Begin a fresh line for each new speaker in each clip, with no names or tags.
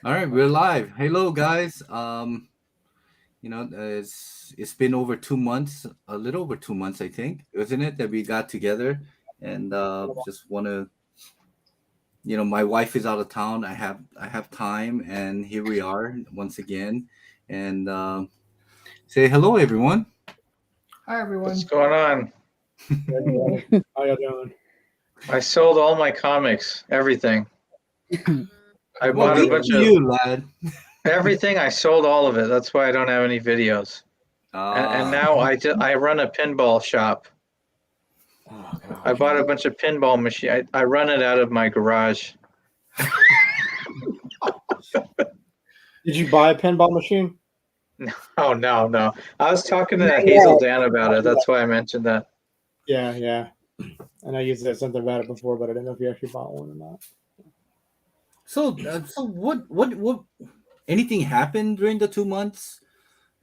All right, we're live. Hello, guys. It's been over 2 months, a little over 2 months, I think, isn't it, that we got together, and just want to, my wife is out of town. I have time, and here we are once again, and say hello, everyone.
Hi,
What's
everyone.
going on?
How y'all doing?
I sold all my comics, everything. I
Well,
bought a
good
bunch
for
of
you, lad.
everything. I sold all of it. That's why I don't have any videos. And
Ah,
now I run a pinball shop.
Oh,
I
gosh.
bought a bunch of pinball machine. I run it out of my garage.
Did you buy a pinball machine?
Oh no. I was talking to
Not yet.
Hazeldan about it. That's why I mentioned that.
Yeah. I know you said something about it before, but I didn't know if you actually bought one or not.
so what? Anything happened during the 2 months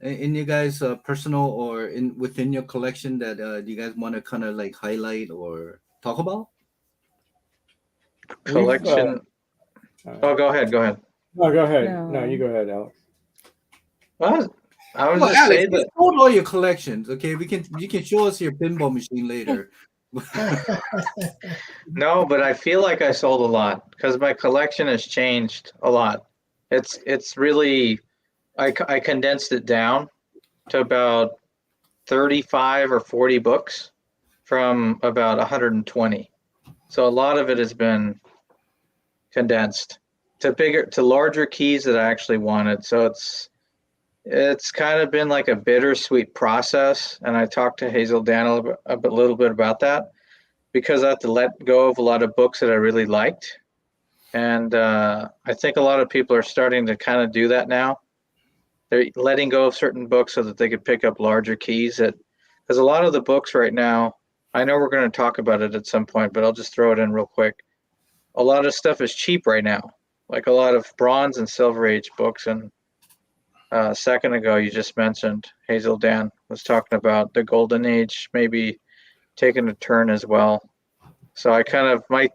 in your guys' personal or in within your collection that you guys want to kind of like highlight or talk about?
We've.
Collection. Oh, go ahead.
No, go ahead. No,
No.
you go ahead, Alex.
What? I was
Well,
just
Alex,
saying
you
that.
sold all your collections. Okay, you can show us your pinball machine later.
No, but I feel like I sold a lot because my collection has changed a lot. It's really I condensed it down to about 35 or 40 books from about 120. So a lot of it has been condensed to larger keys that I actually wanted. So it's kind of been like a bittersweet process, and I talked to Hazeldan a little bit about that because I had to let go of a lot of books that I really liked. And I think a lot of people are starting to kind of do that now. They're letting go of certain books so that they could pick up larger keys. Because a lot of the books right now, I know we're going to talk about it at some point, but I'll just throw it in real quick. A lot of stuff is cheap right now, like a lot of Bronze and Silver Age books. And a second ago, you just mentioned Hazeldan was talking about the Golden Age maybe taking a turn as well. So I kind of my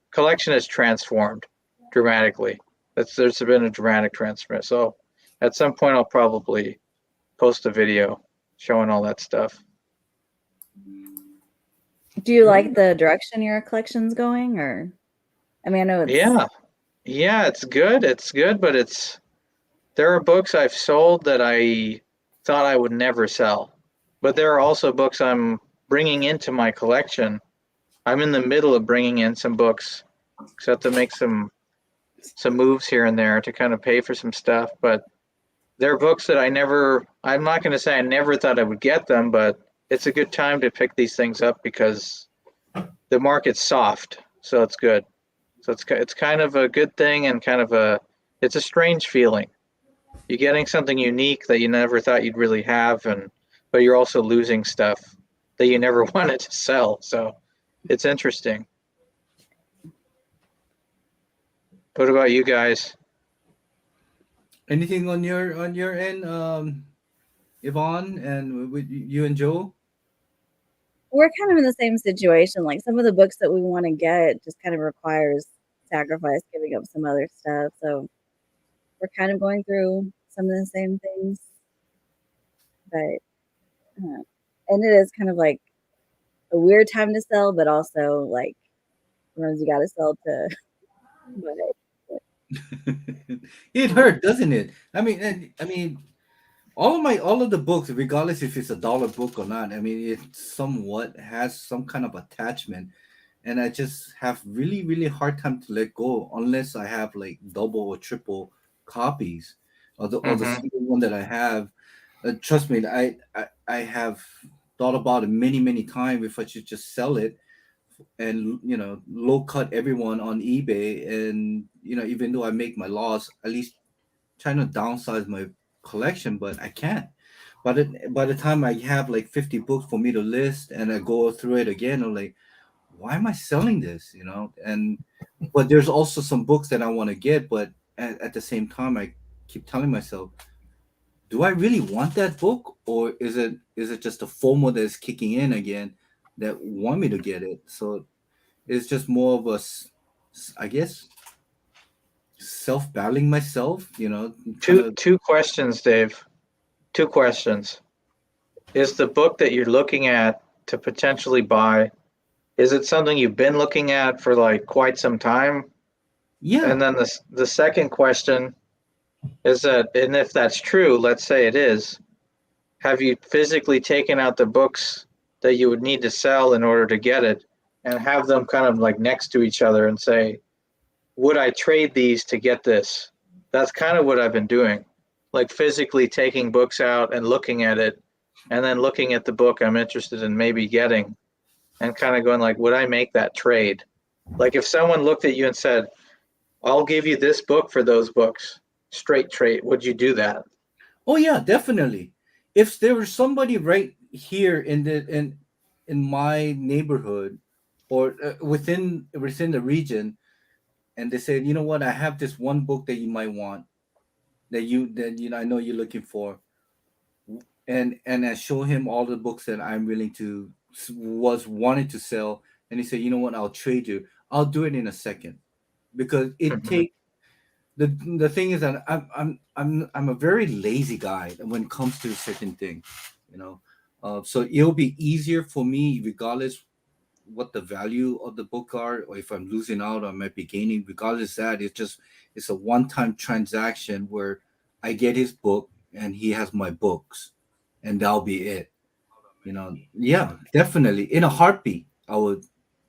collection has transformed dramatically. There's been a dramatic transformation. So at some point I'll probably post a video showing all that stuff.
Do you like the direction your collection's going, or? I mean, I know it's
Yeah, it's good. It's good, but there are books I've sold that I thought I would never sell. But there are also books I'm bringing into my collection. I'm in the middle of bringing in some books, so I have to make some moves here and there to kind of pay for some stuff. But they're books that I'm not going to say I never thought I would get them, but it's a good time to pick these things up because the market's soft, so it's good. So it's kind of a good thing and it's a strange feeling. You're getting something unique that you never thought you'd really have, but you're also losing stuff that you never wanted to sell. So it's interesting. What about you guys?
Anything on your end, Yvonne, and with you and Joe?
we're kind of in the same situation. Like some of the books that we want to get just kind of requires sacrifice, giving up some other stuff. So we're kind of going through some of the same things, but and it is kind of like a weird time to sell, but also like sometimes you got to sell to.
It hurt, doesn't it? I mean, all of the books, regardless if it's $1 book or not, I mean, it somewhat has some kind of attachment, and I just have really, really hard time to let go unless I have like double or triple copies of the
Mm-hmm.
single one that I have. Trust me, I have thought about it many, many times if I should just sell it and low cut everyone on eBay, and even though I make my loss, at least trying to downsize my collection, but I can't. By the time I have like 50 books for me to list and I go through it again, I'm like, why am I selling this? And but there's also some books that I want to get, but at the same time I keep telling myself, do I really want that book, or is it just a FOMO that's kicking in again that want me to get it? So it's just more of I guess self battling myself, kind
Two
of.
two questions, Dave. Two questions. Is the book that you're looking at to potentially buy, is it something you've been looking at for like quite some time?
Yeah.
And then the second question is that, and if that's true, let's say it is, have you physically taken out the books that you would need to sell in order to get it and have them kind of like next to each other and say, would I trade these to get this? That's kind of what I've been doing, like physically taking books out and looking at it, and then looking at the book I'm interested in maybe getting, and kind of going like, would I make that trade? Like if someone looked at you and said, I'll give you this book for those books, straight trade, would you do that?
Oh yeah, definitely. If there was somebody right here in my neighborhood, or within the region, and they said, you know what, I have this one book that you might want, that I know you're looking for, and I show him all the books that I'm willing to was wanting to sell, and he said, you know what, I'll trade you. I'll do it in a second, because it
Mhm.
take the thing is that I'm a very lazy guy when it comes to certain things, you know. So it'll be easier for me regardless what the value of the book are, or if I'm losing out or I might be gaining. Regardless of that, it's a one-time transaction where I get his book and he has my books, and that'll be it. Yeah, definitely in a heartbeat. I would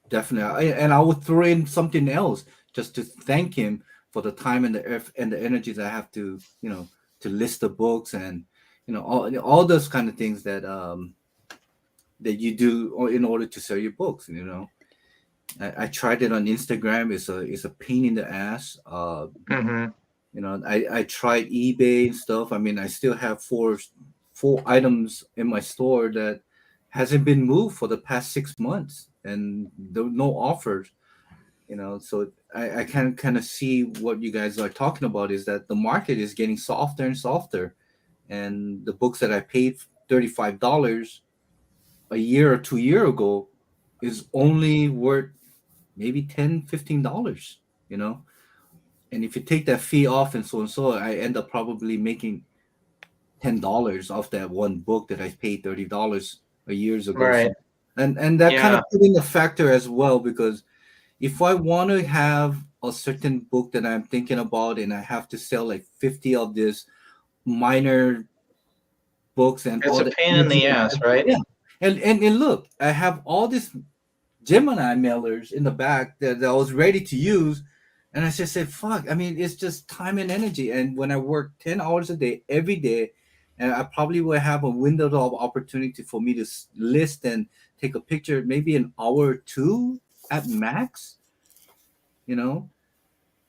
definitely, and I would throw in something else just to thank him for the time and the energies I have to, to list the books, and all those kind of things that you do in order to sell your books. I tried it on Instagram. It's a pain in the ass.
Mm-hmm.
I tried eBay and stuff. I mean, I still have four items in my store that hasn't been moved for the past 6 months, and there were no offers. So I can kind of see what you guys are talking about, is that the market is getting softer and softer, and the books that I paid $35 a year or 2 year ago is only worth maybe $10-15. you know and if you take that fee off and so, I end up probably making $10 off that one book that I paid $30 a years ago.
Right.
So, and that kind
Yeah.
of put in a factor as well, because if I want to have a certain book that I'm thinking about, and I have to sell like 50 of this minor books and
It's
all
a
the
pain in
energy,
the ass, right?
yeah. And look, I have all this Gemini mailers in the back that I was ready to use. And I just said, fuck. I mean, it's just time and energy. And when I work 10 hours a day, every day, and I probably will have a window of opportunity for me to list and take a picture, maybe an hour or two at max, you know?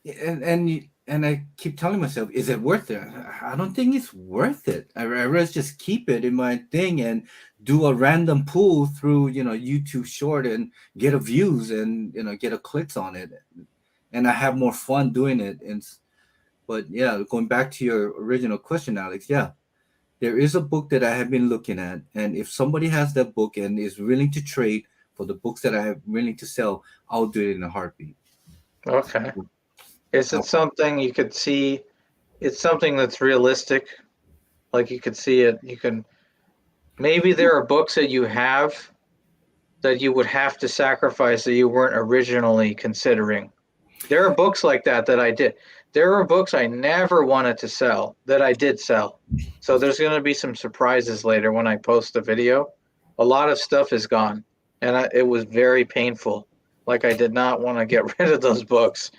And I keep telling myself, is it worth it? I don't think it's worth it. I rather just keep it in my thing and do a random pull through, YouTube short, and get a views, and get a clicks on it, and I have more fun doing it. But yeah, going back to your original question, Alex, yeah, there is a book that I have been looking at, and if somebody has that book and is willing to trade for the books that I have willing to sell, I'll do it in a heartbeat.
Okay. Is it something you could see? It's something that's realistic. Like you could see it. You can, maybe there are books that you have that you would have to sacrifice that you weren't originally considering. There are books like that I did. There are books I never wanted to sell that I did sell. So there's going to be some surprises later when I post the video. A lot of stuff is gone, and it was very painful. Like I did not want to get rid of those books,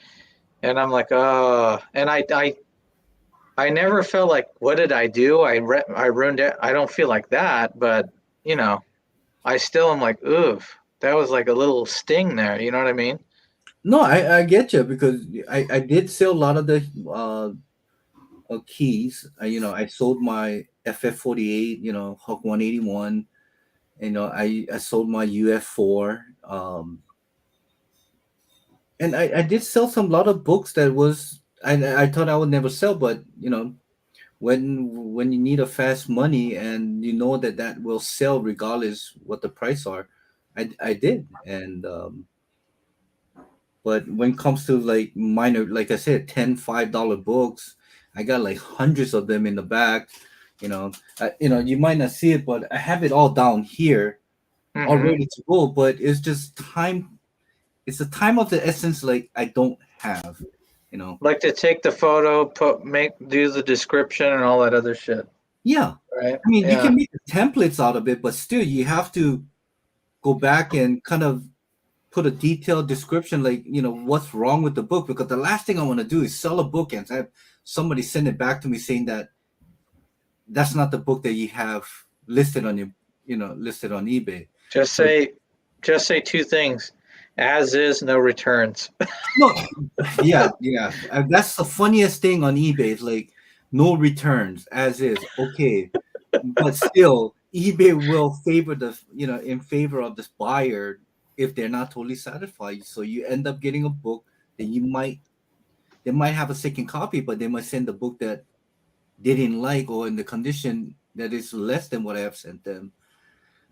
and I'm like, and I never felt like, what did I do? I ruined it. I don't feel like that, but you know, I still am like, oof, that was like a little sting there. You know what I mean?
No, I get you, because I did sell a lot of the keys. I sold my FF48, Hawk 181. I sold my UF4. And I did sell some lot of books that was I thought I would never sell, but when you need a fast money, and that will sell regardless what the price are, I did. And But when it comes to like minor, like I said, $5 books, I got like hundreds of them in the back. You might not see it, but I have it all down here, all
Hmm.
ready to go. But it's just time. It's the time of the essence. Like I don't have, you know.
Like to take the photo, do the description and all that other shit.
Yeah,
Right.
I mean, you
Yeah.
can make the templates out of it, but still, you have to go back and kind of put a detailed description, like what's wrong with the book. Because the last thing I want to do is sell a book and have somebody send it back to me saying that that's not the book that you have listed on listed on eBay.
Just
So
say two things. As is, no returns.
no, yeah, and that's the funniest thing on eBay. It's like no returns, as is. Okay, but still, eBay will favor in favor of this buyer if they're not totally satisfied. So you end up getting a book that they might have a second copy, but they might send the book that they didn't like or in the condition that is less than what I have sent them.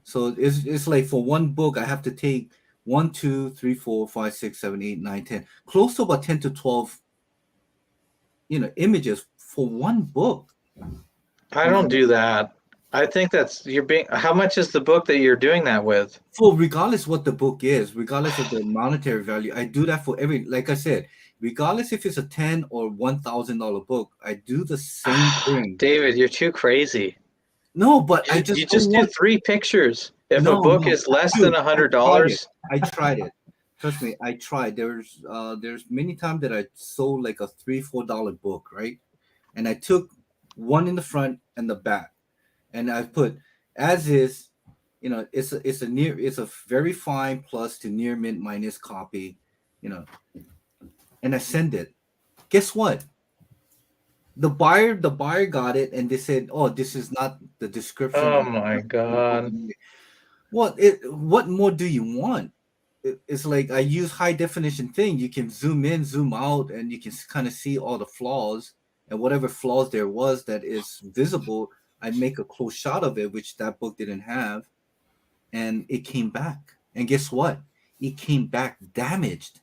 So it's like for one book, I have to take 1, 2, 3, 4, 5, 6, 7, 8, 9, 10, close to about 10 to 12, images for one book.
I don't do that. I think how much is the book that you're doing that with?
So regardless what the book is, regardless of the monetary value, I do that for like I said, regardless if it's a $10 or $1,000 book, I do the same thing.
David, you're too crazy.
No, but I
You
just
just
don't
do
want.
3 pictures. If a
No,
book
no,
is less
dude,
than $100,
I tried it. Trust me, I tried. There's many times that I sold like a $3-4 book, right? And I took one in the front and the back, and I put as is. It's a very fine plus to near mint minus copy, you know, and I send it. Guess what? The buyer got it, and they said, "Oh, this is not the description."
oh my God.
What more do you want? It's like I use high definition thing. You can zoom in, zoom out, and you can kind of see all the flaws, and whatever flaws there was that is visible, I make a close shot of it, which that book didn't have, and it came back. And guess what? It came back damaged.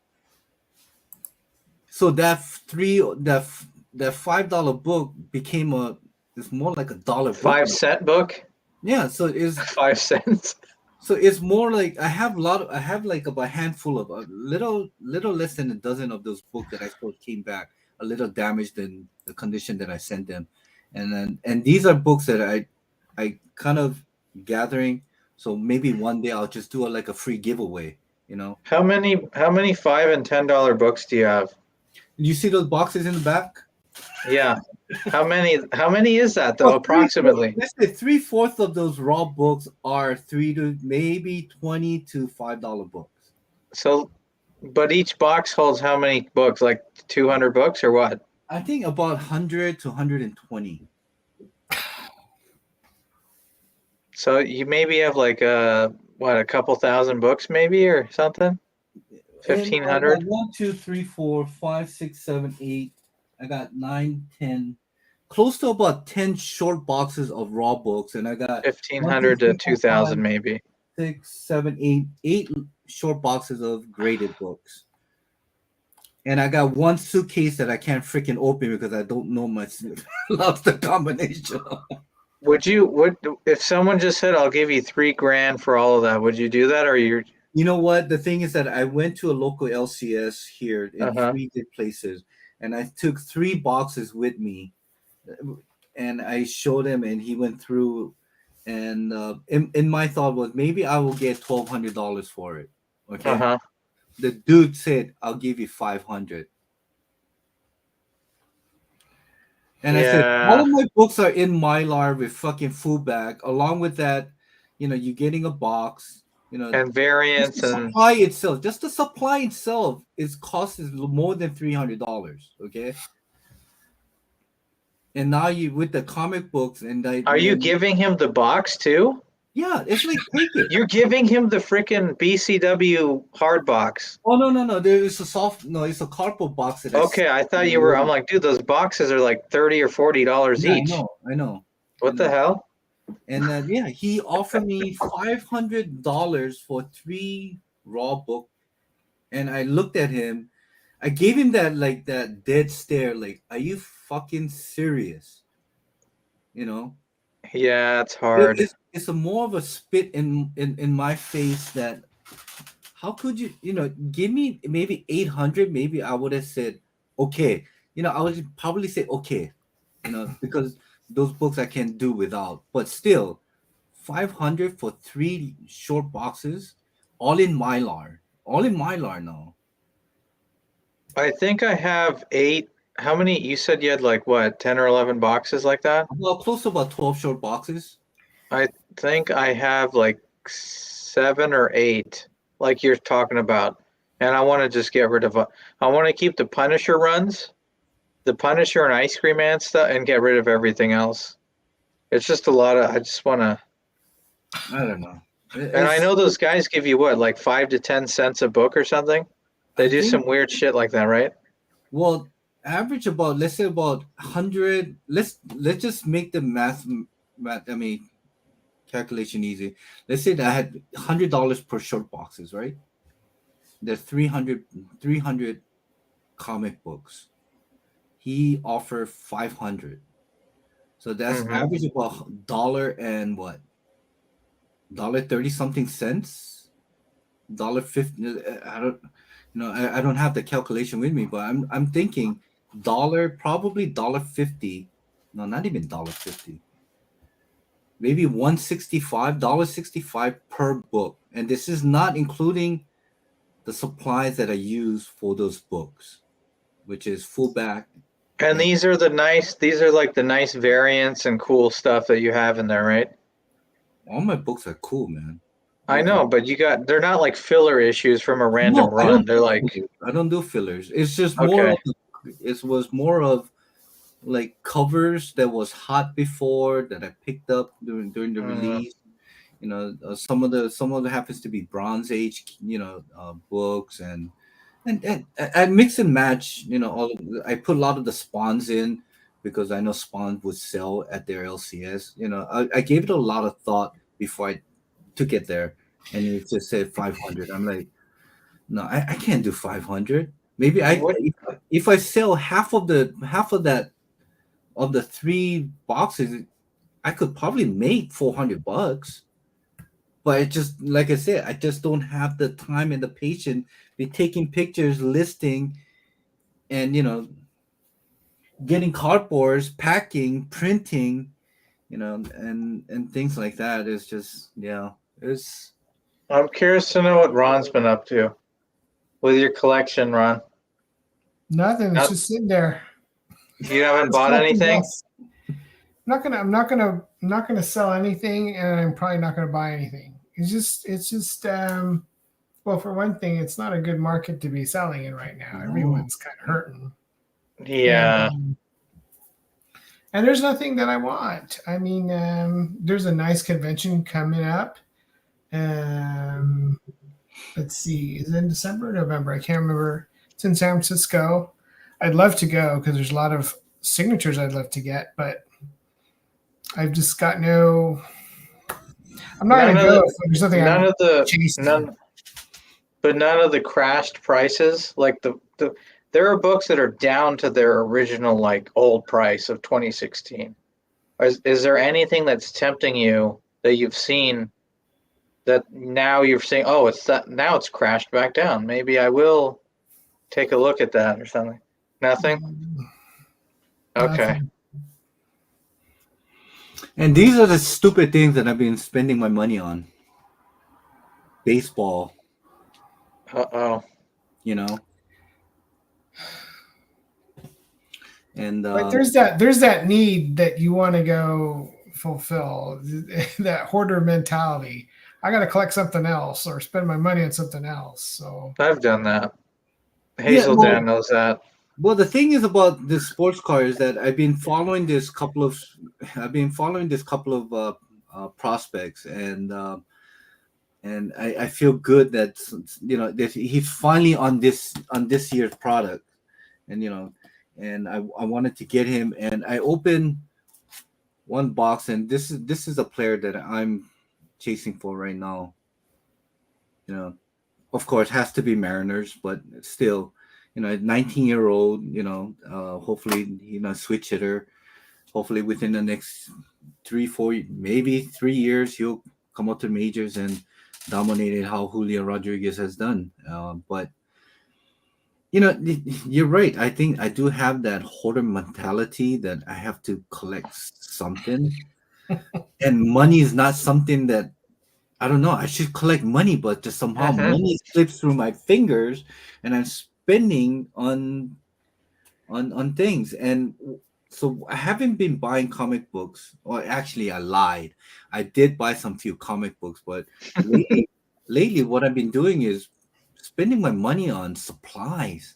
So that $5 book became it's more like a dollar book.
5-cent book?
Yeah, so it's
5 cents.
So it's more like I have like about a handful of a little less than a dozen of those books that I thought came back a little damaged in the condition that I sent them, and these are books that I kind of gathering. So maybe one day I'll just do like a free giveaway.
How many $5 and $10 books do you have?
You see those boxes in the back?
Yeah. How many is that though, approximately?
Let's say 3/4 of those raw books are 3 to maybe $20 to $5 books.
So, but each box holds how many books? Like 200 books or what?
I think about 100 to 120.
So you maybe have like a couple thousand books maybe or something? 1,500?
1, 2, 3, 4, 5, 6, 7, 8. I got 9, 10, close to about 10 short boxes of raw books, and I got
1,500 to 2,000 maybe.
6, 7, 8 short boxes of graded books. And I got one suitcase that I can't freaking open because I don't know my lobster combination.
Would if someone just said I'll give you $3,000 for all of that, would you do that, or you?
You know what? The thing is that I went to a local LCS here in
Uh-huh.
3 good places, and I took 3 boxes with me, and I showed him, and he went through, and in my thought was maybe I will get $1,200 for it. Okay.
Uh-huh.
The dude said, "I'll give you 500." And I said, all of my books are in Mylar with fucking full bag. Along with that, you're getting a box,
and variants
just the
and
supply itself. Just the supply itself is more than $300. Okay. And now you with the comic books and
are you giving him the box too?
Yeah, it's like take it.
You're giving him the freaking BCW hard box.
Oh no, there is it's a cardboard box that
Okay, I thought you were. I'm like, dude, those boxes are like $30 or $40 each.
I know.
What the hell?
And yeah, he offered me $500 for 3 raw books, and I looked at him. I gave him that like that dead stare, like, "Are you fucking serious?" You know,
Yeah, it's hard.
it's a more of a spit in my face that how could you, give me maybe 800, maybe I would have said okay. I would probably say okay, because those books I can do without. But still, 500 for three short boxes, all in Mylar, now.
I think I have 8. How many? You said you had like what, 10 or 11 boxes like that?
Well, close to about 12 short boxes.
I think I have like 7 or 8, like you're talking about. And I want to just get rid of, I want to keep the Punisher runs, the Punisher and Ice Cream Man stuff, and get rid of everything else. It's just a lot of, I just want to,
I don't know.
and I know those guys give you what, like 5 to 10 cents a book or something? They
I
do
think,
some weird shit like that, right?
well, average about, let's say about 100. Let's just make the math. I mean, calculation easy. Let's say that I had $100 per short boxes, right? There's 300 comic books. He offered 500, so that's
Mhm.
average about dollar and what, dollar 30 something cents, dollar 50. I don't, I don't have the calculation with me, but I'm thinking dollar, probably dollar 50. No, not even dollar 50. Maybe 165, $1.65 per book, and this is not including the supplies that I use for those books, which is fullback.
And
And
these are like the nice variants and cool stuff that you have in there, right?
all my books are cool, man.
I know, but they're not like filler issues from a random
No, I
run.
don't
They're
do
like,
fillers. I don't do fillers. It's just more
okay.
of it was more of like covers that was hot before that I picked up during the
Mm,
release. Some of the happens to be Bronze Age, books, and I mix and match. I put a lot of the spawns in because I know Spawn would sell at their LCS. I gave it a lot of thought before I took it there, and it just said 500. I'm like, no, I can't do 500. Maybe
what?
if I sell half of the three boxes, I could probably make $400. But it just, like I said, I just don't have the time and the patience be taking pictures, listing, and getting cardboards, packing, printing, and things like that. It's just, it's
I'm curious to know what Ron's been up to with your collection, Ron.
Nothing. It's
Not,
just sitting there.
you haven't
Just
bought
collecting
anything?
dust. I'm not gonna sell anything, and I'm probably not gonna buy anything. It's just. Well, for one thing, it's not a good market to be selling in right now. Everyone's kind of hurting.
Yeah.
And there's nothing that I want. I mean, there's a nice convention coming up. Let's see, is it in December or November? I can't remember. It's in San Francisco. I'd love to go because there's a lot of signatures I'd love to get, but I've just got no. I'm not going to go if there's nothing I'm chasing.
But none of the crashed prices, like there are books that are down to their original like old price of 2016. Is there anything that's tempting you that you've seen that now you're saying, oh, now it's crashed back down? Maybe I will take a look at that or something. Nothing? Okay.
Nothing.
and these are the stupid things that I've been spending my money on. Baseball,
Uh-oh.
and
But there's that need that you want to go fulfill, that hoarder mentality. I got to collect something else or spend my money on something else. So
I've done that.
Yeah,
Hazeldan knows that.
well, the thing is about this sports car is that I've been following this couple of prospects, and I feel good that that he's finally on this year's product, and I wanted to get him, and I opened one box, and this is a player that I'm chasing for right now. of course, has to be Mariners, but still, 19-year-old, hopefully, switch hitter. Hopefully, within the next 3, 4, maybe 3 years, he'll come up to majors and dominate how Julio Rodriguez has done. But you're right. I think I do have that hoarder mentality that I have to collect something, and money is not something that I don't know. I should collect money, but just somehow
Mhm.
money slips through my fingers, and I'm spending on things. And so I haven't been buying comic books. Or actually, I lied. I did buy some few comic books, but lately, what I've been doing is spending my money on supplies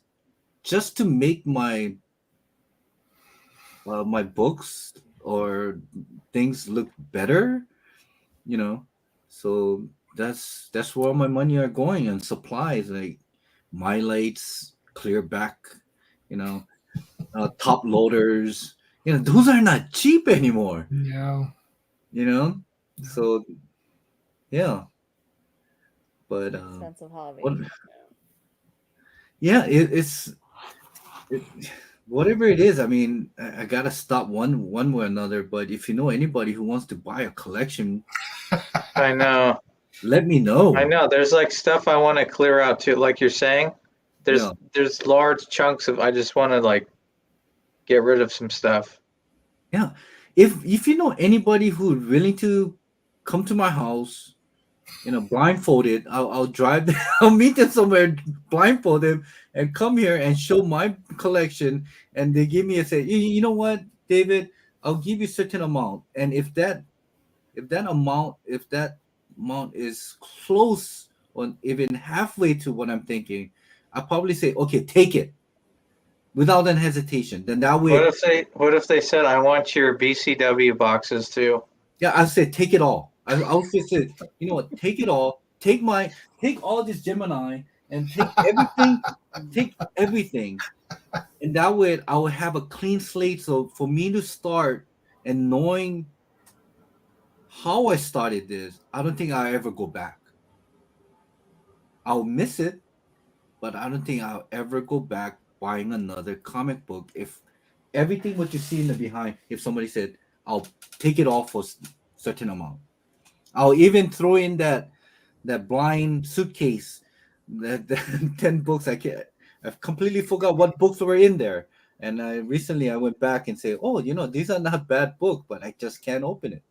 just to make my books or things look better. You know, so that's where all my money are going on supplies like my lights, clear back, you know, top loaders. Those are not cheap anymore.
No.
You know,
No.
so yeah, but
Expensive hobby.
what, yeah, whatever it is. I mean, I gotta stop one way or another. But if you know anybody who wants to buy a collection,
I know.
let me know.
I know. There's like stuff I want to clear out too. Like you're saying,
Yeah.
there's large chunks of I just want to like get rid of some stuff.
Yeah. If you know anybody who's willing to come to my house, blindfolded, I'll drive them, I'll meet them somewhere, blindfold them, and come here and show my collection. And they give me a say, you know what, David, I'll give you a certain amount. And if that amount is close or even halfway to what I'm thinking, I'll probably say, okay, take it without an hesitation. Then that way,
What if they said I want your BCW boxes too?
yeah, I said take it all. I'll just say, you know what, take it all. Take all this Gemini and take everything. Take everything, and that way I will have a clean slate. So for me to start and knowing how I started this, I don't think I'll ever go back. I'll miss it, but I don't think I'll ever go back buying another comic book. If everything what you see in the behind, if somebody said I'll take it off for certain amount. I'll even throw in that blind suitcase, that 10 books. I've completely forgot what books were in there. And I went back and say, oh, these are not bad books, but I just can't open it.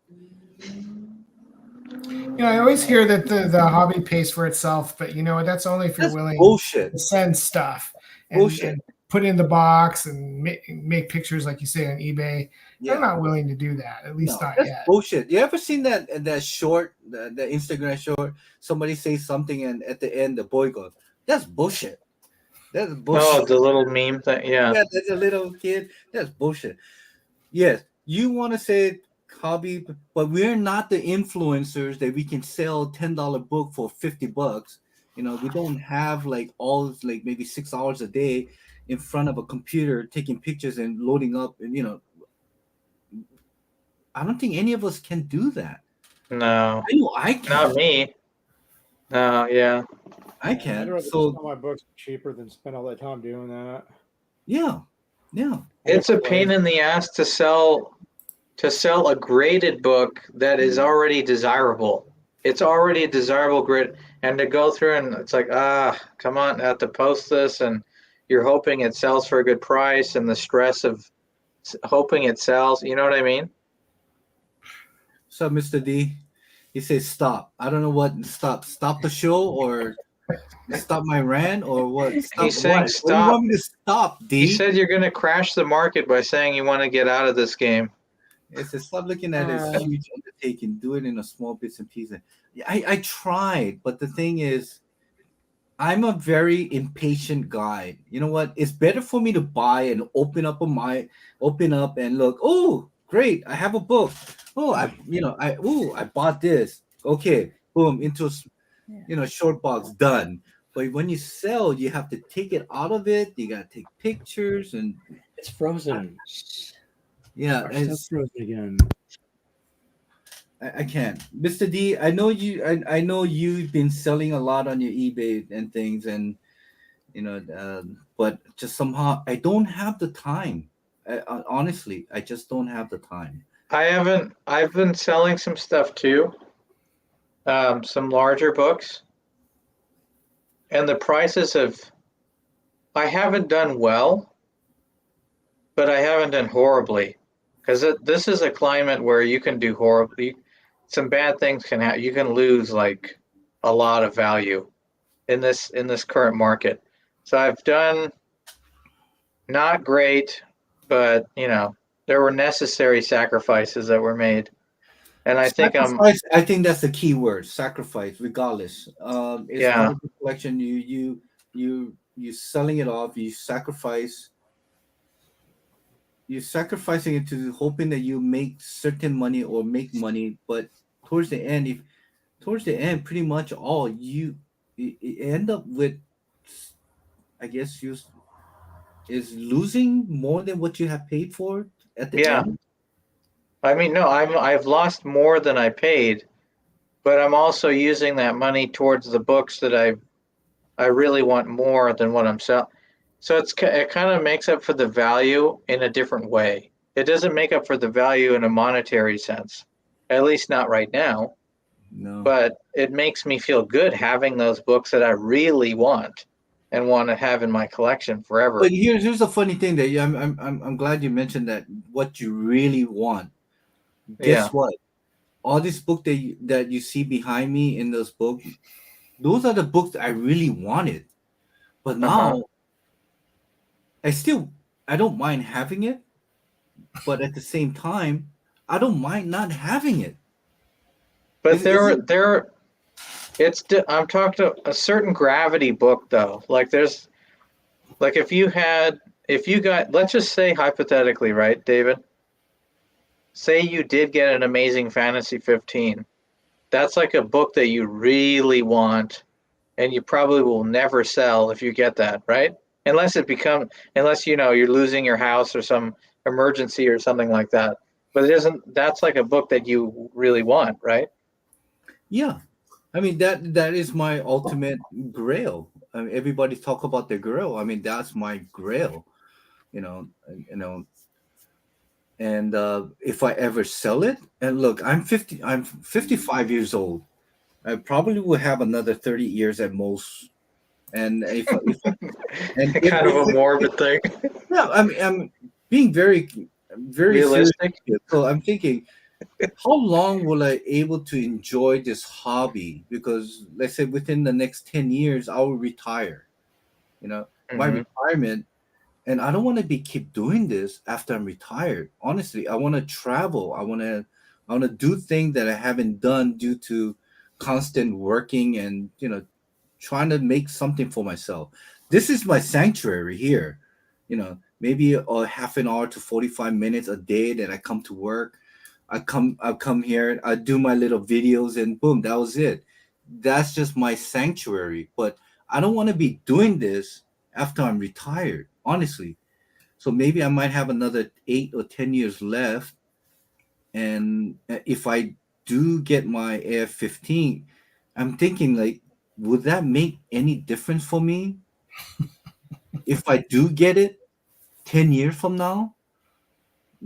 I always hear that the hobby pays for itself, but that's only if you're
That's
willing
bullshit.
to send stuff
Bullshit.
and put it in the box and make pictures, like you say, on eBay.
Yeah.
I'm not willing to do that, at least not
that's
yet.
bullshit. You ever seen that short, the Instagram short? Somebody says something, and at the end, the boy goes, "That's bullshit. That's bullshit."
Oh, the little meme thing. Yeah.
Yeah, there's a little kid. That's bullshit. Yes, you want to say hobby, but we're not the influencers that we can sell $10 book for $50. We don't have like like maybe 6 hours a day in front of a computer taking pictures and loading up, and I don't think any of us can do that.
No,
I know I can.
not me. No, yeah.
I
I'd
can.
rather
So
sell my books cheaper than spend all that time doing that.
yeah.
It's a pain in the ass to sell a graded book that is already desirable. It's already a desirable grade, and to go through and it's like, come on, I have to post this, and you're hoping it sells for a good price, and the stress of hoping it sells. You know what I mean?
So Mr. D, he says stop. I don't know what stop. Stop the show or stop my rant or what? Stop
He's saying
what? What do you
stop.
want me to stop, D?
He said you're going to crash the market by saying you want to get out of this game.
It says stop looking at this huge undertaking. Do it in a small bits and pieces. I tried, but the thing is, I'm a very impatient guy. You know what? It's better for me to buy and open up and look. Oh, great! I have a book. Oh, I bought this. Okay, boom, into short box, done. But when you sell, you have to take it out of it. You gotta take pictures and
It's frozen.
yeah,
Our stuff's
it's
frozen again.
I can't. Mr. D, I know you. I know you've been selling a lot on your eBay and things, and but just somehow I don't have the time. Honestly, I just don't have the time.
I haven't. I've been selling some stuff too, some larger books, and the prices have. I haven't done well, but I haven't done horribly, because this is a climate where you can do horribly. Some bad things can happen. You can lose like a lot of value in this current market. So I've done not great, but there were necessary sacrifices that were made, and I think I'm
Sacrifice. I think that's the key word. Sacrifice, regardless. It's part
yeah.
of the collection. You selling it off. You sacrifice. You're sacrificing it to hoping that you make certain money or make money, but towards the end, if towards the end, pretty much all you end up with, I guess, you is losing more than what you have paid for at the
Yeah.
end.
I mean, no, I've lost more than I paid, but I'm also using that money towards the books that I really want more than what I'm selling. So it kind of makes up for the value in a different way. It doesn't make up for the value in a monetary sense, at least not right now.
No.
But it makes me feel good having those books that I really want and want to have in my collection forever.
But here's the funny thing that I'm glad you mentioned that what you really want.
Yeah.
Guess what? All these books that you see behind me in those books, those are the books I really wanted. But
Uh-huh.
now I still I don't mind having it, but at the same time, I don't mind not having it.
But
Is it?
I'm talking to a certain gravity book though. Like if if you got, let's just say hypothetically, right, David? Say you did get an Amazing Fantasy 15. That's like a book that you really want and you probably will never sell if you get that, right? Unless you're losing your house or some emergency or something like that. But it isn't that's like a book that you really want, right?
Yeah. I mean that is my ultimate grail. I mean, everybody talk about their grail. I mean, that's my grail. You know, and if I ever sell it, and look, I'm 55 years old. I probably will have another 30 years at most. And if and
Kind of a morbid thing.
yeah, I'm being very serious
Realistic.
here. So I'm thinking, how long will I able to enjoy this hobby? Because let's say within the next 10 years, I will retire. My
Hmm.
retirement, and I don't want to be keep doing this after I'm retired. Honestly, I want to travel. I want to do things that I haven't done due to constant working and trying to make something for myself. This is my sanctuary here. Maybe a half an hour to 45 minutes a day that I come to work. I come here, I do my little videos, and boom, that was it. That's just my sanctuary. But I don't want to be doing this after I'm retired, honestly. So maybe I might have another 8 or 10 years left. And if I do get my AF-15, I'm thinking like, would that make any difference for me if I do get it 10 years from now?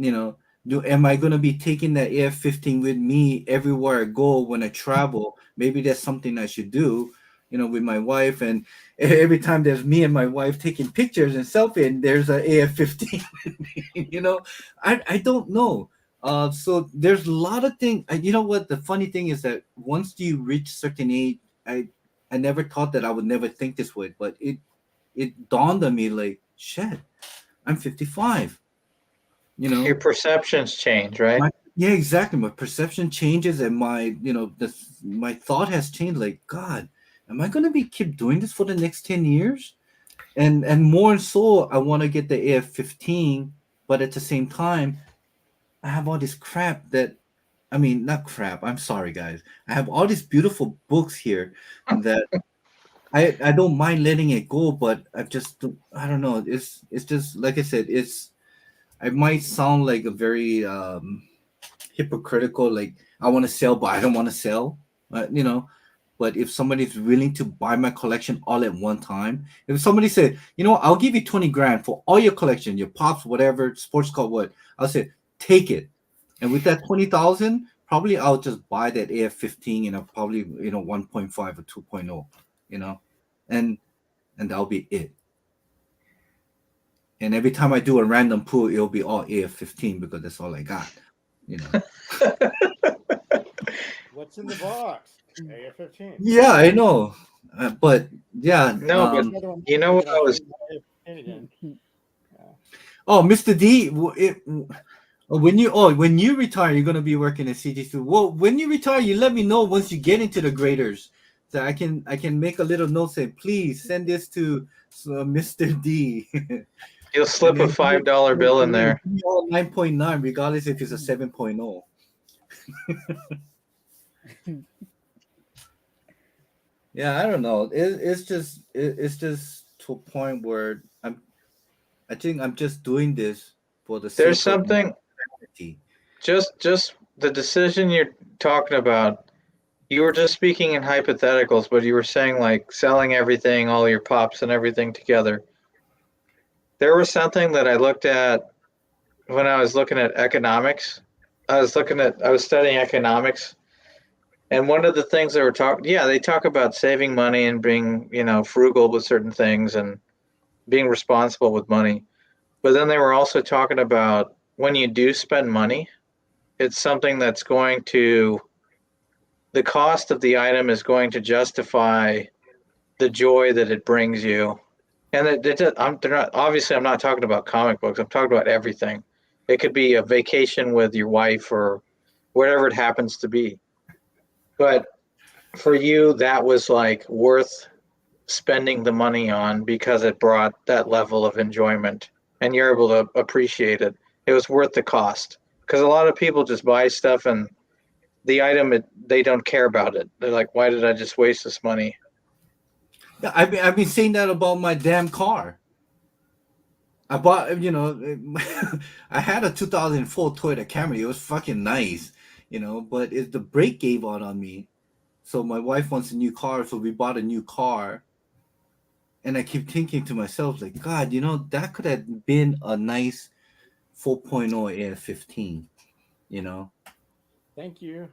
Am I going to be taking that AF-15 with me everywhere I go when I travel? Maybe that's something I should do, with my wife. And every time there's me and my wife taking pictures and selfie, and there's an AF-15 with me, I don't know. So there's a lot of things. You know what? The funny thing is that once you reach certain age, I never thought that I would never think this way, but it dawned on me like, shit, I'm 55. You
Your
know,
perceptions change, right?
yeah, exactly. My perception changes, and my thought has changed. Like, God, am I gonna be keep doing this for the next 10 years? And more and so, I want to get the AF-15, but at the same time, I have all this crap that, I mean, not crap. I'm sorry, guys. I have all these beautiful books here that I don't mind letting it go, but I don't know. It's just like I said. I might sound like a very hypocritical. Like I want to sell, but I don't want to sell. You know. But if somebody's willing to buy my collection all at one time, if somebody said, you know, I'll give you 20 grand for all your collection, your pops, whatever, sports car, what, I'll say, take it. And with that 20,000, probably I'll just buy that AF-15, probably, 1.5 or 2.0, and that'll be it. And every time I do a random pull, it'll be all AF-15 because that's all I got,
What's in the box? AF-15.
Yeah, I know. But yeah.
No, but you know what I was.
Oh, Mr. D, when you retire, you're gonna be working at CG2. Well, when you retire, you let me know once you get into the graders, so I can make a little note saying, please send this to Mr. D.
You'll slip a $5 bill in there.
9.9, regardless if it's a 7.0. Yeah, I don't know. It's just to a point where I think I'm just doing this for the sake
There's
of
something.
humanity.
Just the decision you're talking about. You were just speaking in hypotheticals, but you were saying like selling everything, all your pops and everything together. There was something that I looked at when I was looking at economics. I was studying economics. And one of the things they talk about saving money and being, frugal with certain things and being responsible with money. But then they were also talking about when you do spend money, it's something that's the cost of the item is going to justify the joy that it brings you. And I'm not talking about comic books. I'm talking about everything. It could be a vacation with your wife or whatever it happens to be. But for you, that was like worth spending the money on because it brought that level of enjoyment and you're able to appreciate it. It was worth the cost because a lot of people just buy stuff and the item, they don't care about it. They're like, why did I just waste this money?
Yeah, I've been saying that about my damn car. I bought, I had a 2004 Toyota Camry. It was fucking nice, but the brake gave out on me. So my wife wants a new car, so we bought a new car. And I keep thinking to myself, like, God, that could have been a nice 4.0 AF-15,
Thank you.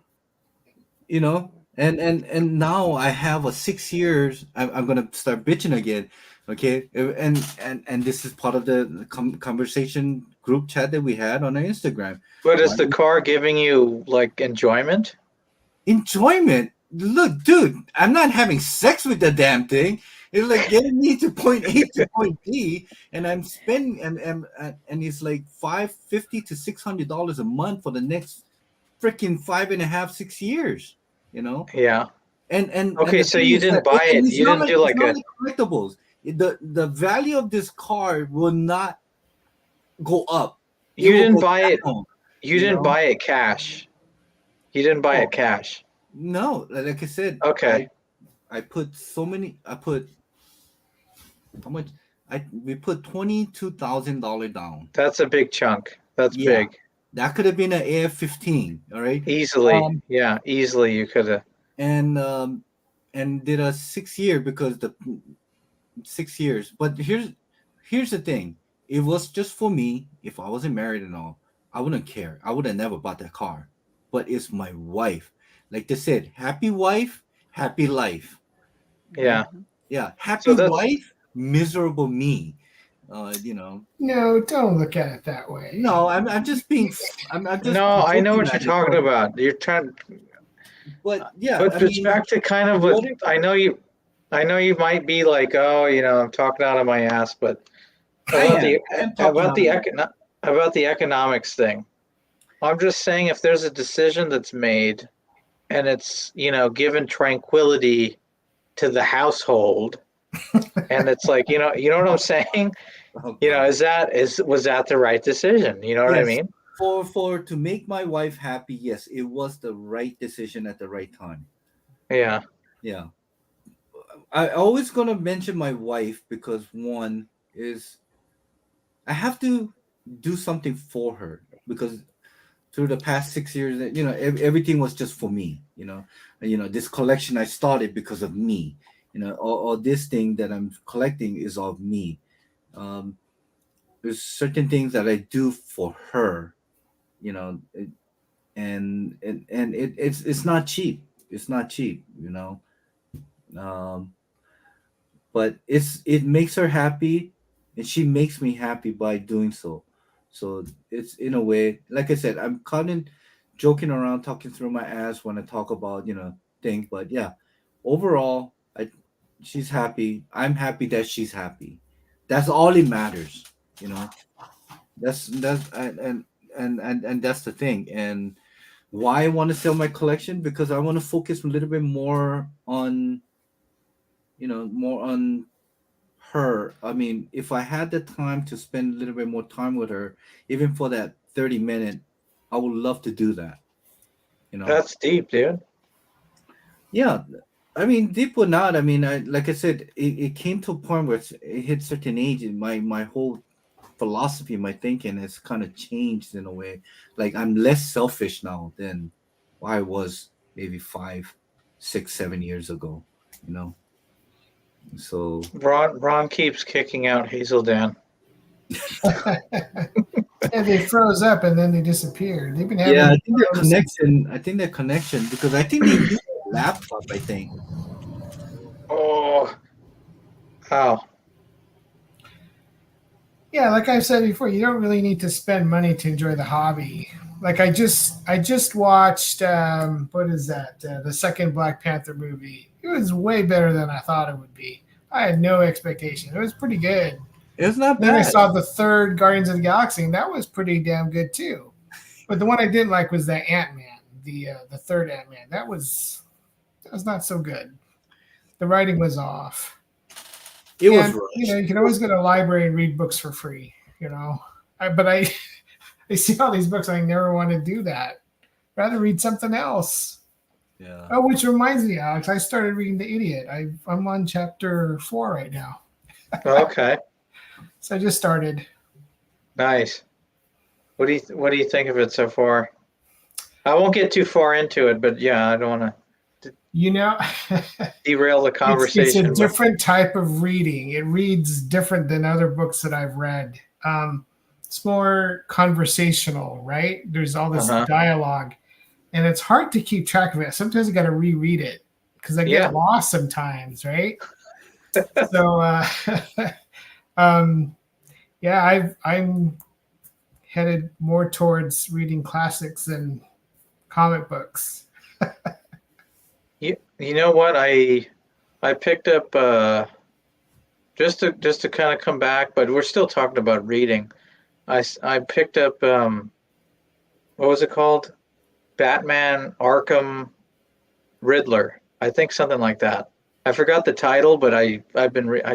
And now I have a 6 years. I'm gonna start bitching again, okay? And this is part of the conversation group chat that we had on our Instagram.
But is the car giving you like enjoyment?
Enjoyment? Look, dude, I'm not having sex with the damn thing. It's like getting me to point A to point B, and I'm spending and it's like $550 to $600 a month for the next freaking 5.5, 6 years.
Yeah.
And
okay, so you didn't buy it. You didn't do like a
collectibles. The value of this car will not go up.
You didn't buy it. You didn't buy it cash. You didn't buy it cash.
No, like I said.
Okay.
I put how much? We put $22,000 down.
That's a big chunk. That's big.
That could have been an AF-15, all right?
Easily, easily you could have.
And did a 6 year because the 6 years. But here's the thing: it was just for me. If I wasn't married and all, I wouldn't care. I would have never bought that car. But it's my wife. Like they said, happy wife, happy life.
Yeah.
Yeah, happy wife, miserable me.
No, don't look at it that way.
No, I'm just being. I'm just.
No, I know what you're talking about. You're trying.
But yeah,
but it's back to kind of what I know you might be like, oh, I'm talking out of my ass, but about the economics thing. I'm just saying if there's a decision that's made and it's, given tranquility to the household and it's like, you know what I'm saying?
Okay.
Was that the right decision? You know what I mean?
For to make my wife happy, yes, it was the right decision at the right time.
Yeah.
Yeah. I always gonna mention my wife because one is I have to do something for her because through the past 6 years, everything was just for me. This collection I started because of me. Or this thing that I'm collecting is of me. Um, there's certain things that I do for her. You know, it's not cheap. It's not cheap. Um, but it makes her happy, and she makes me happy by doing so. So it's, in a way, like I said, I'm kind of joking around, talking through my ass when I talk about things. But yeah, overall, she's happy. I'm happy that she's happy. That's all it matters. you know that's and that's the thing. And why I want to sell my collection, because I want to focus a little bit more on her. I mean, if I had the time to spend a little bit more time with her, even for that 30 minute, I would love to do that.
That's deep, dude.
Yeah. I mean, deep or not, I mean, like I said, it came to a point where it hit certain age, and my whole philosophy, my thinking has kind of changed in a way. Like, I'm less selfish now than I was maybe 5, 6, 7 years ago. You know. So
Ron keeps kicking out Hazeldan.
Yeah, they froze up and then they disappeared. They've been having
yeah, I think their
problems.
connection. I think their connection, because I think they use a laptop. I think.
Oh, wow.
Yeah, like I said before, you don't really need to spend money to enjoy the hobby. Like I just watched what is that? The second Black Panther movie. It was way better than I thought it would be. I had no expectation. It was pretty good.
It's not
Then I
bad.
saw the third Guardians of the Galaxy, and that was pretty damn good too. But the one I didn't like was the Ant-Man, the third Ant-Man. That was not so good. The writing was off.
It was
And
rushed.
you can always go to a library and read books for free. But I see all these books. I never want to do that. Rather read something else.
Yeah.
Oh, which reminds me, Alex, I started reading The Idiot. I'm on chapter 4 right now.
Okay,
So I just started.
nice. What do you think of it so far? I won't get too far into it, but yeah, I don't want to
You know,
derail the
it's a
conversation. but
different type of reading. It reads different than other books that I've read. It's more conversational, right? There's all this
Uh-huh.
dialogue, and it's hard to keep track of it. Sometimes I got to reread it because I
Yeah.
get lost sometimes, right? So, yeah, I'm headed more towards reading classics than comic books.
You know what? I picked up just to kind of come back, but we're still talking about reading. I picked up what was it called? Batman Arkham Riddler. I think something like that. I forgot the title, but I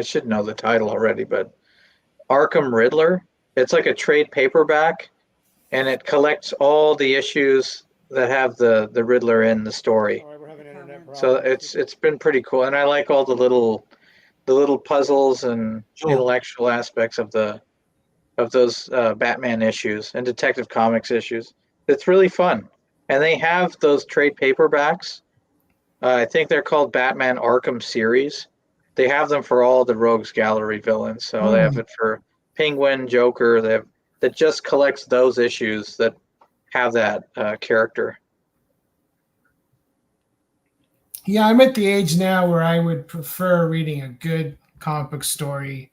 should know the title already, but Arkham Riddler. It's like a trade paperback, and it collects all the issues that have the Riddler in the story.
All right, we're having internet problems.
So it's been pretty cool, and I like all the little puzzles and
Sure.
intellectual aspects of those Batman issues and Detective Comics issues. It's really fun, and they have those trade paperbacks. I think they're called Batman Arkham series. They have them for all the Rogues Gallery villains. So they have it for Penguin, Joker. That just collects those issues that have that character.
Yeah, I'm at the age now where I would prefer reading a good comic book story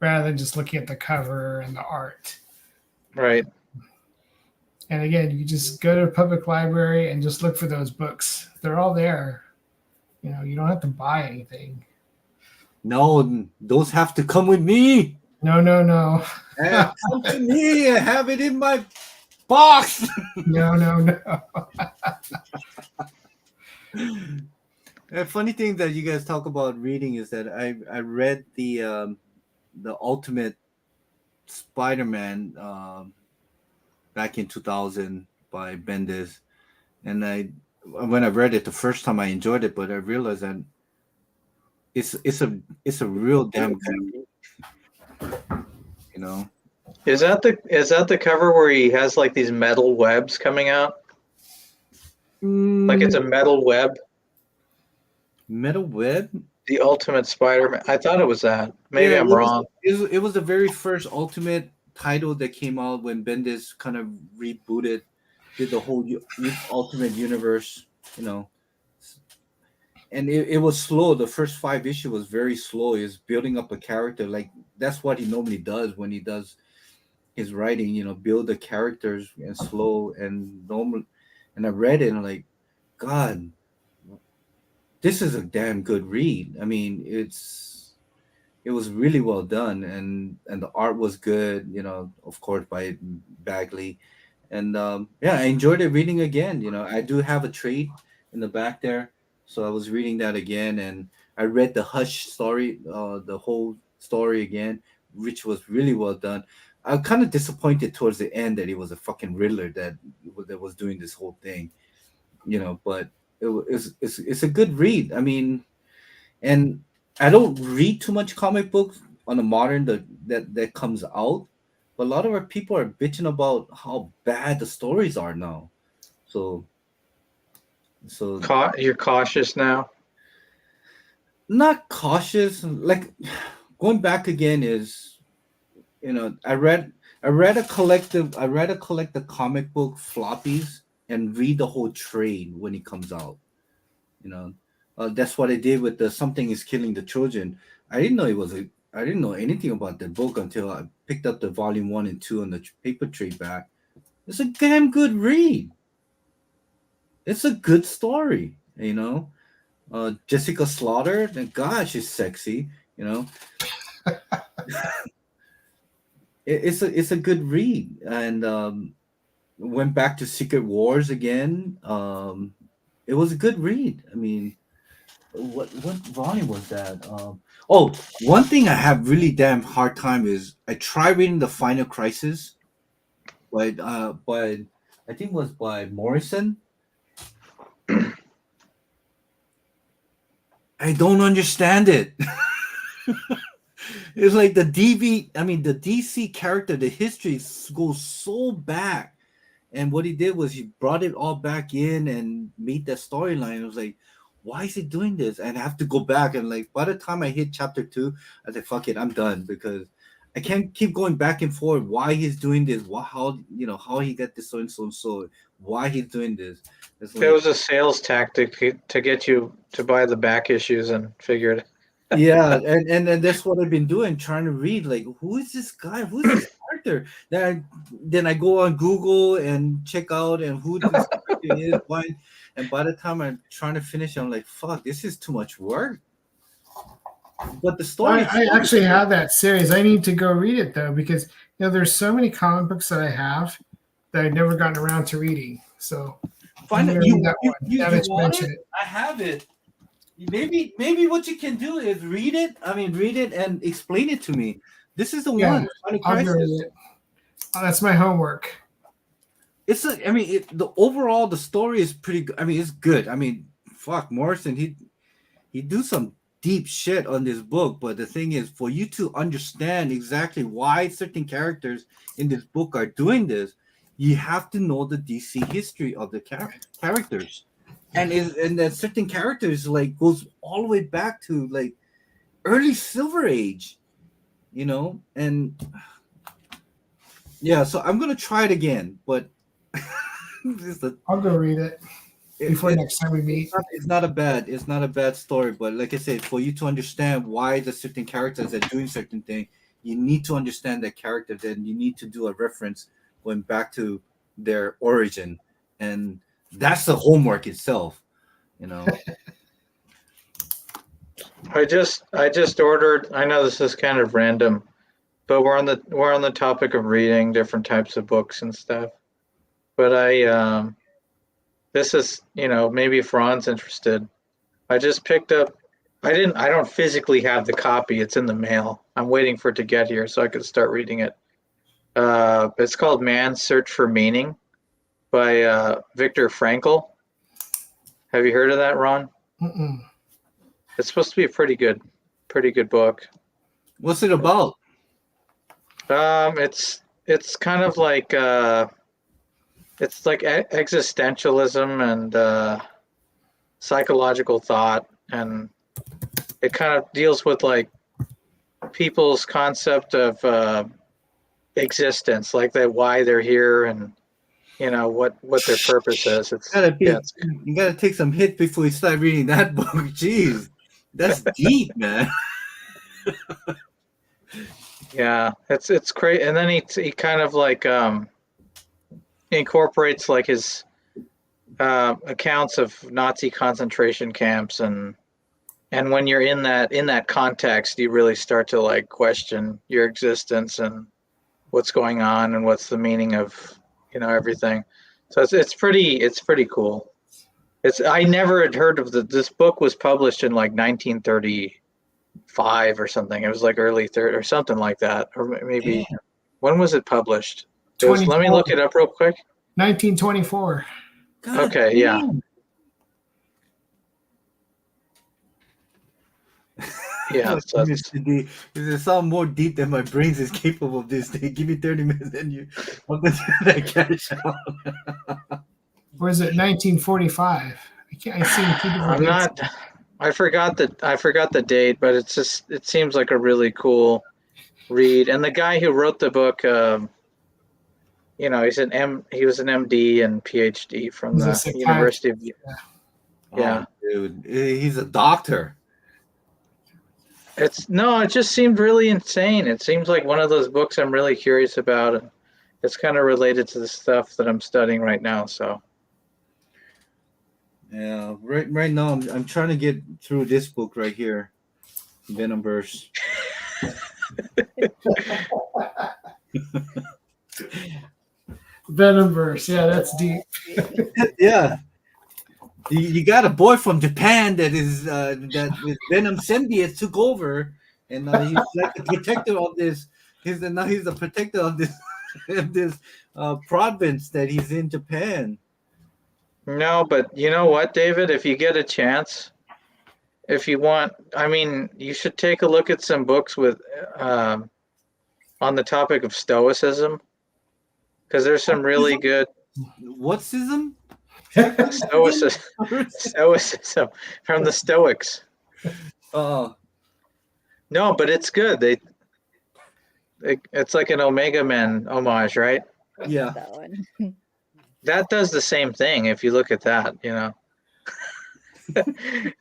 rather than just looking at the cover and the art.
Right.
And again, you just go to a public library and just look for those books. They're all there. You don't have to buy anything.
No, those have to come with me.
No.
Come to me and have it in my box.
No.
A funny thing that you guys talk about reading is that I read the Ultimate Spider-Man back in 2000 by Bendis, and when I read it the first time I enjoyed it, but I realized that it's a real damn good,
Is that the cover where he has like these metal webs coming out? Like it's a metal web?
Metal Web.
The Ultimate Spider-Man. I thought it was that. Maybe
Yeah,
I'm wrong.
it was the very first Ultimate title that came out when Bendis kind of rebooted, did the whole Ultimate Universe, you know. And it was slow. The first 5 issue was very slow. Is building up a character, like that's what he normally does when he does his writing. Build the characters and slow and normal. And I read it and I'm like, God, this is a damn good read. I mean, it was really well done, and the art was good. Of course by Bagley, and yeah, I enjoyed it reading again. I do have a trade in the back there, so I was reading that again, and I read the Hush story, the whole story again, which was really well done. I'm kind of disappointed towards the end that he was a fucking Riddler that was doing this whole thing, but it's a good read. I mean, and I don't read too much comic books on the modern that comes out, but a lot of our people are bitching about how bad the stories are now. So so
You're cautious now.
not cautious. Like going back again is I read a collective comic book floppies and read the whole trade when it comes out. You know, that's what I did with the Something Is Killing the Children. I didn't know anything about the book until I picked up the volume 1 and 2 on the paper trade back. It's a damn good read. It's a good story. Jessica Slaughter, and gosh, she's sexy. It's a good read, and went back to Secret Wars again. It was a good read. I mean, what volume was that? Oh, one thing I have really damn hard time is I try reading the Final Crisis, by I think it was by Morrison. I don't understand it. It's like the DC character, the history goes so back, and what he did was he brought it all back in and made that storyline. It was like, why is he doing this? And I have to go back and like by the time I hit chapter 2, I said, fuck it, I'm done because I can't keep going back and forth. Why he's doing this? How he got this so and so and so? Why he's doing this? It's
It
like,
was a sales tactic to get you to buy the back issues and figure it.
yeah, and that's what I've been doing, trying to read like who is this guy? Who's this character? Then I go on Google and check out and who this character is, why, and by the time I'm trying to finish, I'm like, fuck, this is too much work. But the story,
I actually have that series. I need to go read it though because there's so many comic books that I have that I've never gotten around to reading. So
find
I'm
it.
gonna read that one.
You
Now that you
want
mention
it? I have it. Maybe what you can do is read it. I mean, read it and explain it to me. This is the
Yeah,
one. Final
I'll go
Crisis.
read it. Oh, that's my homework.
The overall the story is pretty good. I mean, it's good. I mean, fuck Morrison. He do some deep shit on this book, but the thing is, for you to understand exactly why certain characters in this book are doing this, you have to know the DC history of the characters. And that certain characters like goes all the way back to like early Silver Age, and yeah. So I'm gonna try it again, but
I'll go read it before next time we meet.
It's not a bad story, but like I said, for you to understand why the certain characters are doing certain thing, you need to understand that character. Then you need to do a reference going back to their origin, and that's the homework itself.
I just ordered. I know this is kind of random, but we're on the topic of reading different types of books and stuff. But this is maybe if Ron's interested. I just picked up. I don't physically have the copy. It's in the mail. I'm waiting for it to get here so I could start reading it. It's called Man's Search for Meaning by Viktor Frankl. Have you heard of that, Ron?
Mm-mm.
It's supposed to be a pretty good book.
What's it about?
It's kind of like it's like existentialism and psychological thought, and it kind of deals with like people's concept of existence, like that why they're here and what their purpose is. It's
You gotta take some hit before you start reading that book. Jeez, that's deep, man.
yeah, it's great. And then he kind of like incorporates like his accounts of Nazi concentration camps, and when you're in that context, you really start to like question your existence and what's going on and what's the meaning of everything. So it's pretty cool. I never had heard of this book was published in like 1935 or something. It was like early third or something like that, or maybe when was it published? Let me look it up real quick.
1924.
God
Okay, yeah.
damn.
Yeah, so
Mr. D, there's something more deep than my brains is capable of this day. Give me 30 minutes, then I'll get that cash out.
Or is it 1945? I see two different
I'm
dates.
not. I forgot the date, but it seems like a really cool read. And the guy who wrote the book, he was an MD and PhD from
He's a
the
psychiatrist.
University of. Yeah.
Oh, dude, he's a doctor.
It just seemed really insane. It seems like one of those books I'm really curious about, and it's kind of related to the stuff that I'm studying right now. So.
Yeah, right now I'm trying to get through this book right here, Venomverse.
Venomverse. Yeah, that's deep.
Yeah, you got a boy from Japan that is Venom symbiote took over, and he's like the protector of this. He's the protector of this of this province that he's in Japan.
No, but you know what, David? If you get a chance, if you want, you should take a look at some books with on the topic of Stoicism, because there's some really good
What'sism?
Stoicism from the Stoics.
Oh,
No, but it's good. It's like an Omega Men homage, right?
yeah.
That one.
That does the same thing if you look at that,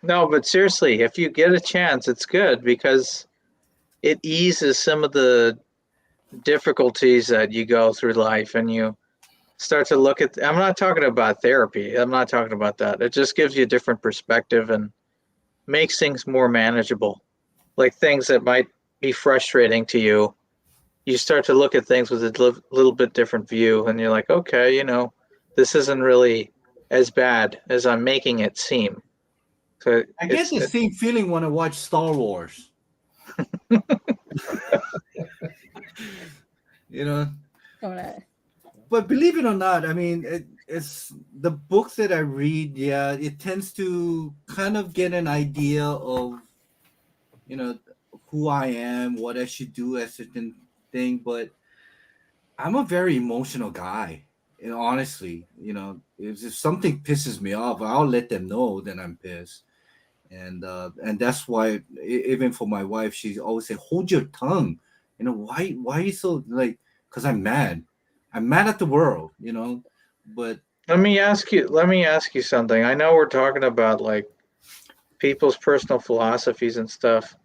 No, but seriously, if you get a chance, it's good because it eases some of the difficulties that you go through life, and you start to look at. I'm not talking about therapy. I'm not talking about that. It just gives you a different perspective and makes things more manageable. Like things that might be frustrating to you, you start to look at things with a little bit different view, and you're like, okay, this isn't really as bad as I'm making it seem. So
I get the same feeling when I watch Star Wars. But believe it or not, it's the books that I read. Yeah, it tends to kind of get an idea of, who I am, what I should do at certain thing. But I'm a very emotional guy, and honestly, if something pisses me off, I'll let them know that I'm pissed. And that's why even for my wife, she always say, hold your tongue. Why are you so like, because I'm mad at the world, but
let me ask you something. I know we're talking about like people's personal philosophies and stuff,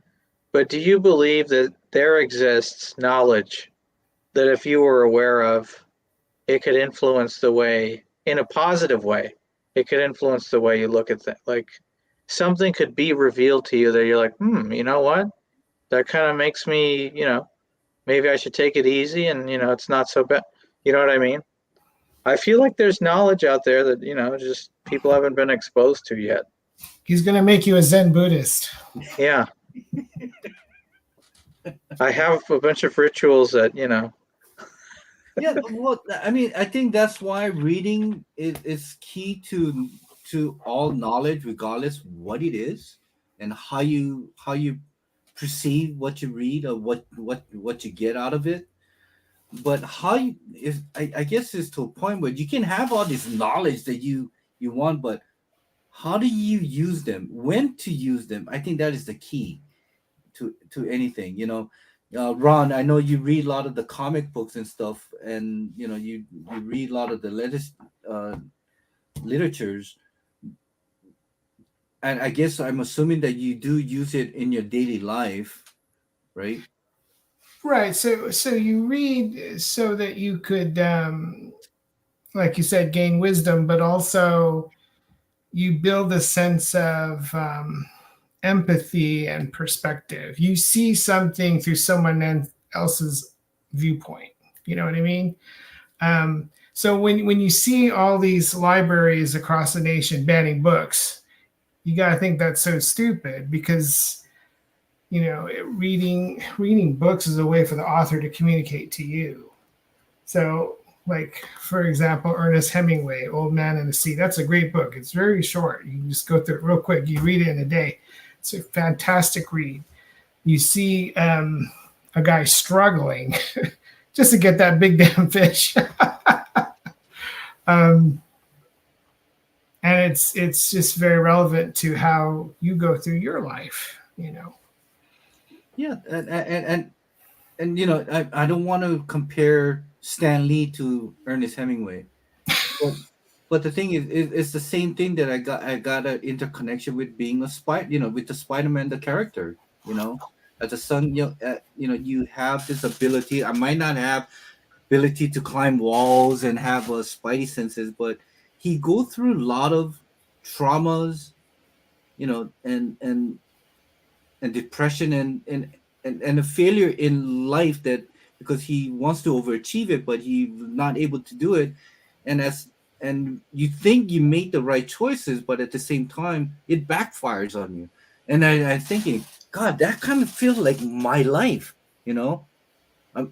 but do you believe that there exists knowledge that if you were aware of, it could influence the way, in a positive way, it could influence the way you look at things? Like something could be revealed to you that you're like, you know what? That kind of makes me, maybe I should take it easy, and it's not so bad. You know what I mean? I feel like there's knowledge out there that, just people haven't been exposed to yet.
He's going to make you a Zen Buddhist.
Yeah. I have a bunch of rituals that,
Yeah, well, I think that's why reading is key to all knowledge, regardless what it is and how you perceive what you read or what you get out of it. but how you if I guess it's to a point where you can have all this knowledge that you want, but how do you use them? When to use them? I think that is the key to anything. Ron, I know you read a lot of the comic books and stuff, and you read a lot of the latest literatures, and I guess I'm assuming that you do use it in your daily life, right?
Right. So you read so that you could, like you said, gain wisdom, but also you build a sense of empathy and perspective. You see something through someone else's viewpoint. You know what I mean? So when you see all these libraries across the nation banning books, you got to think that's so stupid because reading books is a way for the author to communicate to you. So, like for example, Ernest Hemingway, Old Man and the Sea. That's a great book. It's very short. You can just go through it real quick. You read it in a day. It's a fantastic read. You see a guy struggling just to get that big damn fish. And it's just very relevant to how you go through your life.
Yeah, and I don't want to compare Stan Lee to Ernest Hemingway, but, but the thing is, it's the same thing that I got an interconnection with being a with the Spider-Man, the character, as a son, you have this ability. I might not have ability to climb walls and have a spidey senses, but he go through a lot of traumas, and depression and a failure in life, that because he wants to overachieve it but he's not able to do it, and you think you made the right choices, but at the same time it backfires on you. And I'm thinking, God, that kind of feels like my life. um,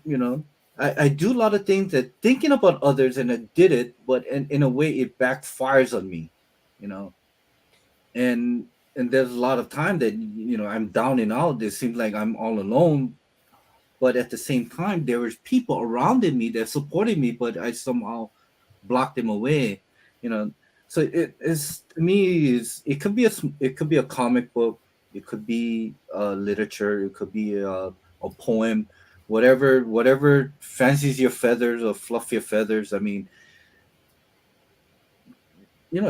you know I do a lot of things that thinking about others, and I did it, but in a way it backfires on me. you know and and there's a lot of time that I'm down and out. It seems like I'm all alone, but at the same time there was people around me that supported me, but I somehow blocked them away. you know so it is, to me, it could be a comic book, it could be literature, it could be a poem, whatever fancies your feathers or fluff your feathers. I mean,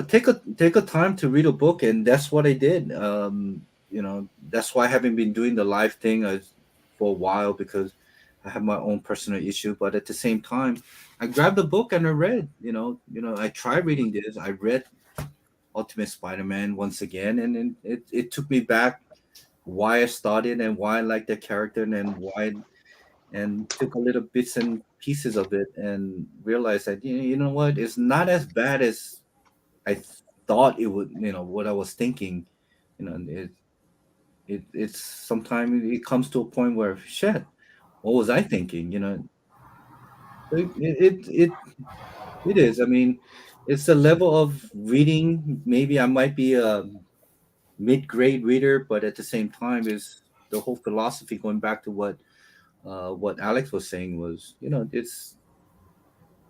take a time to read a book, and that's what I did. That's why I haven't been doing the live thing for a while, because I have my own personal issue. But at the same time, I grabbed a book and I read. I tried reading this. I read Ultimate Spider-Man once again, and then it took me back why I started and why I like the character, and why, and took a little bits and pieces of it and realized that you know what, it's not as bad as I thought it would. What I was thinking. It's sometimes it comes to a point where, shit, what was I thinking? It is. I mean, it's a level of reading. Maybe I might be a mid-grade reader, but at the same time, is the whole philosophy, going back to what Alex was saying, was it's,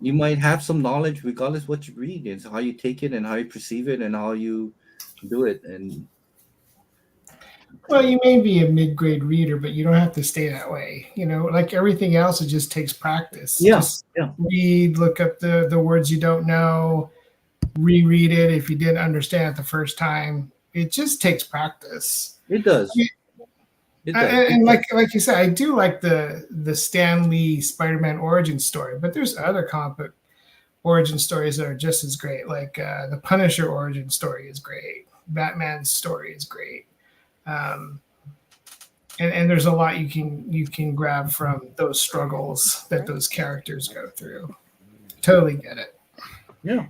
you might have some knowledge regardless what you read. It's how you take it and how you perceive it and how you do it. And
Well, you may be a mid-grade reader, but you don't have to stay that way. Like everything else, it just takes practice.
yeah,
Just
yeah,
read, look up the words you don't know, reread it if you didn't understand it the first time. It just takes practice.
it does. It does.
And like you said, I do like the Stan Lee Spider-Man origin story, but there's other comic book origin stories that are just as great. Like the Punisher origin story is great. Batman's story is great. And there's a lot you can grab from those struggles that those characters go through. Totally get it.
Yeah.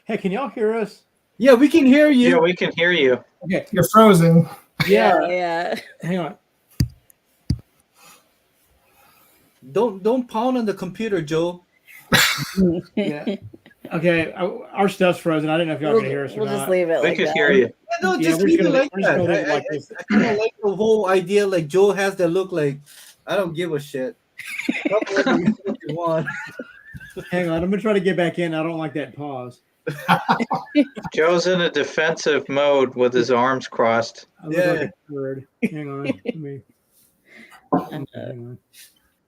Hey, can y'all hear us?
Yeah, we can hear you.
Yeah, we can hear you.
Okay.
You're frozen.
Yeah.
Hang on.
Don't pound on the computer, Joe.
Yeah. Okay. Our stuff's frozen. I didn't know if y'all could hear us or
We'll
not.
just leave it
We
like
could
that.
hear you.
Yeah, no,
Yeah,
just
we're
leave
just
it
gonna-
like
we're just
that.
gonna leave it like this.
I kind of like the whole idea. Like Joe has that look. Like, I don't give a shit. Whatever you want.
Hang on, I'm gonna try to get back in. I don't like that pause.
Joe's in a defensive mode with his arms crossed.
I look like a bird. Hang on. Let me. Hang on.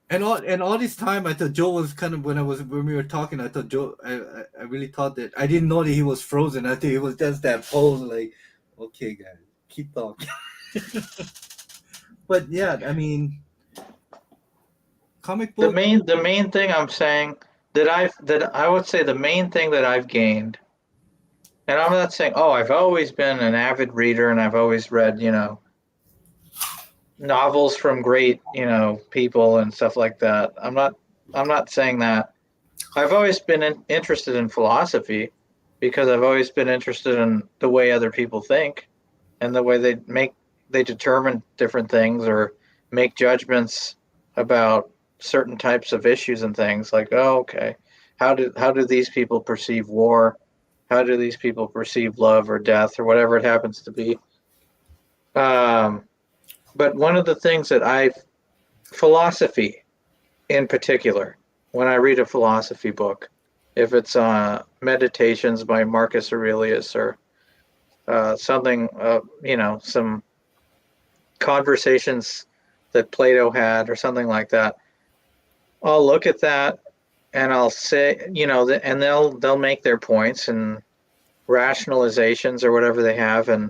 And all this time, I thought Joe was kind of when we were talking. I thought Joe. I really thought that I didn't know that he was frozen. I think it was just that pose, like, okay, guys, keep talking. But yeah, I mean, comic book.
The main thing I'm saying that I would say the main thing that I've gained, and I'm not saying, oh, I've always been an avid reader and I've always read, novels from great, people and stuff like that. I'm not saying that. I've always been interested in philosophy because I've always been interested in the way other people think and the way they determine different things or make judgments about certain types of issues and things, like, oh, okay, how do these people perceive war? How do these people perceive love or death or whatever it happens to be? But one of the things that philosophy in particular, when I read a philosophy book, if it's Meditations by Marcus Aurelius or something, some conversations that Plato had or something like that, I'll look at that and I'll say, and they'll make their points and rationalizations or whatever they have, and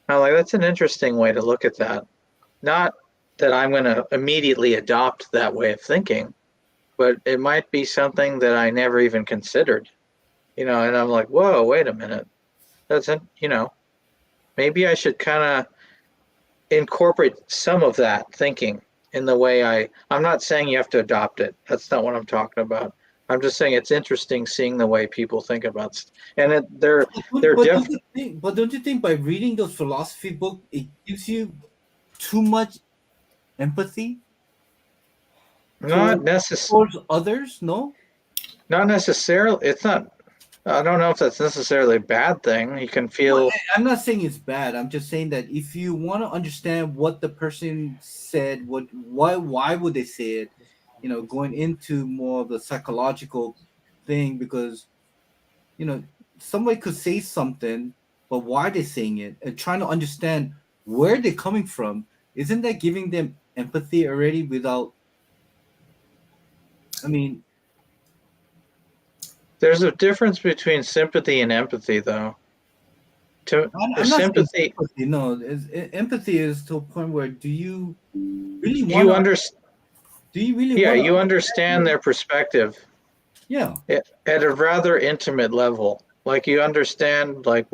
I'm like, that's an interesting way to look at that. Not that I'm going to immediately adopt that way of thinking, but it might be something that I never even considered, and I'm like, whoa, wait a minute. Maybe I should kind of incorporate some of that thinking in the way I'm not saying you have to adopt it. That's not what I'm talking about. I'm just saying it's interesting seeing the way people think about it. And they're different.
But don't you think by reading those philosophy books, it gives you too much empathy towards others? No,
not necessarily. It's not. I don't know if that's necessarily a bad thing. You can feel.
Well, I'm not saying it's bad. I'm just saying that if you want to understand what the person said, why would they say it, going into more of the psychological thing, because somebody could say something, but why they're saying it, and trying to understand where they're coming from, isn't that giving them empathy already? Without, I mean,
there's a difference between sympathy and empathy, though.
I'm sympathy. No, empathy is to a point where do you really want to understand? Do you really?
Yeah, you understand their perspective.
Yeah,
at a rather intimate level. Like you understand, like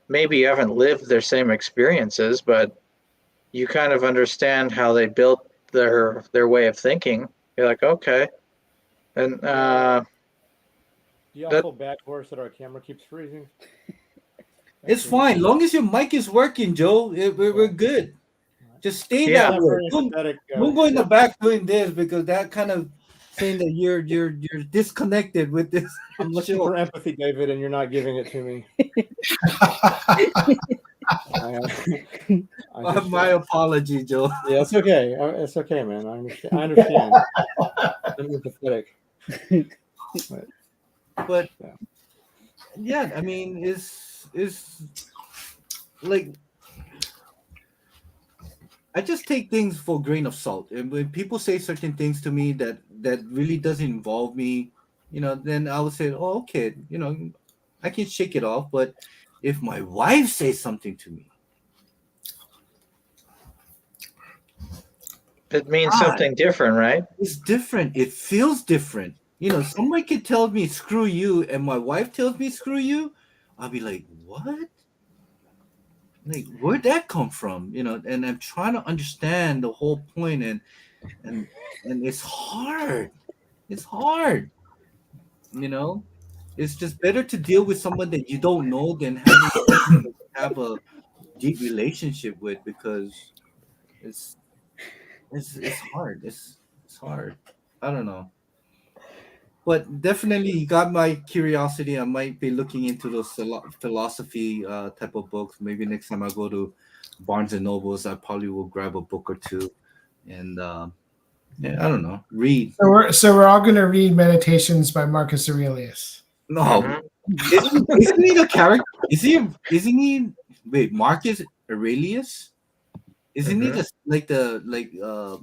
maybe you haven't lived their same experiences, but you kind of understand how they built their way of thinking. You're like, okay, and
do you also back horse that our camera keeps freezing?
It's fine, long as your mic is working, Joe. We're good. Just stay that way. Don't go in the back doing this, because that kind of saying that you're disconnected with this.
I'm looking for empathy, David, and you're not giving it to me.
My apology, Joe.
Yeah, it's okay. It's okay, man. I understand. I'm empathetic.
But yeah, I mean, it's like, I just take things for a grain of salt, and when people say certain things to me that really doesn't involve me, then I would say, oh, okay, I can shake it off. But if my wife says something to me,
it means something different, right?
It's different. It feels different. Somebody could tell me screw you, and my wife tells me screw you, I'll be like, what? Like, where'd that come from? And I'm trying to understand the whole point, and it's hard. It's hard. It's just better to deal with someone that you don't know than have a deep relationship with, because it's hard. It's hard. I don't know. But definitely, you got my curiosity. I might be looking into those philosophy type of books. Maybe next time I go to Barnes and Nobles, I probably will grab a book or two, and Yeah, I don't know. Read.
So we're all going to read Meditations by Marcus Aurelius.
No,
Mhm.
isn't he the character? Isn't he? Wait, Marcus Aurelius? Isn't he
Mhm.
just like a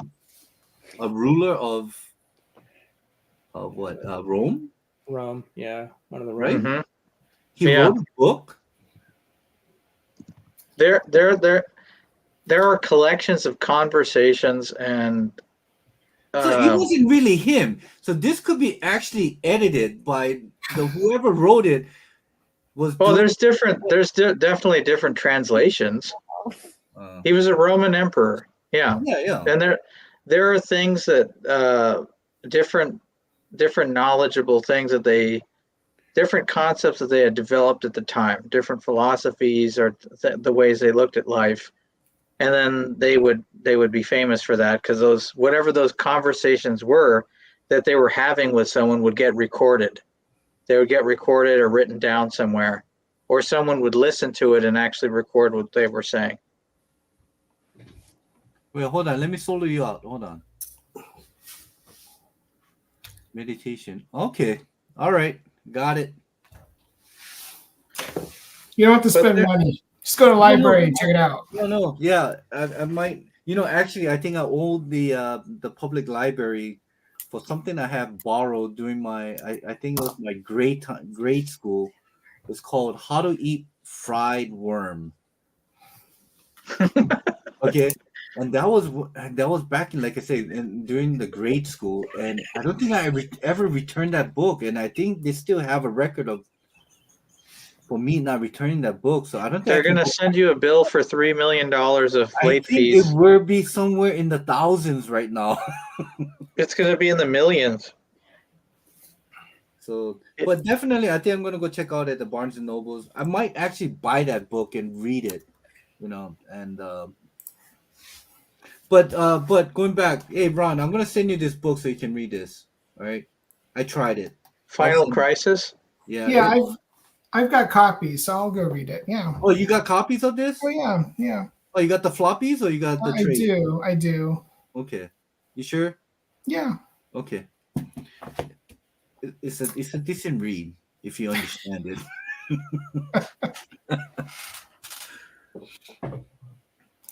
ruler of what? Rome,
Rome, yeah, one of the
right?
Rome.
Mhm.
He
Yeah.
wrote a book.
There are collections of conversations and
So it wasn't really him. So this could be actually edited by the whoever wrote it was
well,
doing.
there's definitely different translations.
Uh,
He was a Roman emperor. Yeah.
yeah.
And there are things that different knowledgeable things that different concepts that they had developed at the time, different philosophies or the ways they looked at life, and then they would be famous for that because whatever those conversations were that they were having with someone would get recorded. They would get recorded or written down somewhere, or someone would listen to it and actually record what they were saying.
Wait, hold on. Let me solo you out. Hold on. Meditation. Okay. All right. Got it.
You don't have to spend money. Just go to the library and check it out.
No. Yeah, I might. Actually, I think I owe the public library for something I have borrowed during my. I think it was my grade school. It's called How to Eat Fried Worm. Okay, and that was back in, like I said, during the grade school, and I don't think I ever returned that book, and I think they still have a record of for me not returning that book. So I don't think
They're going to send you a bill for $3 million of
I
late
think
fees.
it will be somewhere in the thousands right now.
It's going to be in the millions.
So, but definitely, I think I'm gonna go check out at the Barnes and Nobles. I might actually buy that book and read it, and but going back, hey Ron, I'm gonna send you this book so you can read this. All right, I tried it.
Final Crisis.
Yeah.
Yeah, I've got copies, so I'll go read it. Yeah.
Oh, you got copies of this?
Oh yeah.
Oh, you got the floppies or you got the trade?
I do.
Okay, you sure?
Yeah.
Okay. It's a decent read if you understand it.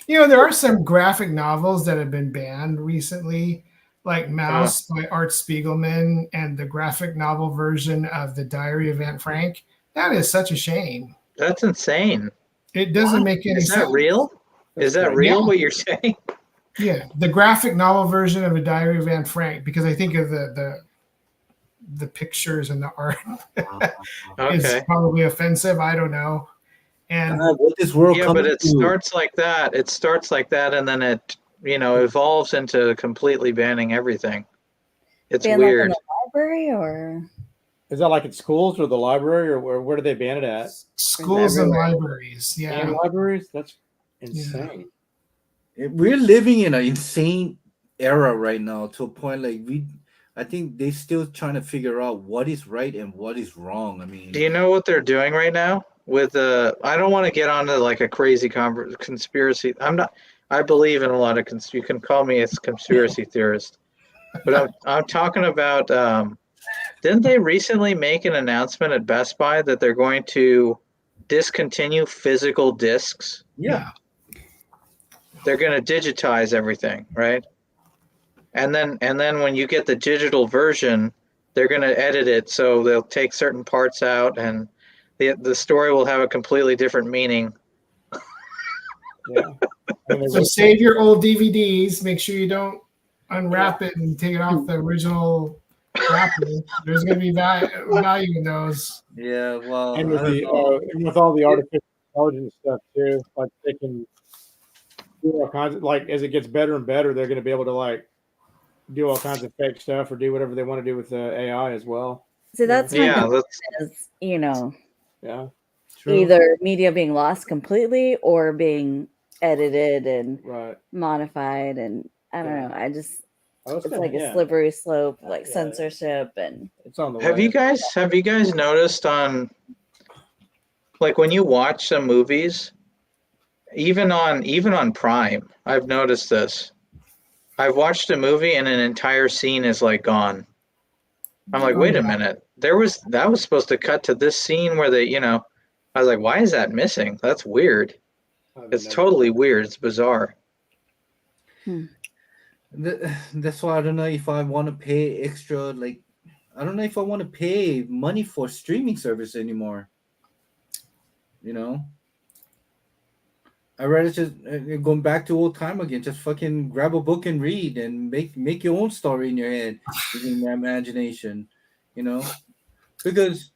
There are some graphic novels that have been banned recently, like Mouse by Art Spiegelman and the graphic novel version of The Diary of Anne Frank. That is such a shame.
That's insane.
It doesn't make any sense.
Is that real? Is that real what you're saying?
Yeah, the graphic novel version of A Diary of Anne Frank, because I think of the pictures and the art is probably offensive. I don't know. And
what this world
but it starts like that. It starts like that, and then it evolves into completely banning everything. It's weird.
Like in the library, or
is that like at schools or the library, or where do they ban it at?
Schools and libraries. Yeah,
and libraries. That's insane.
Yeah. We're living in an insane era right now, to a point like I think they're still trying to figure out what is right and what is wrong. I mean,
do you know what they're doing right now with I don't want to get onto like a crazy conspiracy. I believe in a lot of you can call me a conspiracy theorist, but I'm talking about didn't they recently make an announcement at Best Buy that they're going to discontinue physical discs?
Yeah.
They're going to digitize everything, right? And then when you get the digital version, they're going to edit it, so they'll take certain parts out, and the story will have a completely different meaning.
Yeah.
So save your old DVDs. Make sure you don't unwrap it and take it off the original wrapper. There's going to be value in those.
Yeah, well,
and with all the artificial intelligence stuff too, like they can do all kinds of, like, as it gets better and better, they're going to be able to like do all kinds of fake stuff or do whatever they want to do with AI as well.
So that's either media being lost completely or being edited and modified, and I don't know. It's like a slippery slope, like censorship, and
it's on the way.
Have you guys noticed on, like, when you watch some movies, even on Prime, I've noticed this. I've watched a movie and an entire scene is like gone. I'm like,
Oh,
wait a
yeah.
minute. That was supposed to cut to this scene where they, I was like, why is that missing? That's weird. It's totally weird. It's bizarre.
That's why I don't know if I want to pay extra. Like, I don't know if I want to pay money for streaming service anymore. You know, I rather just going back to old time again. Just fucking grab a book and read, and make your own story in your head, using your imagination. You know, because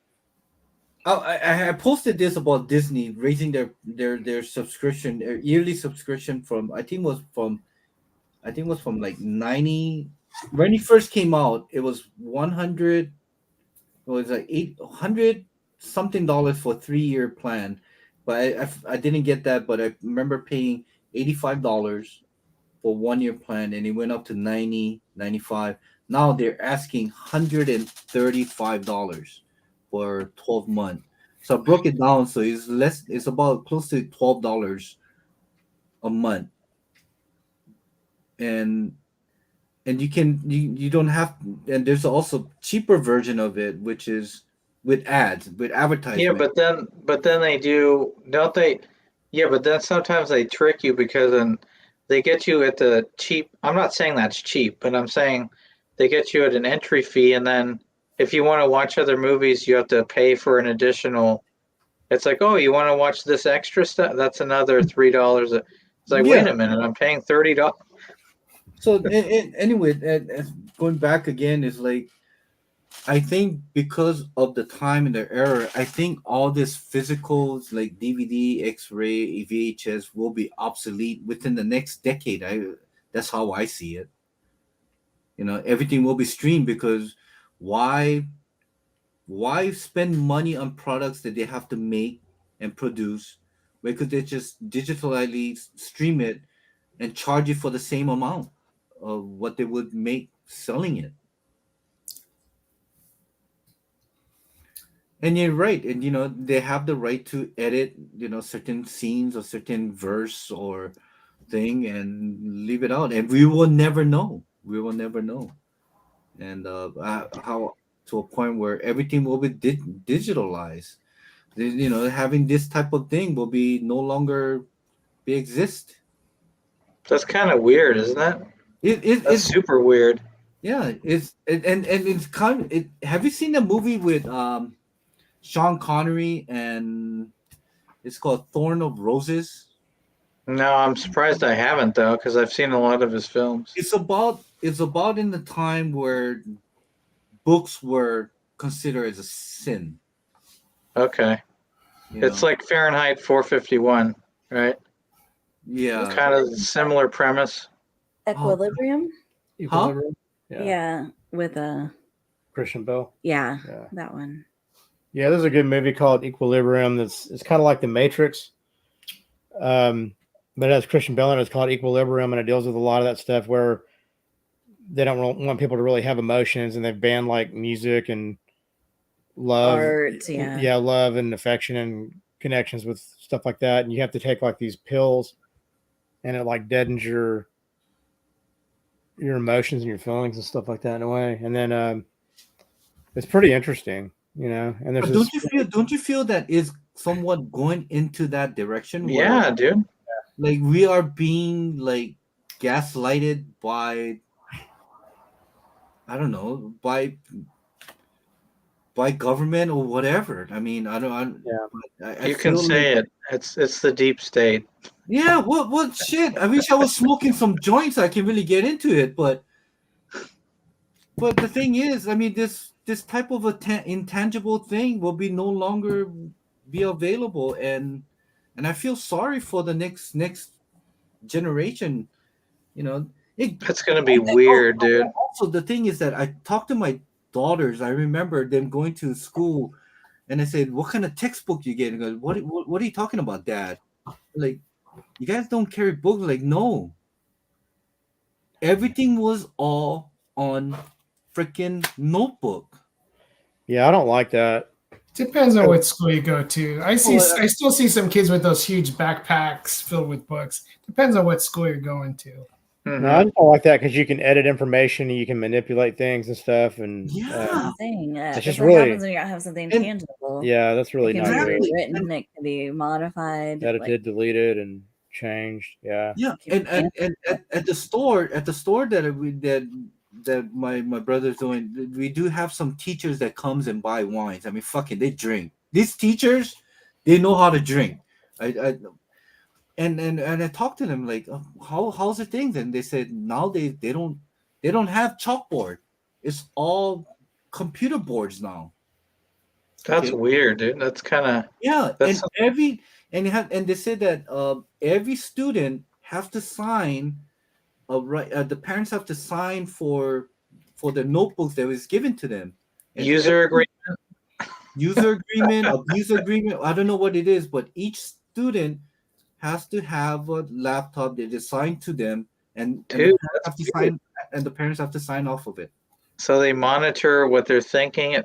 I posted this about Disney raising their subscription, their yearly subscription from I think it was from like 90 when it first came out. It was 100. It was like 800 something dollars for a 3-year plan, but I didn't get that. But I remember paying $85 for 1-year plan, and it went up to 90, 95. Now they're asking $135 for 12 months. So I broke it down, so it's less. It's about close to $12 a month, and you don't have. And there's also cheaper version of it, which is with ads, with
Yeah,
advertisement.
but then they do, don't they? Yeah, but then sometimes they trick you because then they get you at the cheap. I'm not saying that's cheap, but I'm saying they get you at an entry fee, and then if you want to watch other movies, you have to pay for an additional. It's like, oh, you want to watch this extra stuff? That's another $3. It's like, wait
Yeah.
a minute, I'm paying $30.
So anyway, going back again is like, I think because of the time and the era, I think all this physicals like DVD, X-ray, VHS will be obsolete within the next decade. That's how I see it. Everything will be streamed because why spend money on products that they have to make and produce? Why could they just digitally stream it and charge you for the same amount of what they would make selling it? And you're right, and they have the right to edit, certain scenes or certain verse or thing and leave it out, and we will never know. We will never know, and how to a point where everything will be digitalized. Having this type of thing will be no longer be exist.
That's kind of weird, isn't it? That's
It's
super weird.
yeah. And it's kind of it. Have you seen the movie with Sean Connery, and it's called Thorn of Roses?
No, I'm surprised I haven't though, because I've seen a lot of his films.
It's about in the time where books were considered as a sin.
Okay. It's like Fahrenheit 451, right?
Yeah.
Kind of similar premise.
Equilibrium.
Equilibrium.
Yeah, with a
Christian Bale.
yeah,
Yeah.
that one.
Yeah, there's a good movie called Equilibrium. It's kind of like The Matrix, but it has Christian Bale in it. It's called Equilibrium, and it deals with a lot of that stuff where they don't want people to really have emotions, and they've banned like music and love,
Art, yeah.
love and affection and connections with stuff like that. And you have to take like these pills, and it like deadens your emotions and your feelings and stuff like that in a way. And then it's pretty interesting. And there's
But don't you feel that is somewhat going into that direction where,
Yeah, dude.
like, we are being like gaslighted by, I don't know, by government or whatever? I mean, I don't. I
You can
feel
say
like,
it. It's the deep state.
yeah. What shit? I wish I was smoking some joints. So I can really get into it, but the thing is, I mean, this type of intangible thing will be no longer be available, and I feel sorry for the next generation.
It's gonna be weird, dude.
Also, the thing is that I talked to my daughters. I remember them going to school, and I said, "What kind of textbook you get?" And goes, "What are you talking about, Dad? Like, you guys don't carry books?" Like, no. Everything was all on freaking notebook.
Yeah, I don't like that.
Depends on what school you go to. I still see some kids with those huge backpacks filled with books. Depends on what school you're going to.
No, I just don't like that because you can edit information and you can manipulate things and stuff, and
Yeah.
That's what I'm saying.
It's
That's
just
what
really-
happens when you don't have something
And-
tangible.
yeah, that's really
It can
not
be
good.
Exactly.
rewritten. It can be modified.
Edited,
Like,
deleted, and changed. Yeah.
Yeah,
Keep
and at the store that my brother's doing, we do have some teachers that comes and buy wines. I mean, fucking, they drink. These teachers, they know how to drink. I and I talked to them like, how's the things? And they said now they don't have chalkboard. It's all computer boards now.
That's
Okay.
weird, dude. That's kind of
Yeah,
That's-
and they said that every student have to sign the parents have to sign for the notebooks that was given to them. And
user agreement.
user agreement, abuse agreement. I don't know what it is, but each student has to have a laptop that is assigned to them, and the
Dude,
parents have to sign, and the parents have to sign off of it.
So they monitor what they're thinking.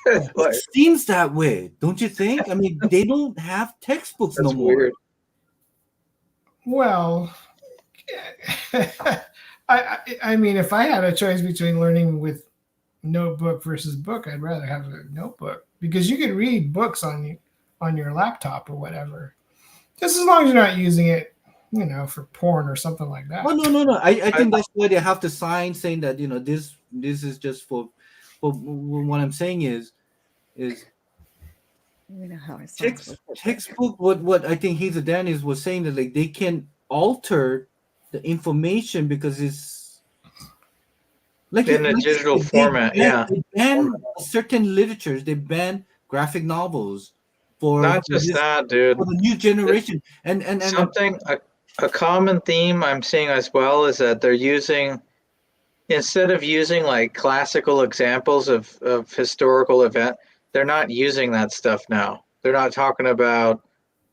It seems that way, don't you think? I mean, they don't have textbooks no
That's
more.
weird.
Well, I mean, if I had a choice between learning with notebook versus book, I'd rather have a notebook because you could read books on your laptop or whatever, just as long as you're not using it, for porn or something like that.
Oh no! I think that's why they have to sign saying that this is just for what I'm saying is
we know how responsible kids are.
textbook. What I think Hazeldan was saying that like they can alter the information because it's like
In a digital format, yeah.
They ban certain literatures. They ban graphic novels for
Not just that, dude.
for the new generation. And
Something a common theme I'm seeing as well is that they're using, instead of using like classical examples of historical event, they're not using that stuff now. They're not talking about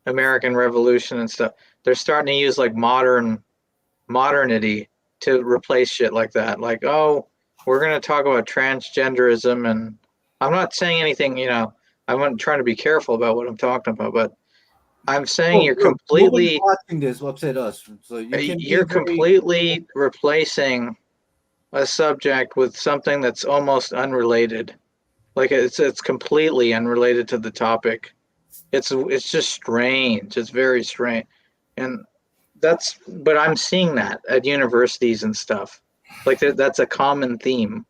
American Revolution and stuff. They're starting to use like modernity to replace shit like that. Like, oh, we're going to talk about transgenderism, and I'm not saying anything, I'm trying to be careful about what I'm talking about, but I'm saying you're completely
watching this upset us. So
you're completely replacing a subject with something that's almost unrelated. Like it's completely unrelated to the topic. It's just strange. It's very strange. And but I'm seeing that at universities and stuff. Like that's a common theme.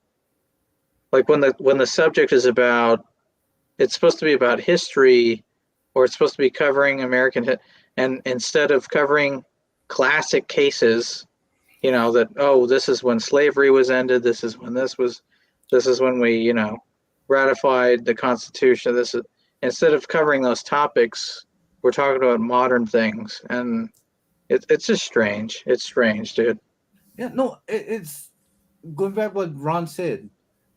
Like when the subject is it's supposed to be about history, or it's supposed to be covering and instead of covering classic cases, that this is when slavery was ended, this is when we ratified the Constitution. Instead of covering those topics, we're talking about modern things, and it's just strange. It's strange, dude.
Yeah, no, it's going back what Ron said.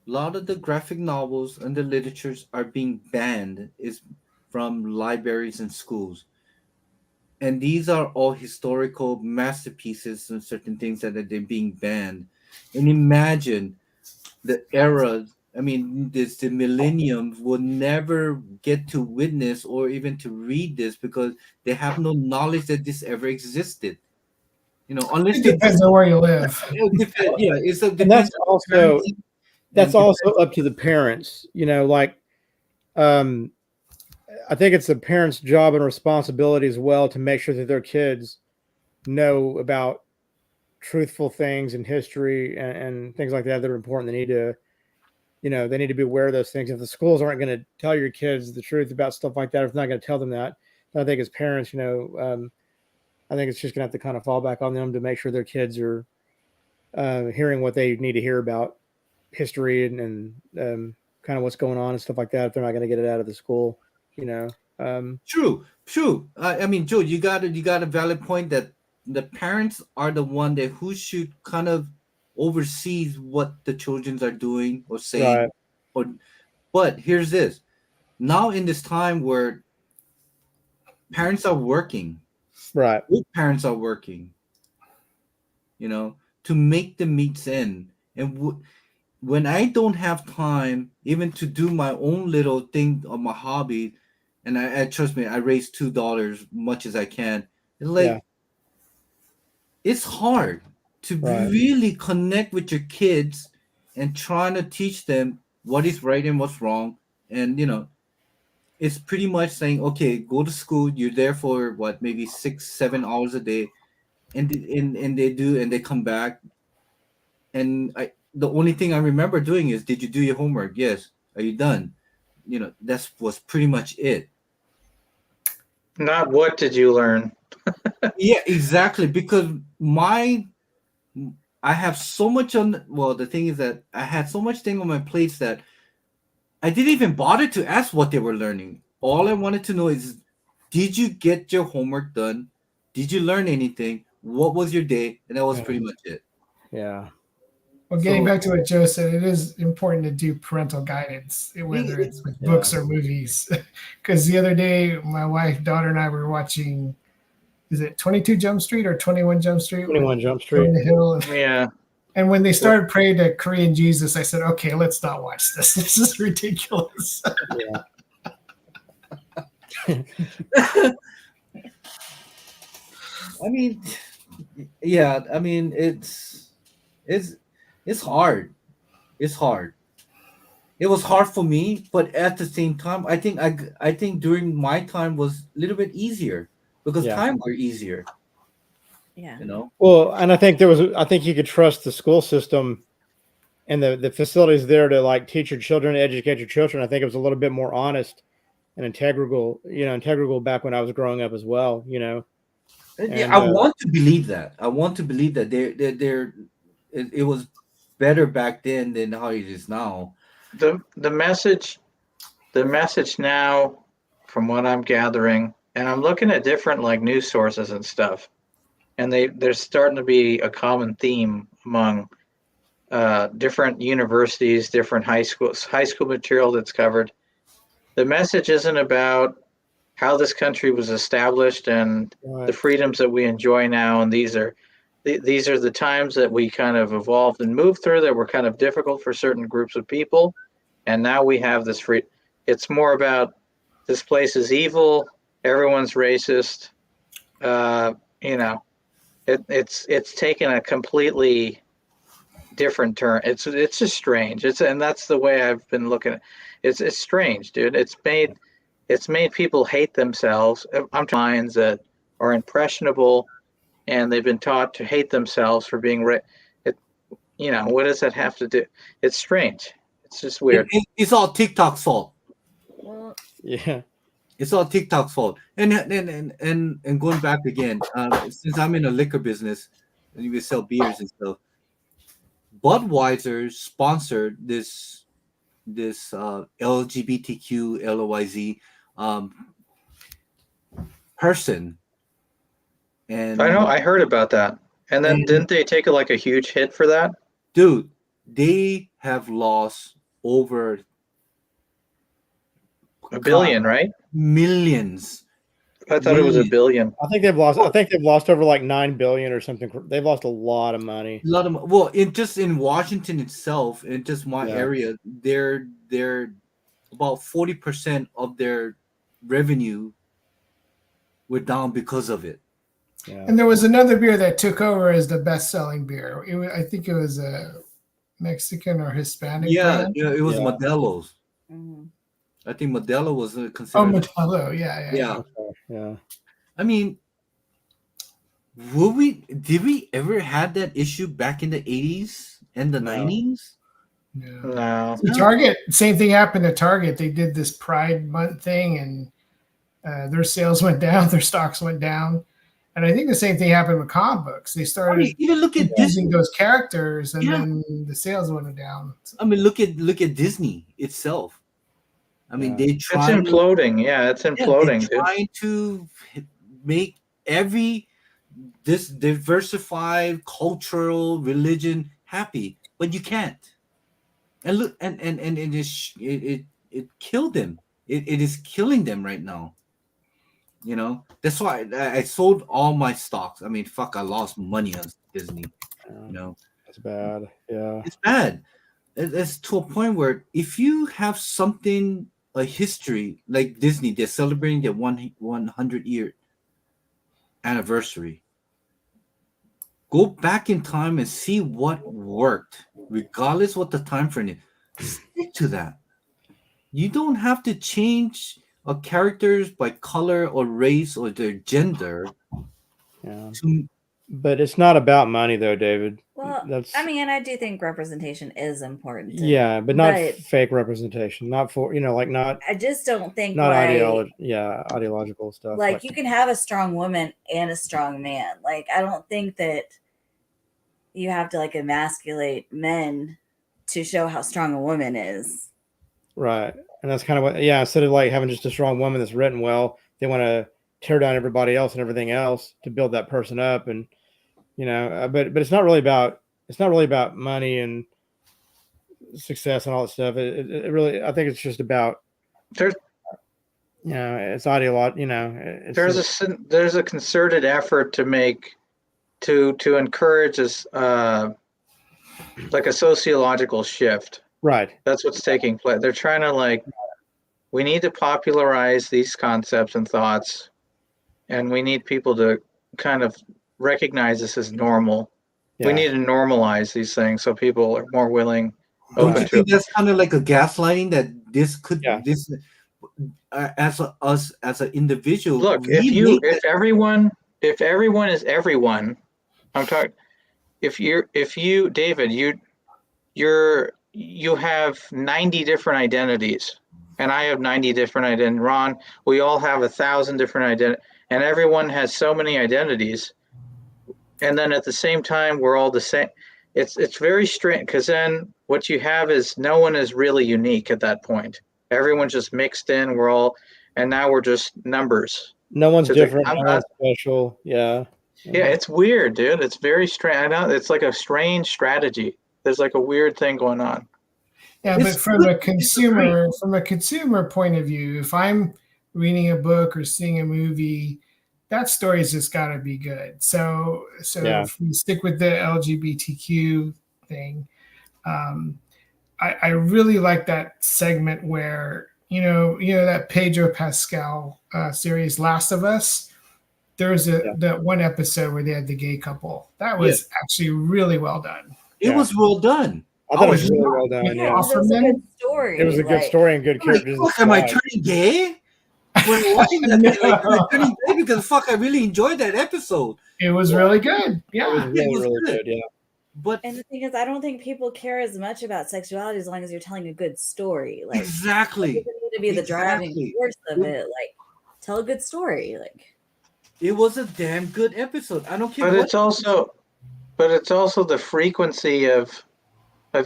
A lot of the graphic novels and the literatures are being banned is from libraries and schools. And these are all historical masterpieces and certain things that they're being banned. And imagine the era. I mean, the millennium will never get to witness or even to read this because they have no knowledge that this ever existed. Unless
It depends on where you live.
Yeah, it's a
And that's also up to the parents. I think it's the parents' job and responsibility as well to make sure that their kids know about truthful things in history and things like that are important. They need to, they need to be aware of those things. If the schools aren't going to tell your kids the truth about stuff like that, if they're not going to tell them that, I think as parents, I think it's just going to have to kind of fall back on them to make sure their kids are hearing what they need to hear about history and kind of what's going on and stuff like that. If they're not going to get it out of the school,
True. I mean, Joe, you got a valid point that the parents are the one who should kind of oversees what the children are doing or saying.
Right.
But here's this: now in this time where parents are working,
right?
Both parents are working, to make the meets end. And when I don't have time even to do my own little thing on my hobby, and I trust me, I raise $2 much as I can. It's like it's hard. to
Right.
really connect with your kids and trying to teach them what is right and what's wrong. And it's pretty much saying, okay, go to school. You're there for what, maybe 6-7 hours a day, and they do, and they come back. And the only thing I remember doing is, did you do your homework? Yes. Are you done? That was pretty much it.
Not what did you learn?
Yeah, exactly. Because I have so much on. Well, the thing is that I had so much thing on my plates that I didn't even bother to ask what they were learning. All I wanted to know is, did you get your homework done? Did you learn anything? What was your day? And that was
Yeah.
pretty much it.
Yeah.
Well, getting
So-
back to what Joe said, it is important to do parental guidance, whether it's with books or movies. Because the other day, my wife, daughter, and I were watching, is it 22 Jump Street or 21 Jump Street?
21 Jump Street.
Going to Hill.
Yeah.
And when they started praying to Korean Jesus, I said, okay, let's not watch this. This is ridiculous.
Yeah.
I mean, yeah, I mean, it's hard. It's hard. It was hard for me, but at the same time, I think during my time was a little bit easier because
Yeah.
time were easier.
Yeah.
Well, and I think I think you could trust the school system and the facilities there to like teach your children, educate your children. I think it was a little bit more honest and integral back when I was growing up as well.
Yeah,
And,
I want to believe that. I want to believe that it was better back then than how it is now.
The message now, from what I'm gathering, and I'm looking at different like news sources and stuff, and there's starting to be a common theme among different universities, different high school material that's covered. The message isn't about how this country was established and the freedoms that we enjoy now, and these are the times that we kind of evolved and moved through that were kind of difficult for certain groups of people, and now we have this free. It's more about this place is evil, everyone's racist. It's taken a completely different turn. It's just strange. And that's the way I've been looking at it. It's strange, dude. It's made people hate themselves. I'm minds that are impressionable, and they've been taught to hate themselves for being what does that have to do? It's strange. It's just weird.
It's all TikTok's fault.
Well,
yeah.
It's all TikTok's fault. And going back again, since I'm in a liquor business and we sell beers and stuff, Budweiser sponsored this LGBTQ LOYZ person. And
I know, I heard about that. And then didn't they take a huge hit for that?
Dude, they have lost over
$1 billion, right?
millions.
I thought it was $1 billion.
I think they've lost over like 9 billion or something. They've lost a lot of money.
In Washington itself, in just my area, they're about 40% of their revenue were down because of it.
Yeah.
And there was another beer that took over as the best-selling beer. I think it was a Mexican or Hispanic brand.
Yeah, it was Modelo's.
mhm.
I think Modelo was
Oh,
considered.
Modelo, yeah.
Yeah.
I mean, did we ever had that issue back in the 80s and the 90s?
No.
So Target, same thing happened to Target. They did this Pride Month thing, and their sales went down, their stocks went down. And I think the same thing happened with comic books. They started
even look at
using those characters, and then the sales went down.
I mean, look at Disney itself. I mean, they
It's
try.
imploding. Yeah, it's imploding,
they're trying to make this diversified cultural religion happy, but you can't. And look, and it killed them. It is killing them right now. That's why I sold all my stocks. I mean, fuck, I lost money on Disney.
It's bad. Yeah.
It's bad. It's to a point where if you have something, a history like Disney, they're celebrating their 100-year anniversary. Go back in time and see what worked, regardless what the time frame is. Stick to that. You don't have to change a characters by color or race or their gender.
Yeah.
To,
But it's not about money, though, David.
Well,
That's
I mean, I do think representation is important.
yeah, but not
but
fake representation. Not for like not
I just don't think
not
like
ideological stuff.
like you can have a strong woman and a strong man. Like I don't think that you have to like emasculate men to show how strong a woman is.
Right. And that's kind of what, instead of like having just a strong woman that's written well, they want to tear down everybody else and everything else to build that person up. And, but it's not really about money and success and all that stuff. It really, I think it's just about,
There's
it's ideology,
there's a concerted effort to make to encourage this like a sociological shift.
right.
That's what's taking place. They're trying to we need to popularize these concepts and thoughts, and we need people to kind of recognize this as normal.
Yeah.
We need to normalize these things so people are more willing,
don't
open
you
to
think
it.
that's kind of like a gaslighting that this could
Yeah.
this us as an individual?
Look,
we make
if everyone is everyone, I'm talking. If you David, you have 90 different identities, and I have 90 different identities. Ron, we all have 1,000 different identities, and everyone has so many identities. And then at the same time, we're all the same. It's very strange, because then what you have is no one is really unique at that point. Everyone's just mixed in. And now we're just numbers.
No one's
So
different.
I'm
No
not-
one's special. Yeah.
Yeah, it's weird, dude. It's very strange. I know it's like a strange strategy. There's like a weird thing going on.
Yeah,
It's
but from
good
a
to disagree.
consumer point of view, if I'm reading a book or seeing a movie, that story's just got to be good. So
Yeah.
if we stick with the LGBTQ thing, I really like that segment where that Pedro Pascal series Last of Us. There's that one episode where they had the gay couple. That was actually really well done.
It was well done.
I thought it was
was
really
not-
well done.
Yeah,
Yeah.
it was a
Offerman?
good story.
It was a good story and good
I'm like,
characters.
fuck, am I turning gay? When watching that, am I turning gay? Because fuck, I really enjoyed that episode.
It was really good.
It was
Yeah.
really,
was
really
good.
good. Yeah.
But
And the thing is, I don't think people care as much about sexuality as long as you're telling a good story. Like
exactly,
it doesn't need to be the driving
Exactly.
force of it. Like tell a good story. Like
it was a damn good episode. I don't care.
But
what
it's also the frequency of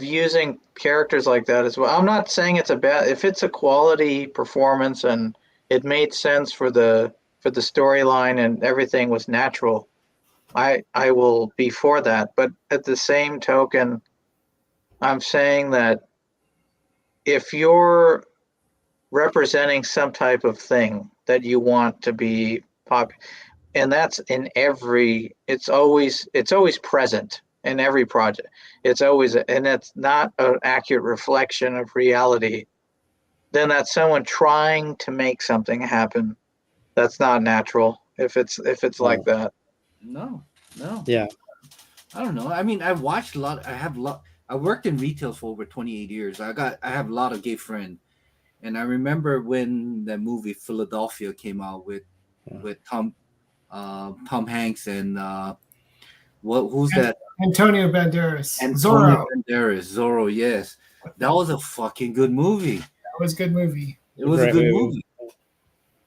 using characters like that as well. I'm not saying it's a bad, if it's a quality performance and it made sense for the storyline and everything was natural, I will be for that. But at the same token, I'm saying that if you're representing some type of thing that you want to be popular, and that's in it's always present in every project. It's always, and it's not an accurate reflection of reality, then that's someone trying to make something happen. That's not natural if it's like that.
No.
Yeah.
I don't know. I mean, I watched a lot. I worked in retail for over 28 years. I have a lot of gay friends, and I remember when that movie Philadelphia came out with Tom Hanks and who's that?
Antonio Banderas.
Antonio Banderas. Zorro. Yes, that was a fucking good movie.
That was a good movie.
It was a good movie.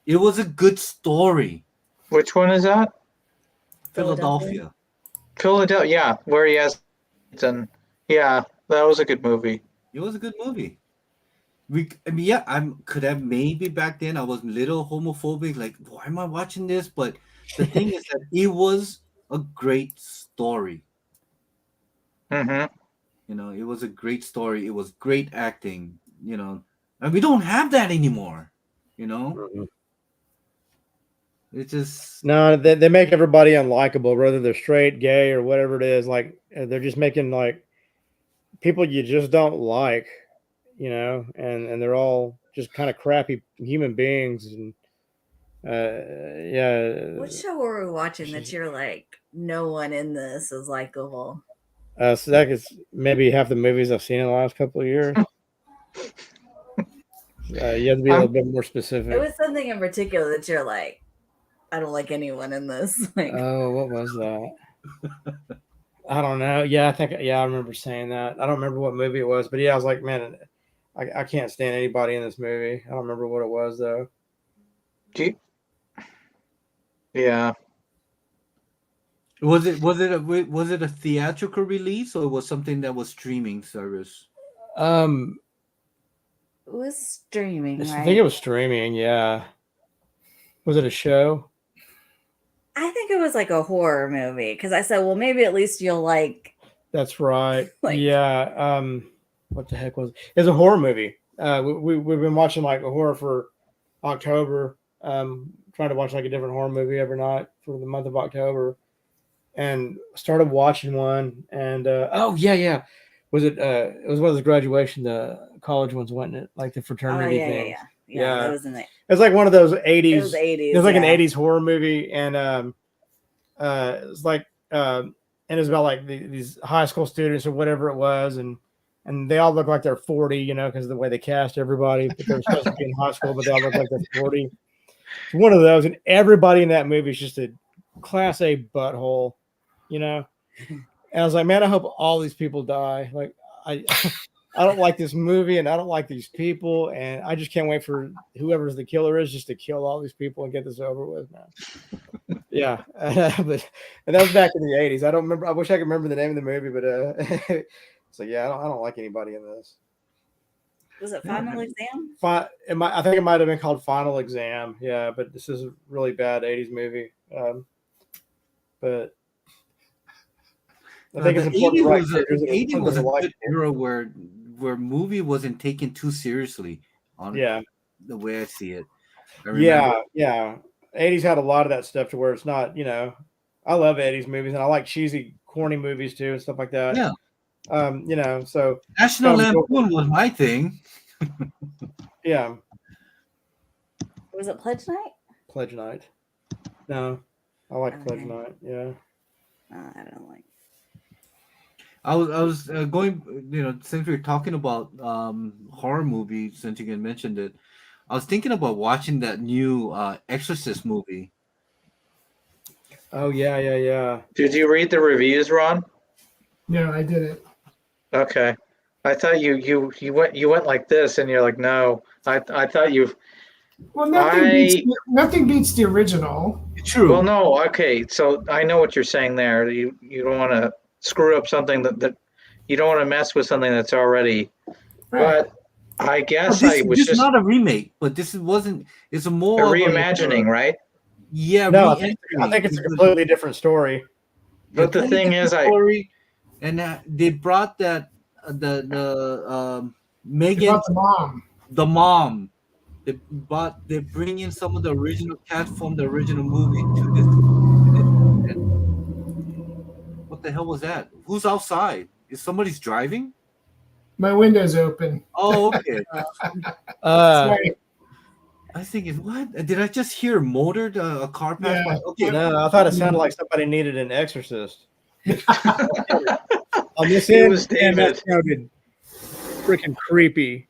It was a good story.
Which one is that?
Philadelphia.
Yeah, where he has, and yeah, that was a good movie.
It was a good movie. I could have maybe back then I was a little homophobic, like why am I watching this? But the thing is that it was a great story.
Mm-hmm.
It was a great story. It was great acting. And we don't have that anymore.
Mm-hmm.
It's just
No, they make everybody unlikable, whether they're straight, gay, or whatever it is. Like they're just making like people you just don't like, and they're all just kind of crappy human beings, and Yeah.
What show were we watching that you're like, no one in this is likable?
So that is maybe half the movies I've seen in the last couple of years. You have to be a little bit more specific.
It was something in particular that you're like, I don't like anyone in this. Like,
Oh, what was that? I don't know. Yeah, I remember saying that. I don't remember what movie it was, but yeah, I was like, man, I can't stand anybody in this movie. I don't remember what it was though.
Yeah.
Was it a theatrical release or was something that was streaming service?
Um,
it was streaming, right?
I think it was streaming. Yeah. Was it a show?
I think it was like a horror movie because I said, well, maybe at least you'll like.
That's right.
Like-
yeah. What the heck was it? It's a horror movie. We've been watching like a horror for October. Trying to watch like a different horror movie every night for the month of October, and started watching one. And oh yeah, was it? It was one of those graduation, the college ones, wasn't it? Like the fraternity thing.
Yeah. That was in the.
It's like one of those 80s.
It was 80s.
It was like an 80s horror movie, and it was like and it was about like these high school students or whatever it was, and they all look like they're 40, because of the way they cast everybody. But they're supposed to be in high school, but they all look like they're 40. It's one of those, and everybody in that movie is just a class A butthole, And I was like, man, I hope all these people die. Like I don't like this movie, and I don't like these people, and I just can't wait for whoever's the killer is just to kill all these people and get this over with, man. Yeah, and that was back in the 80s. I don't remember. I wish I could remember the name of the movie, but so yeah, I don't like anybody in this.
Was it Final Exam?
I think it might have been called Final Exam. Yeah, but this is a really bad 80s movie. But I think it's important.
The 80s was a good era where movie wasn't taken too seriously. The way I see it.
Yeah. 80s had a lot of that stuff to where it's not. I love 80s movies, and I like cheesy, corny movies too, and stuff like that.
Yeah.
So
National Lampoon was my thing.
Yeah.
Was it Pledge Night?
Pledge Night. No, I like Pledge Night. Yeah.
I don't like.
I was going. Since we were talking about horror movies, since you mentioned it, I was thinking about watching that new Exorcist movie.
Oh yeah.
Did you read the reviews, Ron?
No, I didn't.
Okay, I thought you went like this, and you're like, no. I thought you.
Well, nothing beats the original.
True.
Well, no. Okay, so I know what you're saying there. You don't want to screw up something that you don't want to mess with something that's already.
Right.
But I guess
this
was
is not a remake, but this wasn't. It's a more
a reimagining, right?
Yeah.
No, I think it's a completely different story.
But the thing is,
and they brought that Megan, the mom. They bring in some of the original cast from the original movie to this. What the hell was that? Who's outside? Is somebody's driving?
My window's open.
Oh, okay.
Sorry.
I was thinking, what? Did I just hear a car pass by? Okay.
No, I thought it sounded like somebody needed an exorcist. On this
It
end,
was David.
that sounded freaking creepy.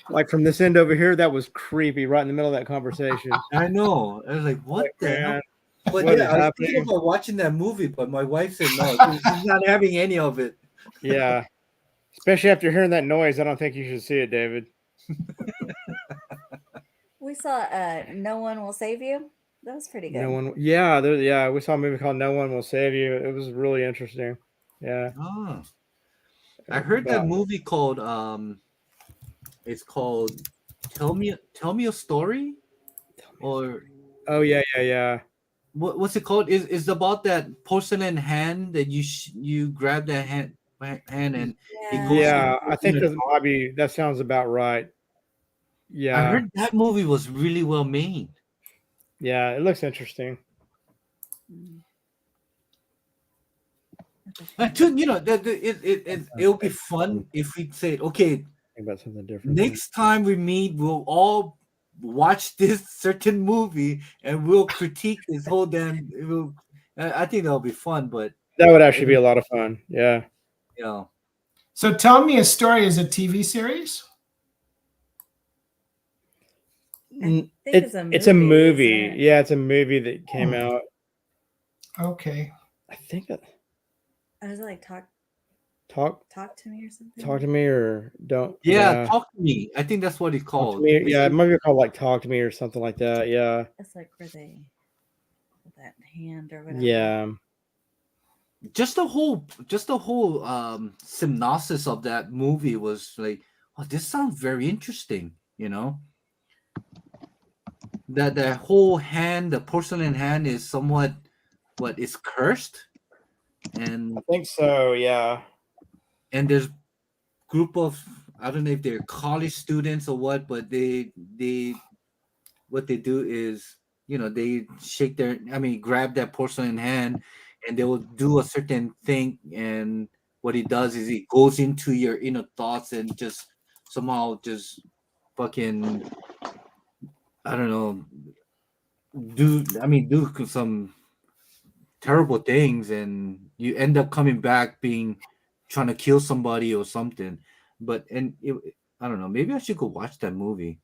Like from this end over here, that was creepy right in the middle of that conversation.
I know. I was like, what the hell? But
What
yeah,
is
I was
happening?
thinking about watching that movie, but my wife said no. She's not having any of it.
Yeah. Especially after hearing that noise, I don't think you should see it, David.
We saw No One Will Save You. That was pretty good.
We saw a movie called No One Will Save You. It was really interesting. Yeah.
Oh. I heard that movie called it's called Tell Me a Story, or
Oh yeah.
what's it called? Is about that porcelain hand that you grab that hand and it goes.
I think that sounds about right. Yeah,
I heard that movie was really well made.
Yeah, it looks interesting.
It'll be fun if we say, okay,
Think about something different.
next time we meet, we'll all watch this certain movie and we'll critique this whole damn. I think that'll be fun, but
That would actually be a lot of fun. Yeah.
you know,
So Tell Me a Story is a TV series?
think
It's
it's
a
a movie,
movie.
isn't it?
Yeah, it's a movie that came out.
Okay.
I think
I was like, talk to me or something.
talk to me or don't.
yeah, talk to me. I think that's what it's
Talk
called.
to me. Yeah, it might be called like Talk to Me or something like that. Yeah.
It's like where they with that hand or whatever.
Yeah.
Just the whole synopsis of that movie was like, oh, this sounds very interesting, you know. That whole hand, the porcelain hand, is somewhat what is cursed, and
I think so. Yeah.
there's group of, I don't know if they're college students or what, but they what they do is, you know, they grab that porcelain hand, and they will do a certain thing, and what he does is he goes into your inner thoughts and just somehow just fucking, I don't know, do some terrible things, and you end up coming back being trying to kill somebody or something. But I don't know, maybe I should go watch that movie.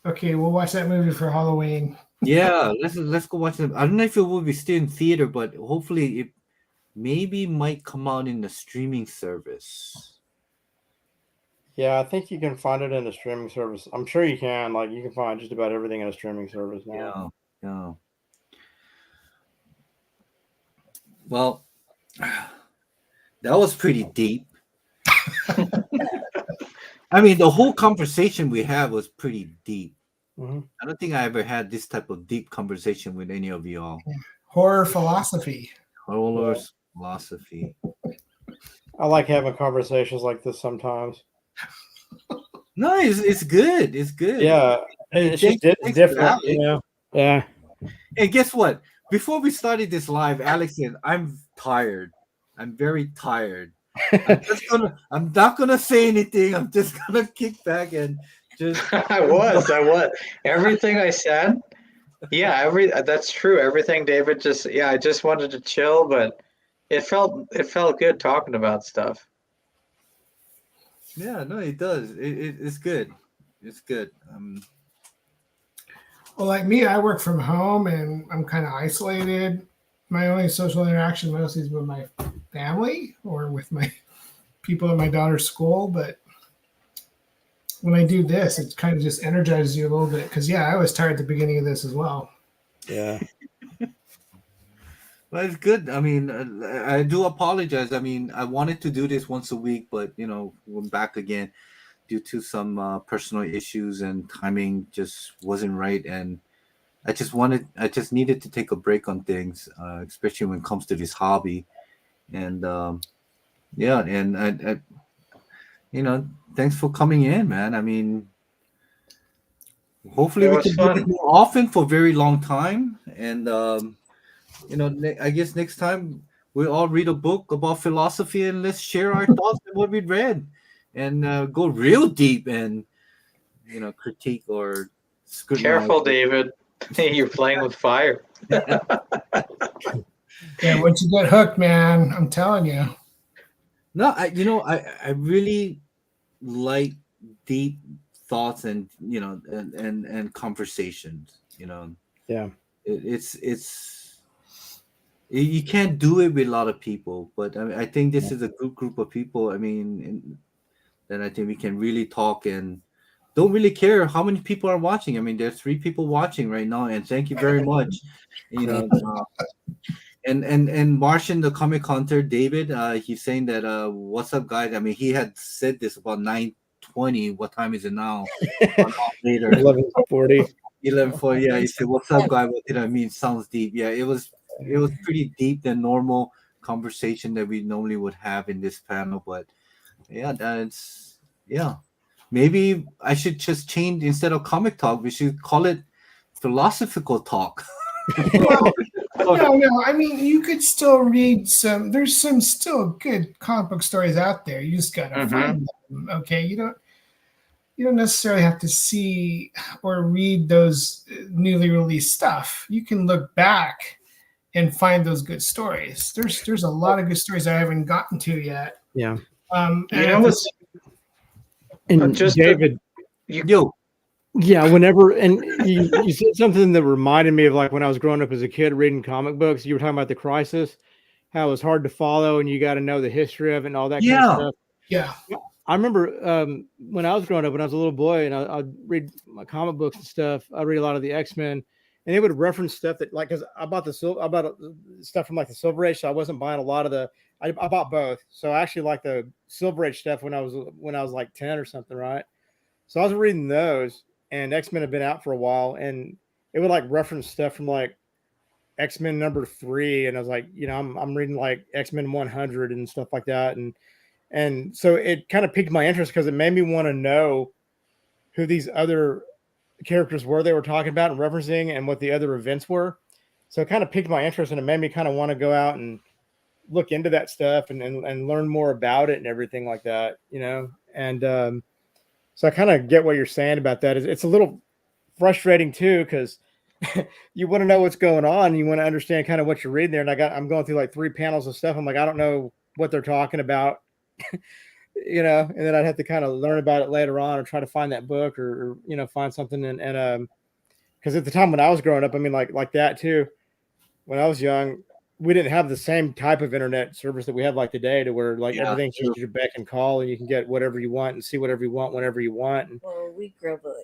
Okay, we'll watch that movie for Halloween.
Yeah, let's go watch it. I don't know if it will be still in theater, but hopefully it maybe might come out in the streaming service.
Yeah, I think you can find it in a streaming service. I'm sure you can. Like, you can find just about everything in a streaming service now.
Yeah. Well, that was pretty deep. I mean, the whole conversation we had was pretty deep.
Mm-hmm.
I don't think I ever had this type of deep conversation with any of y'all.
Horror philosophy.
Horror philosophy.
I like having conversations like this sometimes.
No, it's good. It's good.
Yeah, it's just different, you know. Yeah.
And guess what? Before we started this live, Alex said, "I'm tired. I'm very tired. I'm not gonna say anything. I'm just gonna kick back and just."
I was. Everything I said. Yeah, that's true. Everything David I just wanted to chill, but it felt good talking about stuff.
Yeah, no, it does. It's good. It's good.
Well, like me, I work from home and I'm kind of isolated. My only social interaction mostly is with my family or with my people at my daughter's school. But when I do this, it kind of just energizes you a little bit. Because, yeah, I was tired at the beginning of this as well.
Yeah.
Well, it's good. I mean, I do apologize. I mean, I wanted to do this once a week, but, you know, we're back again due to some personal issues, and timing just wasn't right. And I just needed to take a break on things, especially when it comes to this hobby. And yeah, and I, you know, thanks for coming in, man. I mean, hopefully we can do it more often for a very long time. And you know, I guess next time we'll all read a book about philosophy and let's share our thoughts on what we read, and go real deep and, you know, critique or scrutinize.
Careful, David. You're playing with fire.
Yeah, once you get hooked, man, I'm telling you.
No, I really like deep thoughts and, you know, and conversations, you know.
Yeah.
You can't do it with a lot of people, but I think this is a good group of people. I mean, that I think we can really talk and don't really care how many people are watching. I mean, there's 3 people watching right now, and thank you very much. You know, and Martian, the comic hunter, David, he's saying that what's up, guys? I mean, he had said this about 9:20. What time is it now? Later,
11:40.
11:40. Yeah, he said, "What's up, guys? What did I mean? Sounds deep." Yeah, it was pretty deep than normal conversation that we normally would have in this panel. But yeah, maybe I should just change, instead of comic talk, we should call it philosophical talk.
No. I mean, you could still read some. There's some still good comic book stories out there. You just gotta find them. Okay, you don't. you don't necessarily have to see or read those newly released stuff. You can look back and find those good stories. There's a lot of good stories I haven't gotten to yet.
Yeah.
And
You know what's
And
just
David,
Yo,
yeah, whenever, and you said something that reminded me of like when I was growing up as a kid reading comic books. You were talking about the Crisis, how it was hard to follow, and you got to know the history of it and all that kind of
yeah,
stuff.
yeah,
I remember when I was growing up, when I was a little boy, and I'd read my comic books and stuff. I read a lot of the X-Men, and they would reference stuff that, like, because I bought stuff from like the Silver Age, so I wasn't buying a lot of the. I bought both, so I actually like the Silver Age stuff when I was like 10 or something, right? So I was reading those, and X-Men had been out for a while, and it would like reference stuff from like X-Men #3, and I was like, I'm reading like X-Men 100 and stuff like that, and so it kind of piqued my interest because it made me want to know who these other characters were they were talking about and referencing and what the other events were. So it kind of piqued my interest, and it made me kind of want to go out and look into that stuff and learn more about it and everything like that, And so I kind of get what you're saying about that. It's a little frustrating too, because you want to know what's going on. You want to understand kind of what you're reading there. And I'm going through like 3 panels of stuff. I'm like, I don't know what they're talking about. And then I'd have to kind of learn about it later on or try to find that book or find something. And because at the time when I was growing up, I mean, like that too, when I was young, we didn't have the same type of internet service that we have like today, to where like everything's just your beck and call, and you can get whatever you want and see whatever you want whenever you want. And,
Well, we grew up with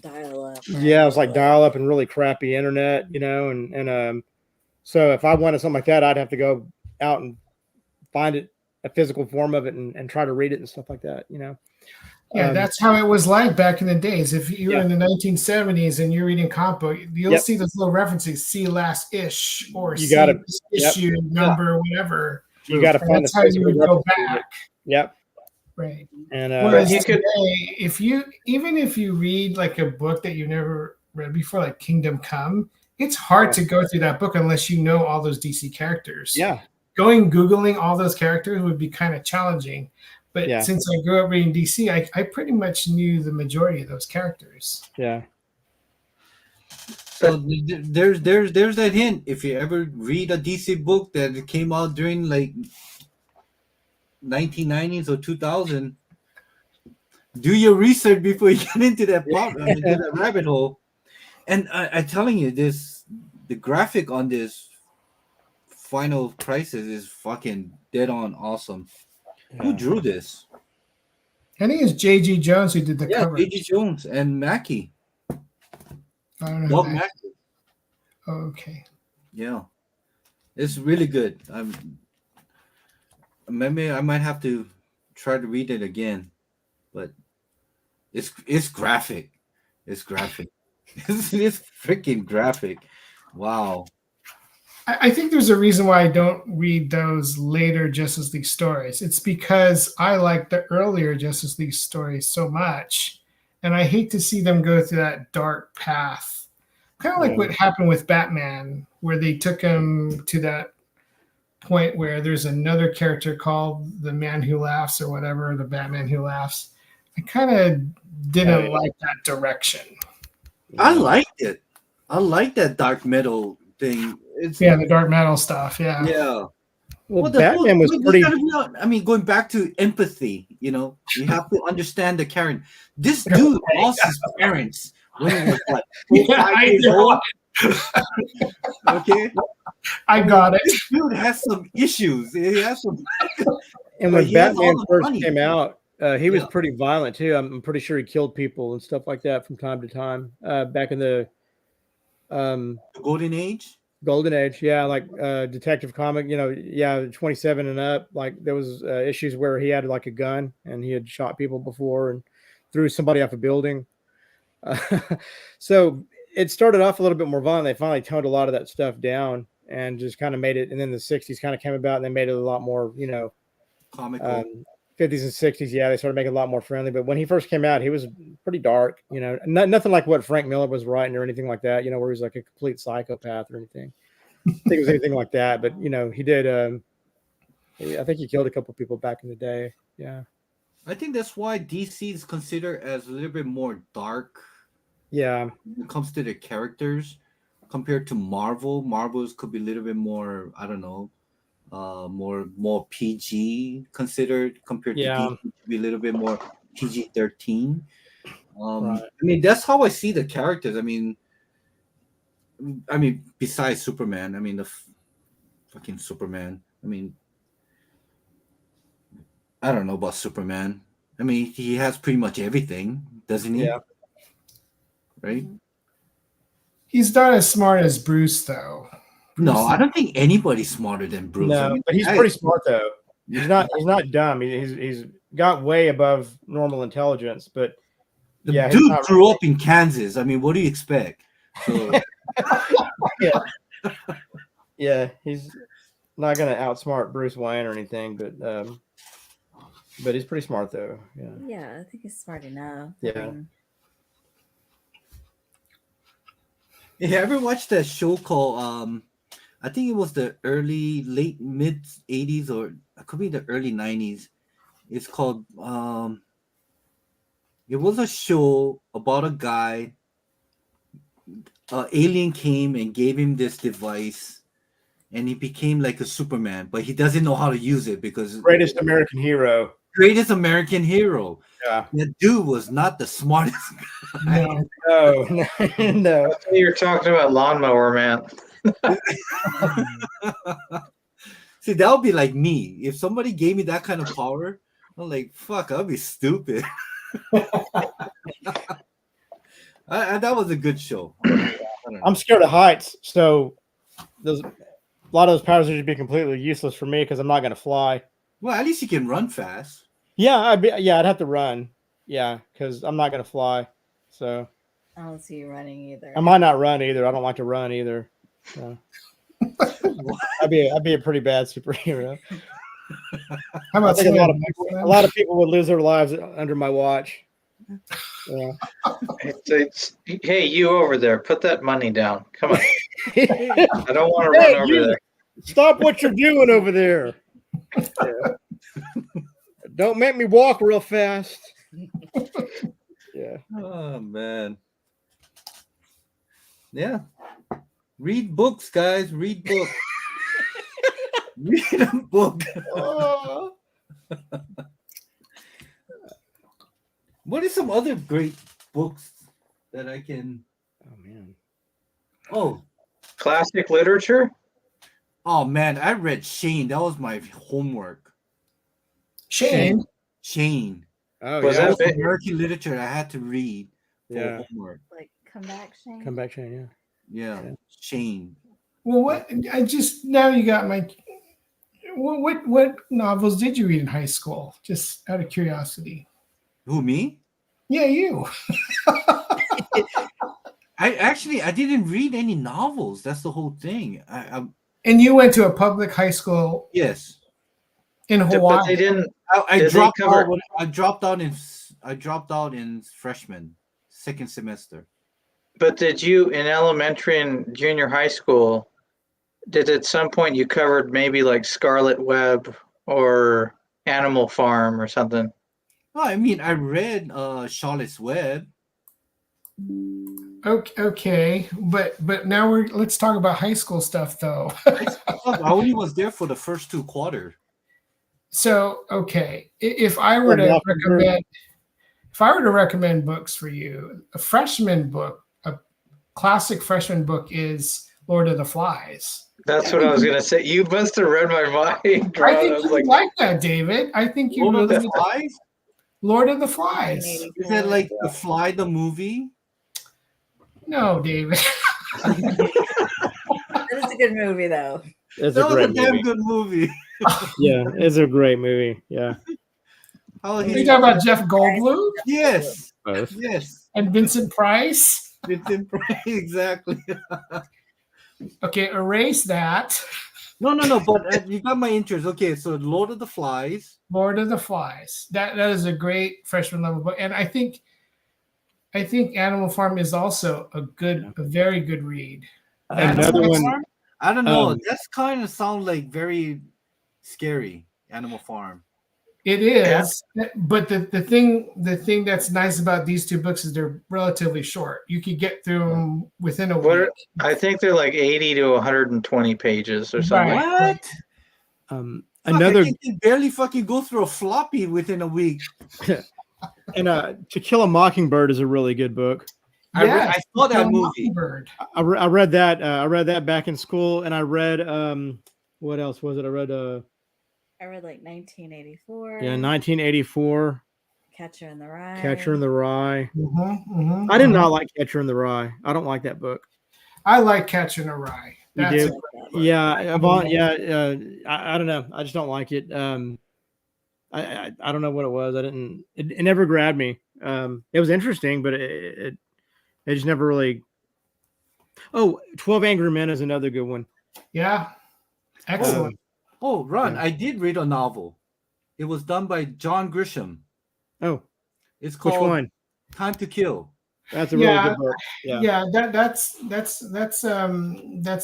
dial up.
yeah, it was like dial up and really crappy internet, and so if I wanted something like that, I'd have to go out and find it, a physical form of it, and try to read it and stuff like that,
Yeah, that's how it was like back in the days. If you were in the 1970s and you're reading comic book, you'll see those little references, see last ish or
you
see
got
issue number, whatever.
You got to find
that's how you would go back.
Yep.
Right.
And
whereas today, if you read like a book that you've never read before, like Kingdom Come, it's hard to go through that book unless you know all those DC characters.
Yeah.
Googling all those characters would be kind of challenging. But since I grew up reading DC, I pretty much knew the majority of those characters.
Yeah.
So there's that hint. If you ever read a DC book that came out during like 1990s or 2000, do your research before you get into that into that rabbit hole. And I'm telling you, the graphic on this Final Crisis is fucking dead on awesome. Who drew this?
I think it's J.G. Jones who did the cover.
J.G. Jones and Mackie.
I don't know.
Bob Mackie.
Oh, okay.
Yeah, it's really good. Maybe I might have to try to read it again, but it's graphic. It's graphic. It's freaking graphic. Wow.
I think there's a reason why I don't read those later Justice League stories. It's because I like the earlier Justice League stories so much, and I hate to see them go through that dark path. Kind of like what happened with Batman, where they took him to that point where there's another character called the Man Who Laughs or whatever, the Batman Who Laughs. I kind of didn't like that direction.
I liked it. I like that dark metal thing.
The dark metal stuff. Yeah.
Yeah.
Well, Batman was pretty.
I mean, going back to empathy, you have to understand the character. This dude lost his parents when he was what, 5 years old. Okay,
I got it.
This dude has some issues. He has some.
And when Batman first came out, he was pretty violent too. I'm pretty sure he killed people and stuff like that from time to time. Back in the
Golden Age.
Golden Age, yeah, like Detective Comic, 27 and up. Like there was issues where he had like a gun and he had shot people before and threw somebody off a building. So it started off a little bit more violent. They finally toned a lot of that stuff down and just kind of made it. And then the 60s kind of came about and they made it a lot more,
comical.
50s and 60s, yeah, they started making it a lot more friendly. But when he first came out, he was pretty dark, nothing like what Frank Miller was writing or anything like that, where he was like a complete psychopath or anything. I think it was anything like that. But, he did, I think he killed a couple people back in the day. Yeah.
I think that's why DC is considered as a little bit more dark
Yeah.
when it comes to their characters compared to Marvel. Marvels could be a little bit more, I don't know, more PG considered compared to
Yeah.
DC to be a little bit more PG-13.
Right.
I mean, that's how I see the characters. I mean, besides Superman, I mean fucking Superman. I mean, I don't know about Superman. I mean, he has pretty much everything, doesn't he?
Yeah.
Right?
He's not as smart as Bruce, though.
No,
Bruce
I don't think anybody's smarter than Bruce. I
No,
mean,
but he's pretty smart though. He's not dumb. He's got way above normal intelligence. But
the
yeah, he's
dude
not
grew up in Kansas. I mean, what do you expect? So
yeah, he's not gonna outsmart Bruce Wayne or anything. But he's pretty smart though. Yeah.
Yeah, I think he's smart enough.
Yeah.
you ever watched that show called I think it was the late mid 80s or it could be the early 90s. It's called it was a show about a guy. Alien came and gave him this device, and he became like a Superman, but he doesn't know how to use it because
Greatest American hero.
greatest American hero.
Yeah.
That dude was not the smartest guy.
No.
No, no.
You're talking about Lawnmower Man.
See, that would be like me. If somebody gave me that kind of power, I'm like, fuck, I'd be stupid. That was a good show.
I'm scared of heights, so a lot of those powers would be completely useless for me because I'm not going to fly.
Well, at least you can run fast.
Yeah, I'd have to run. Yeah, because I'm not going to fly. So
I don't see you running either.
I might not run either. I don't like to run either. So. I'd be a pretty bad superhero.
How
I
about
think
Slim?
a lot of people would lose their lives under my watch. Yeah.
Hey, you over there, put that money down. Come on. I don't want to
Hey,
run over
you-
there.
Stop what you're doing over there. Yeah. Don't make me walk real fast. Yeah.
Oh man. Yeah. Read books, guys. Read books. Read a book.
Oh.
What are some other great books that I can?
Oh man.
Oh,
Classic literature?
oh man, I read Shane. That was my homework.
Shane.
Shane.
Oh
Was
That
yeah.
that
was
big?
American literature I had to read for
Yeah.
homework.
Like, come back, Shane.
Come back, Shane.
Yeah,
Yeah.
Shane.
Well, what? I just now you got my. What novels did you read in high school? Just out of curiosity.
Who, me?
Yeah, you.
I didn't read any novels. That's the whole thing.
And you went to a public high school
Yes.
in
But they
Hawaii.
didn't.
I
Did they
dropped
cover-
out. I dropped out in freshman, second semester.
But did you in elementary and junior high school? Did at some point you covered maybe like Scarlet Web or Animal Farm or something?
Oh, I mean, I read Charlotte's Web.
Okay, but now let's talk about high school stuff though.
I only was there for the first 2 quarters.
So okay, if I were to recommend books for you, a freshman book, a classic freshman book is Lord of the Flies.
That's what I was gonna say. You must have read my mind.
I
Ron.
think
I was
you
like,
like that, David. I think you
Lord of
really
the Flies?
Lord of the Flies.
Is it like The Fly the movie?
No, David.
That is a good movie, though.
It's
That
a
was a
great
damn
movie.
good movie.
Yeah, it's a great movie. Yeah.
How
Are you
he,
talking about Jeff Goldblum
yes,
Both.
yes.
and Vincent Price?
It's in exactly.
Okay, erase that.
No. But you got my interest. Okay, so Lord of the Flies.
Lord of the Flies. That is a great freshman level book, and I think Animal Farm is also a very good read.
Another
Animal
one.
Farm? I don't know.
Um,
That's kind of sound like very scary. Animal Farm.
It is, but the thing that's nice about these two books is they're relatively short. You could get through them within a week.
I think they're like 80 to 120 pages or something.
Right.
What? Fuck,
Another
I can barely fucking go through a floppy within a week.
and To Kill a Mockingbird is a really good book.
I saw that movie.
I read that. I read that back in school, and I read what else was it? I read
like 1984.
Yeah, 1984.
Catcher in the Rye.
Catcher in the Rye.
I
did not like Catcher in the Rye. I don't like that book.
I like Catcher in the Rye.
You
That's
do? Yeah, I don't know. I just don't like it. I don't know what it was. It never grabbed me. It was interesting, but it just never really. Oh, 12 Angry Men is another good one.
Yeah. Excellent.
Ron, I did read a novel. It was done by John Grisham.
Oh,
it's called
which one?
Time to Kill.
That's a really good book.
Yeah, that's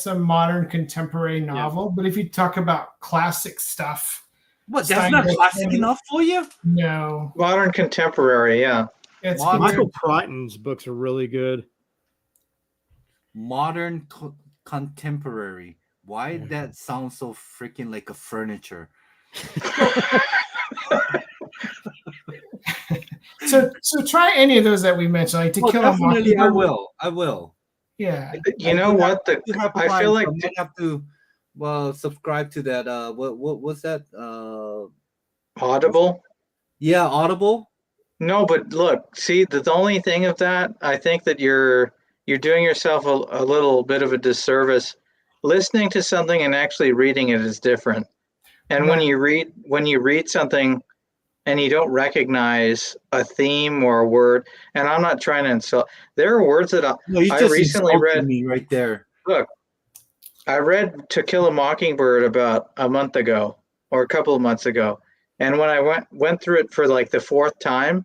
a modern contemporary novel. But if you talk about classic stuff,
what, that's not classic enough for you?
No,
modern contemporary. Yeah,
it's
Michael Crichton's books are really good.
Modern contemporary. Why did that sound so freaking like a furniture?
So try any of those that we mentioned, like To Kill a Mockingbird.
I will.
Yeah.
You know what? I feel like
I might have to subscribe to that. What was that?
Audible.
Yeah, Audible.
No, but look, see, the only thing of that, I think that you're doing yourself a little bit of a disservice. Listening to something and actually reading it is different. And when you read something and you don't recognize a theme or a word, and I'm not trying to insult. There are words that I recently read.
Me right there.
Look, I read To Kill a Mockingbird about a month ago or a couple of months ago, and when I went through it for like the fourth time,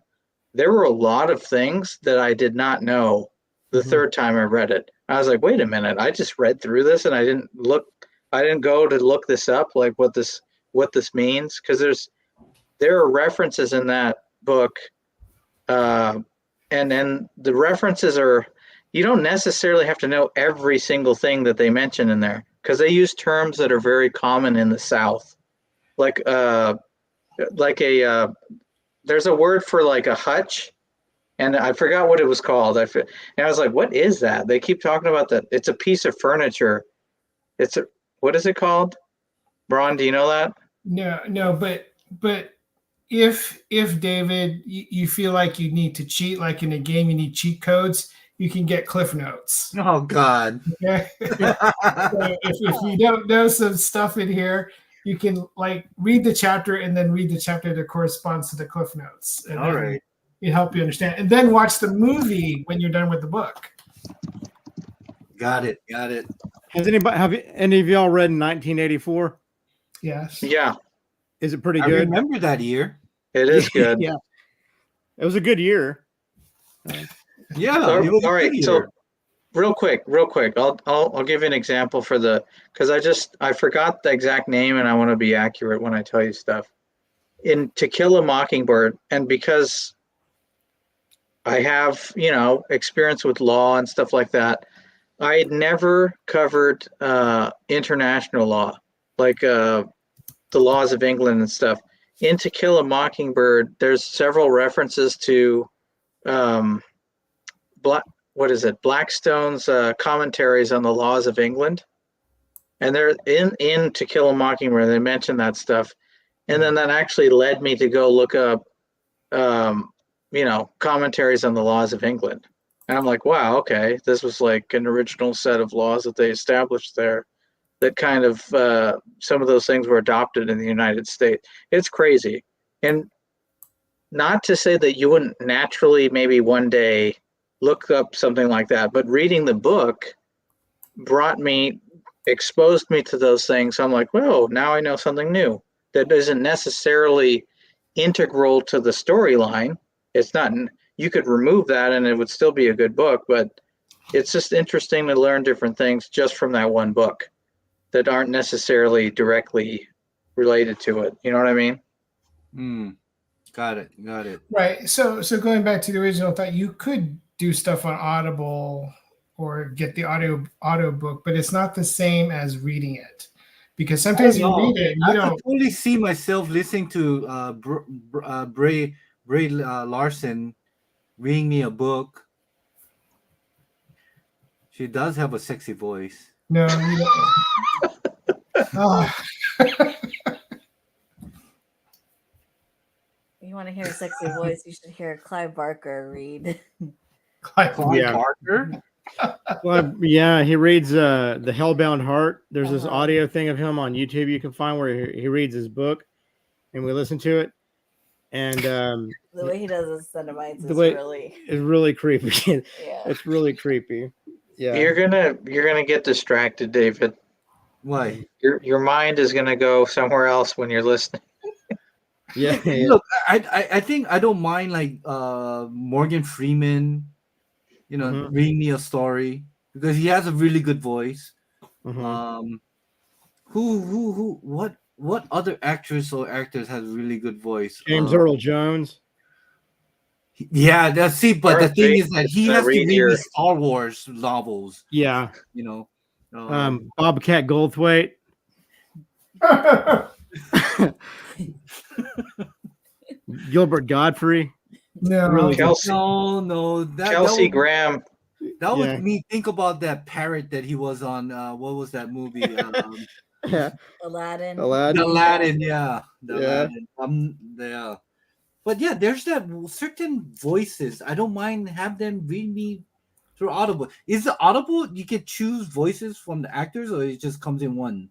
there were a lot of things that I did not know the third time I read it. I was like, wait a minute, I just read through this and I didn't go to look this up, like what this means, because there are references in that book, and then the references are, you don't necessarily have to know every single thing that they mention in there, because they use terms that are very common in the South, like there's a word for like a hutch, and I forgot what it was called. And I was like, what is that? They keep talking about that. It's a piece of furniture. What is it called? Braun, do you know that?
No, but if David, you feel like you need to cheat, like in a game, you need cheat codes, you can get Cliff Notes.
Oh God.
Okay? So if you don't know some stuff in here, you can like read the chapter and then read the chapter that corresponds to the Cliff Notes. And
all right.
It help you understand, and then watch the movie when you're done with the book.
Got it.
Have any of y'all read 1984?
Yes.
Yeah.
Is it pretty
I
good?
remember that year.
It is good.
Yeah. It was a good year.
Yeah. It was
all right.
a good
So
year.
real quick. I'll give you an example because I forgot the exact name and I want to be accurate when I tell you stuff. In To Kill a Mockingbird, and because I have, experience with law and stuff like that, I had never covered international law, like the laws of England and stuff. In To Kill a Mockingbird, there's several references to Blackstone's commentaries on the laws of England, and they're in To Kill a Mockingbird. They mention that stuff, and then that actually led me to go look up commentaries on the laws of England. And I'm like, wow, okay, this was like an original set of laws that they established there that kind of, some of those things were adopted in the United States. It's crazy. And not to say that you wouldn't naturally maybe one day look up something like that, but reading the book exposed me to those things. So I'm like, whoa, now I know something new that isn't necessarily integral to the storyline. It's not, you could remove that and it would still be a good book, but it's just interesting to learn different things just from that one book that aren't necessarily directly related to it. You know what I mean?
Got it. Got it.
Right. So going back to the original thought, you could do stuff on Audible or get the audio book, but it's not the same as reading it. Because sometimes you read it and you
I could
don't.
totally see myself listening to Bray Larson reading me a book. She does have a sexy voice.
No, you don't. Oh,
You want to hear a sexy voice, you should hear Clive Barker read.
Clive
Yeah.
Barker?
Well, yeah, he reads the Hellbound Heart. There's this audio thing of him on YouTube you can find where he reads his book, and we listen to it. And
The way he does his Cinemites
is really creepy.
Yeah.
It's really creepy. Yeah,
You're gonna get distracted, David.
Why?
Your mind is gonna go somewhere else when you're listening.
yeah.
Look, I think I don't mind like Morgan Freeman, reading me a story because he has a really good voice. What other actress or actors has really good voice?
James Earl Jones.
Yeah, but the
Darth
thing is
Vader
that
is
he
gonna
has to
read
read
your-
the Star Wars novels.
Yeah. Bobcat Goldthwait. Gilbert Godfrey.
no.
Really
Kelsey,
No,
Kelsey Graham.
that would
Yeah.
me think about that parrot that he was on. What was that movie?
Aladdin.
The Aladdin, yeah,
Yeah.
Aladdin. Yeah, but yeah, there's that certain voices. I don't mind have them read me through Audible. Is the Audible you can choose voices from the actors, or it just comes in one?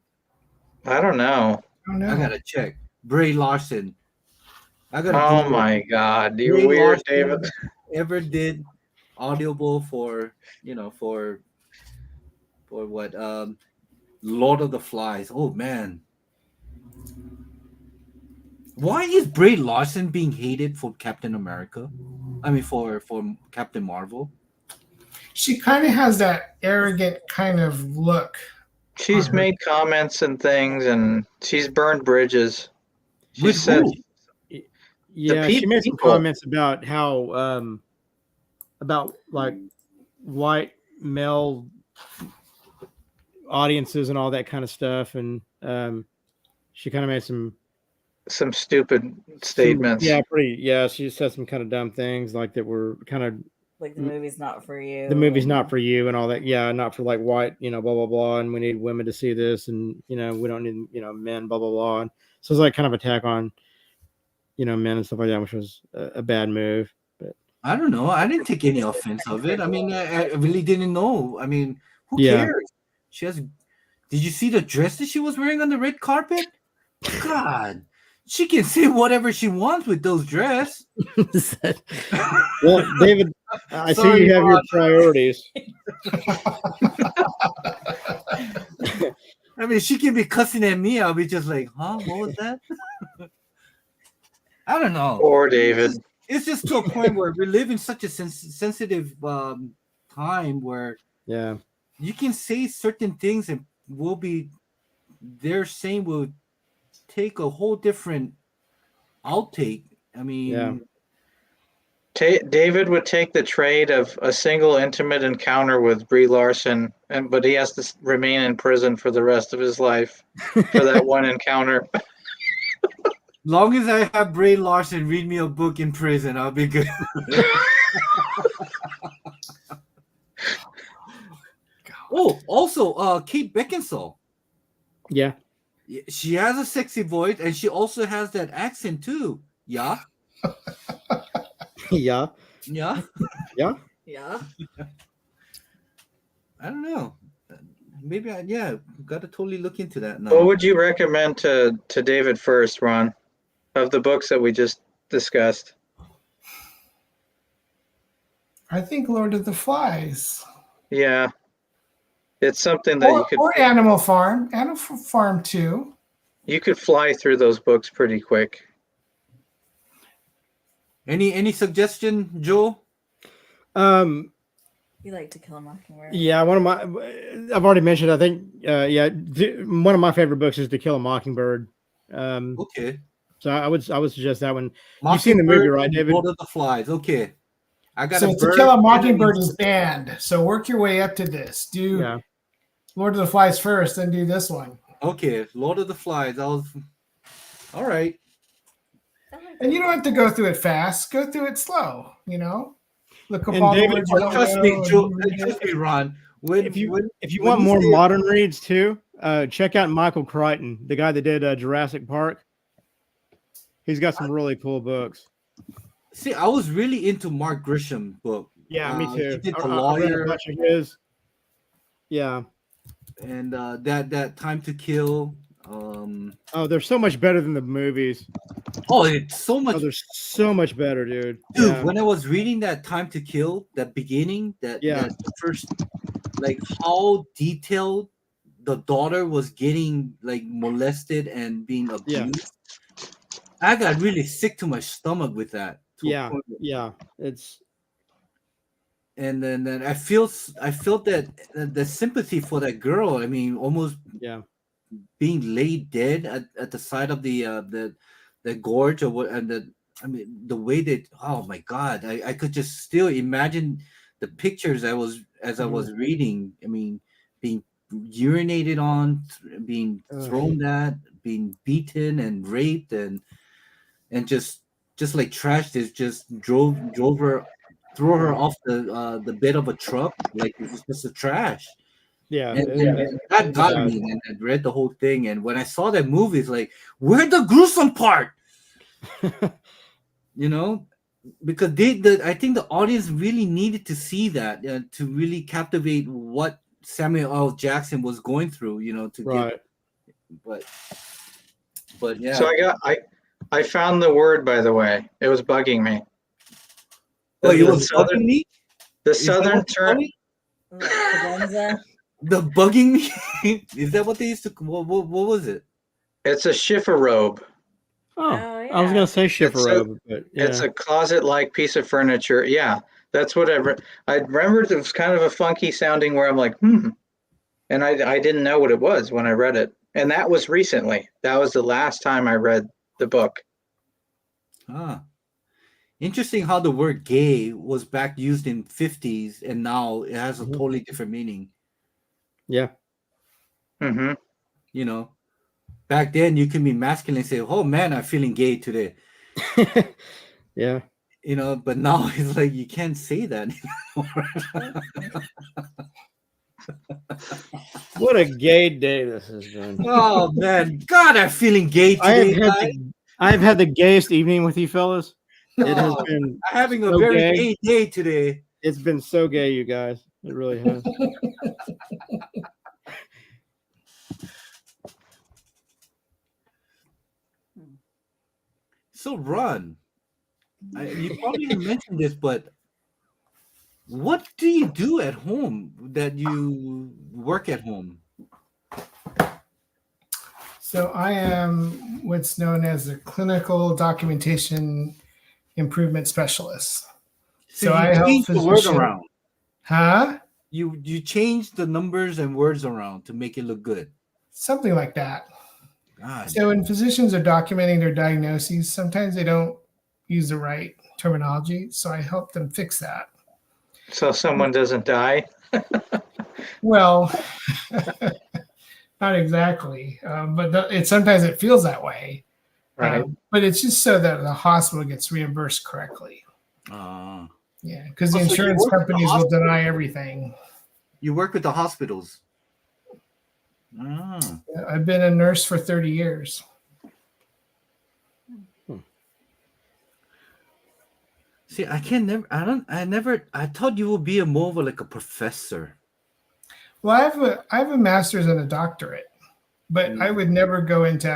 I don't know.
Oh, no.
I gotta check. Bray Larson. I gotta.
Oh
Google
my God, you're
Bray
weird,
Larson
David.
Ever did Audible for what? Lord of the Flies. Oh man. Why is Bray Larson being hated for Captain America? I mean, for Captain Marvel.
She kind of has that arrogant kind of look.
She's
Uh-huh.
made comments and things, and she's burned bridges. She
With
said,
who?
Yeah, she made some
people-
comments about how about like white male audiences and all that kind of stuff, and she kind of made some
some statements.
she said some kind of dumb things like that were kind of
Like the movie's not for you.
the movie's not for you and all that. Yeah, not for like white, blah blah blah, and we need women to see this, and we don't need men, blah blah blah. And so it's like kind of attack on men and stuff like that, which was a bad move. But
I don't know. I didn't take any offense of it. I mean, I really didn't know. I mean, who
Yeah.
cares? She has. Did you see the dress that she was wearing on the red carpet? God, she can say whatever she wants with those dresses.
well, David, I
Sorry,
see you have your
Ron.
priorities.
I mean, she can be cussing at me. I'll be just like, huh? What was that? I don't know.
Poor David.
It's just to a point where we live in such a sensitive time where
Yeah.
you can say certain things and they're saying will take a whole different outtake. I mean,
Yeah.
David would take the trade of a single intimate encounter with Brie Larson, but he has to remain in prison for the rest of his life for that one encounter.
long as I have Bray Larson read me a book in prison, I'll be good. Oh, also, Kate Beckinsale.
Yeah.
She has a sexy voice, and she also has that accent too. Yeah,
Yeah.
yeah.
Yeah.
Yeah.
I don't know. Maybe got to totally look into that now.
What would you recommend to David first, Ron, of the books that we just discussed?
I think Lord of the Flies.
Yeah. It's something that
Or Animal Farm. Animal Farm 2.
you could fly through those books pretty quick.
Any suggestion, Joe?
You like To Kill a Mockingbird.
Yeah, I've already mentioned, I think, one of my favorite books is To Kill a Mockingbird.
Okay.
So I would suggest that one. You've seen the movie,
Mockingbird
right,
and
David?
Lord of the Flies. Okay, I got
So
a
To
bird.
Kill a
and
Mockingbird is banned. So work your way up to this. Do
Yeah.
Lord of the Flies first, then do this one.
Okay, Lord of the Flies. All right.
And you don't have to go through it fast. Go through it slow. Look up
And
all the
David,
words you
Oh,
don't
trust
know.
me,
and
Joe.
reread
Trust
it.
me, Ron.
If you
when
want more
say-
modern reads too, check out Michael Crichton, the guy that did Jurassic Park. He's got some really cool books.
See, I was really into Mark Grisham book.
Yeah, me
He
too.
did The
I read a
Lawyer
bunch of his. Yeah.
and that Time to Kill.
Oh, they're so much better than the movies.
Oh, it's so much.
Oh, they're so much better, dude.
Dude,
Yeah.
when I was reading that Time to Kill, that beginning, that the first, like how detailed the daughter was getting like molested and being abused. I got really sick to my stomach with that.
Yeah. It's
And then I felt that the sympathy for that girl. I mean, almost being laid dead at the side of the gorge or what, and I mean the way that, oh my god, I could just still imagine the pictures I was reading. I mean, being urinated on, being thrown at, being beaten and raped, and just like trash this just drove her, threw her off the bed of a truck like it was just a trash. And that got me, and I read the whole thing. And when I saw that movie, it's like, where's the gruesome part? Because I think the audience really needed to see that to really captivate what Samuel L. Jackson was going through. But yeah.
So I found the word, by the way. It was bugging me.
Oh, you was bugging me?
The southern term.
The bugging me? Is that what they used to? What was it?
It's a chifforobe.
Oh, yeah. I was gonna say chifforobe, but
it's a closet-like piece of furniture. Yeah, that's what I remembered. It was kind of a funky sounding where I'm like, and I didn't know what it was when I read it, and that was recently. That was the last time I read the book.
Interesting how the word gay was back used in 50s and now it has a totally different meaning.
Yeah.
Back then you can be masculine and say, oh man, I'm feeling gay today.
Yeah.
But now it's like you can't say that anymore.
What a gay day this has been.
Oh man, God, I'm feeling gay today.
I've had the gayest evening with you fellas. It has been
having a very gay day today.
It's been so gay, you guys. It really has.
So, Ron, you probably didn't mention this, but what do you do at home that you work at home?
So I am what's known as a clinical documentation improvement specialist. So I help
change the word around.
Huh?
You change the numbers and words around to make it look good.
Something like that.
God.
So when physicians are documenting their diagnoses, sometimes they don't use the right terminology. So I help them fix that.
So someone doesn't die?
Well, not exactly. But sometimes it feels that way.
Right.
But it's just so that the hospital gets reimbursed correctly. Yeah, because the insurance companies will deny everything.
You work with the hospitals.
I've been a nurse for 30 years.
See, I thought you would be more of like a professor.
Well, I have a master's and a doctorate, but I would never go into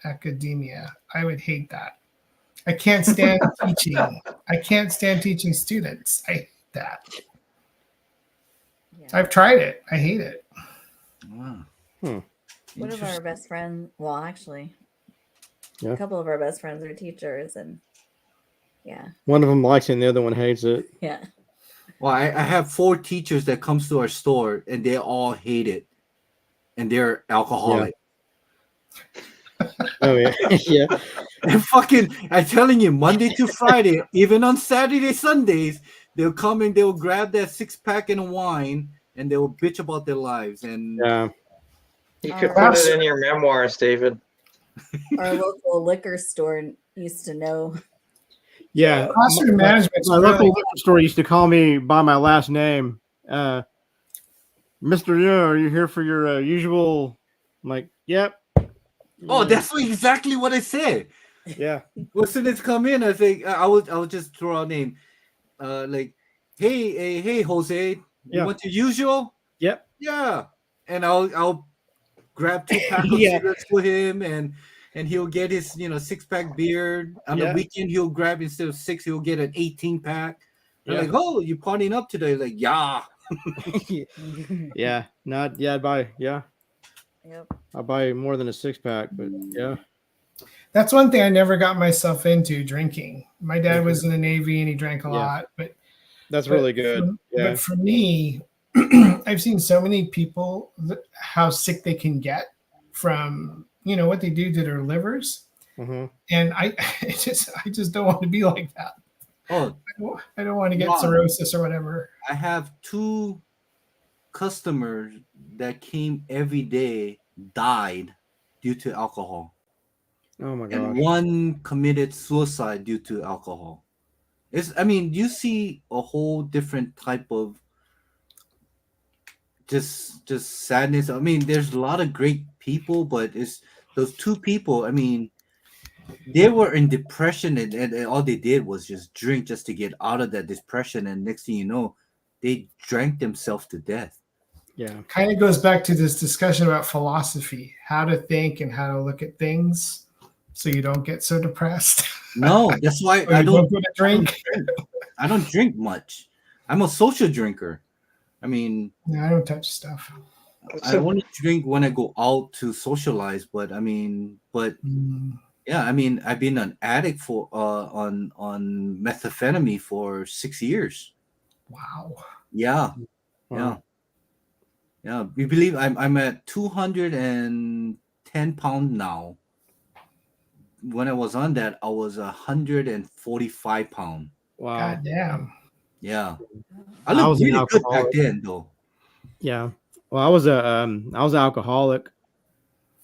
academia. I would hate that. I can't stand teaching. I can't stand teaching students. I hate that. Yeah. I've tried it. I hate it.
Wow.
One of our best friends, well, actually, a couple of our best friends are teachers, and
one of them likes it and the other one hates it.
Yeah.
Well, I have 4 teachers that comes to our store and they all hate it, and they're alcoholic.
Oh yeah, yeah.
And fucking, I'm telling you, Monday to Friday, even on Saturday, Sundays, they'll come and they'll grab that 6-pack and a wine and they'll bitch about their lives. And
Yeah.
You could
Our,
put it in your memoirs, David.
our local liquor store used to know.
Yeah.
Classroom management's
My local
really
liquor store used to call me by my last name. Mr. Yeah, are you here for your usual? I'm like, yep.
oh,
Yeah.
that's exactly what I said.
Yeah.
Well, students come in, I think I would just throw out a name, like, hey, Jose, you
Yeah.
want your usual?
Yep.
Yeah, and I'll grab 2 pack of
Yeah.
cigarettes for him, and he'll get his 6-pack beer. On the
Yeah.
weekend, he'll grab, instead of 6, he'll get an 18-pack. I'm
Yeah.
like, oh, you partying up today? Like, yeah.
Yeah. Not. Yeah.
Yep.
I buy more than a 6-pack, but yeah.
that's one thing I never got myself into drinking. My dad was in the Navy and he drank a
Yeah.
lot, but
That's really good. Yeah.
But for me, I've seen so many people how sick they can get from what they do to their livers,
Mm-hmm.
and I just don't want to be like that.
Oh,
I don't want to get
Ron,
cirrhosis or whatever.
I have 2 customers that came every day, died due to alcohol,
Oh my
and
gosh.
one committed suicide due to alcohol. I mean, you see a whole different type of just sadness. I mean, there's a lot of great people, but it's those 2 people. I mean, they were in depression, and all they did was just drink just to get out of that depression. And next thing you know, they drank themselves to death.
Yeah.
Kind of goes back to this discussion about philosophy, how to think and how to look at things, so you don't get so depressed.
No, that's why
Or
I
you
don't
go to drink.
I don't drink much. I'm a social drinker. I mean,
No, I don't touch stuff.
I only drink when I go out to socialize. But I mean, yeah, I mean, I've been an addict for on methamphetamine for 6 years.
Wow.
Yeah,
Wow.
yeah. We believe I'm at 210 pounds now. When I was on that, I was 145 pounds.
Wow.
God damn.
Yeah, I
I
looked
was an
really good back
alcoholic.
then, though.
Yeah. Well, I was an alcoholic,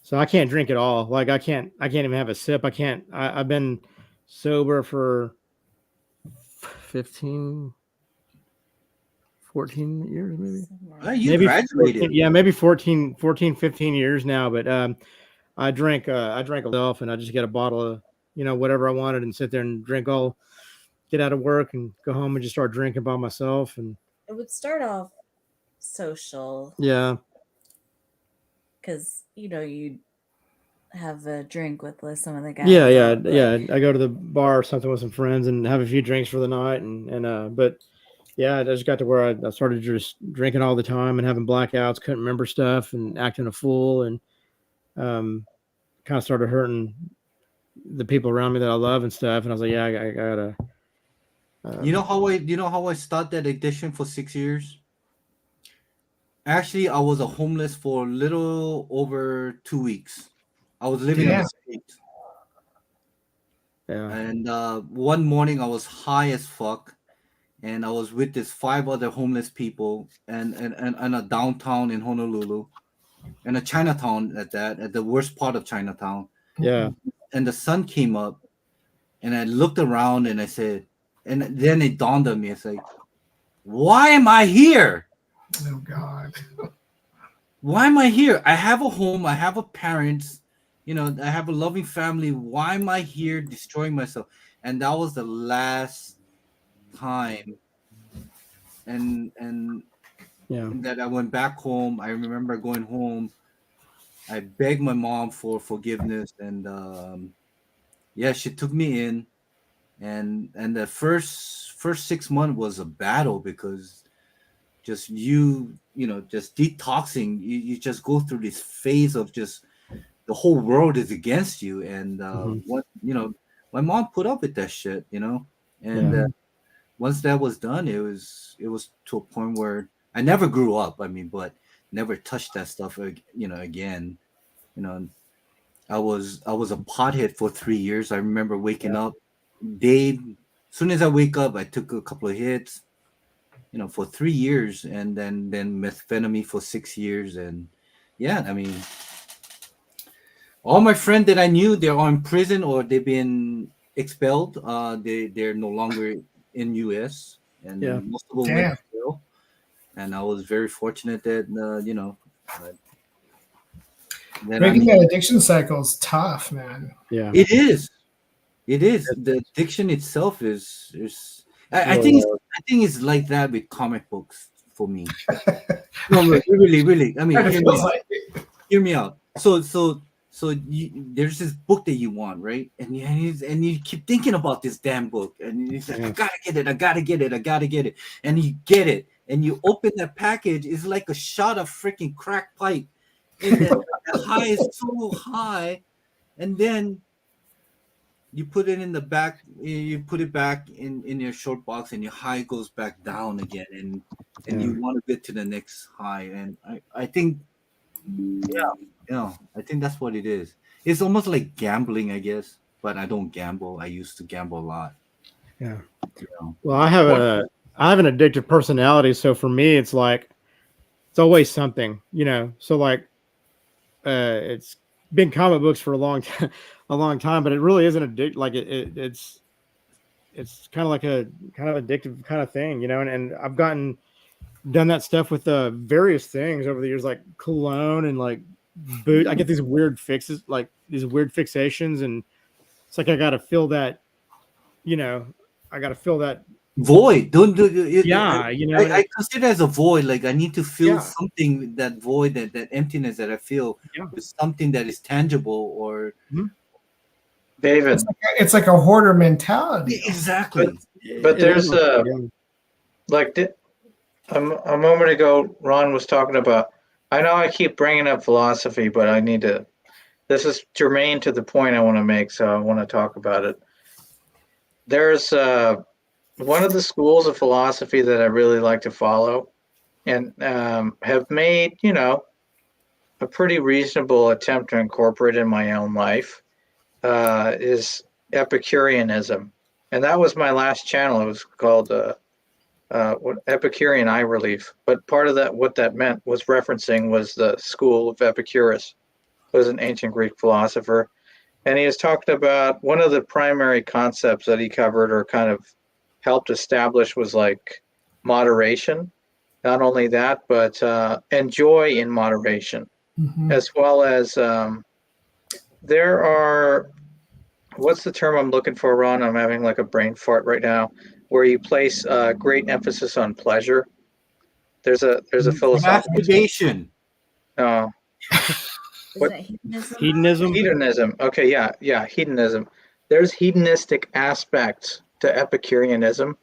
so I can't drink at all. Like I can't even have a sip. I've been sober for 15, 14 years, maybe.
You
Maybe
graduated.
14, yeah, maybe 14, 15 years now. But I drank myself, and I just get a bottle of whatever I wanted and sit there and drink all. Get out of work and go home and just start drinking by myself. And
It would start off social
yeah,
because you'd have a drink with some of the guys.
yeah. I go to the bar or something with some friends and have a few drinks for the night, but yeah, I just got to where I started just drinking all the time and having blackouts, couldn't remember stuff and acting a fool, and kind of started hurting the people around me that I love and stuff. And I was like, yeah, I gotta.
You know how I started that addiction for 6 years? Actually, I was a homeless for a little over 2 weeks. I was living on the street.
Yeah.
And one morning I was high as fuck, and I was with this 5 other homeless people and a downtown in Honolulu, and a Chinatown at the worst part of Chinatown.
Yeah.
And the sun came up, and I looked around and I said, and then it dawned on me, it's like, why am I here?
Oh God.
Why am I here? I have a home, I have a parents, I have a loving family. Why am I here destroying myself? And that was the last time. And
Yeah.
that I went back home. I remember going home. I begged my mom for forgiveness, and yeah, she took me in, and the first 6 months was a battle, because just just detoxing, you just go through this phase of just the whole world is against you, and what my mom put up with that shit, and once that was done, it was to a point where I never grew up, but never touched that stuff again, I was a pothead for 3 years. I remember waking up day. As soon as I wake up, I took a couple of hits, for 3 years, and then methamphetamine for 6 years, and yeah, I mean, all my friends that I knew, they're all in prison or they've been expelled. They're no longer in U.S.
Yeah.
and most of them went
Damn.
to jail. And I was very fortunate that then I
Breaking
mean,
that addiction cycle is tough, man.
Yeah.
it is. It is. The addiction itself is. I think it's like that with comic books for me. No, really. I mean,
It feels like it.
hear me out. There's this book that you want, right? And you keep thinking about this damn book, and you say, I gotta get it, and you get it, and you open that package. It's like a shot of freaking crack pipe, and the high is so high, and then you put it in the back, you put it back in your short box, and your high goes back down again, and you want to get to the next high. And I think, I think that's what it is. It's almost like gambling, I guess, but I don't gamble. I used to gamble a lot.
Yeah.
You know?
Well, I have an addictive personality, so for me, it's like it's always something, So like, it's been comic books for a long time, but it really isn't addictive. Like it's kind of like a kind of addictive kind of thing, And I've done that stuff with various things over the years, like cologne and like boot. I get these weird fixes, like these weird fixations, and it's like I got to fill that, I got to fill that
void. Don't do it.
Yeah,
I consider it as a void. Like I need to fill
Yeah.
something, that void, that emptiness that I feel with something that is tangible or
David.
It's like a hoarder mentality.
exactly.
But there's like a moment ago, Ron was talking about. I know I keep bringing up philosophy, but I need to. This is germane to the point I want to make, so I want to talk about it. There's one of the schools of philosophy that I really like to follow, and have made a pretty reasonable attempt to incorporate in my own life, is Epicureanism, and that was my last channel. It was called Epicurean Eye Relief. But part of that, what that meant was referencing was the school of Epicurus, who was an ancient Greek philosopher, and he was talking about one of the primary concepts that he covered or kind of helped establish was like moderation. Not only that, but enjoy in moderation, as well as there are. What's the term I'm looking for, Ron? I'm having like a brain fart right now. Where you place great emphasis on pleasure. There's a philosophical
Masturbation.
No.
Is that hedonism?
Hedonism. Okay, yeah, hedonism. There's hedonistic aspects to Epicureanism,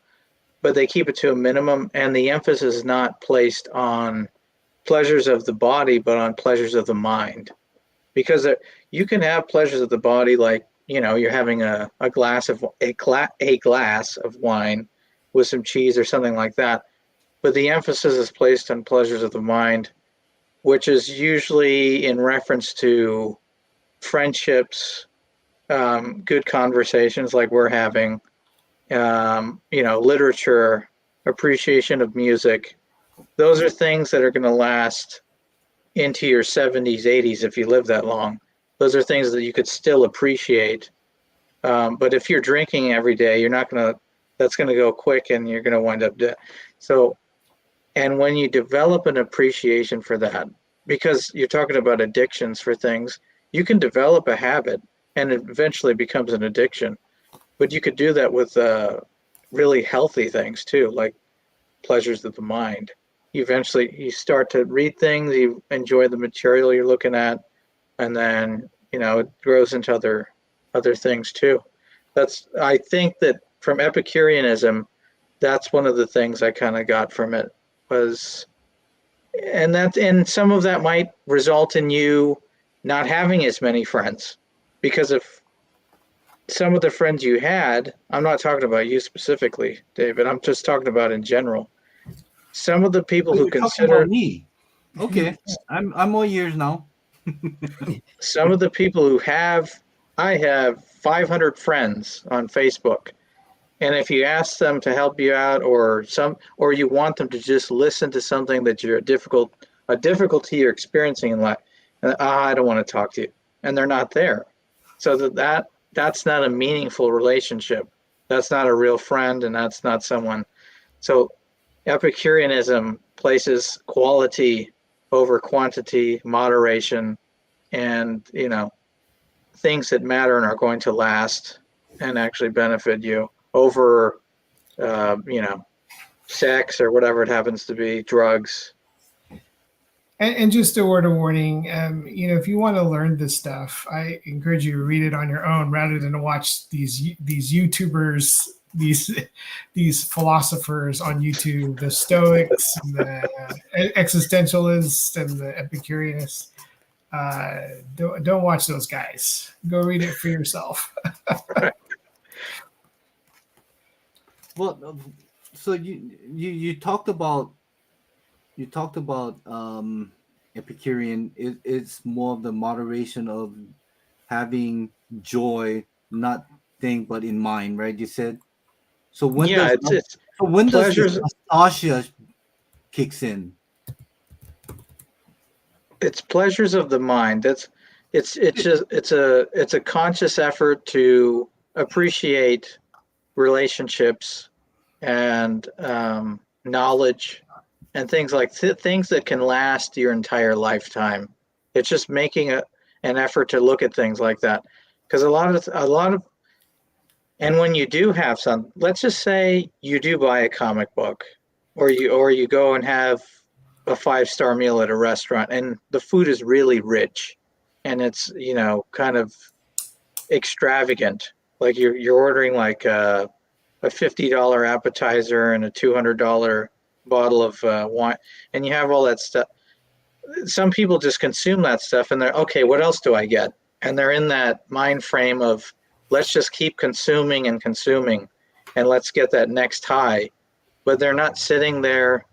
but they keep it to a minimum, and the emphasis is not placed on pleasures of the body, but on pleasures of the mind. Because you can have pleasures of the body, like you're having a glass of wine with some cheese or something like that, but the emphasis is placed on pleasures of the mind, which is usually in reference to friendships, good conversations like we're having, literature, appreciation of music. Those are things that are going to last into your 70s, 80s if you live that long. Those are things that you could still appreciate. But if you're drinking every day, that's going to go quick and you're going to wind up dead. So, and when you develop an appreciation for that, because you're talking about addictions for things, you can develop a habit and it eventually becomes an addiction. But you could do that with really healthy things too, like pleasures of the mind. You start to read things, you enjoy the material you're looking at, and then it grows into other things too. I think that from Epicureanism, that's one of the things I kind of got from it was, and some of that might result in you not having as many friends, because if some of the friends you had, I'm not talking about you specifically, David, I'm just talking about in general. Some of the people who
You're talking
consider
about me. Okay, I'm all ears now.
Some of the people who I have 500 friends on Facebook. And if you ask them to help you out or you want them to just listen to something that a difficulty you're experiencing in life, I don't want to talk to you. And they're not there. So that's not a meaningful relationship. That's not a real friend, and that's not someone. So Epicureanism places quality over quantity, moderation, and things that matter and are going to last and actually benefit you over sex or whatever it happens to be, drugs.
And just a word of warning, if you want to learn this stuff, I encourage you to read it on your own rather than to watch these YouTubers, these philosophers on YouTube, the Stoics, the existentialists, and the Epicureanists. Don't watch those guys. Go read it for yourself.
Well, so you talked about Epicurean. It's more of the moderation of having joy, not think but in mind, right? You said. So when does
pleasures,
Nastasia kicks in?
It's pleasures of the mind. It's a conscious effort to appreciate relationships and knowledge and things things that can last your entire lifetime. It's just making an effort to look at things like that, because a lot of and when you do have some, let's just say you do buy a comic book, or you go and have a 5-star meal at a restaurant and the food is really rich and it's kind of extravagant, like you're ordering like a $50 appetizer and a $200 bottle of wine, and you have all that stuff. Some people just consume that stuff and they're okay, what else do I get? And they're in that mind frame of let's just keep consuming and consuming and let's get that next high, but they're not sitting there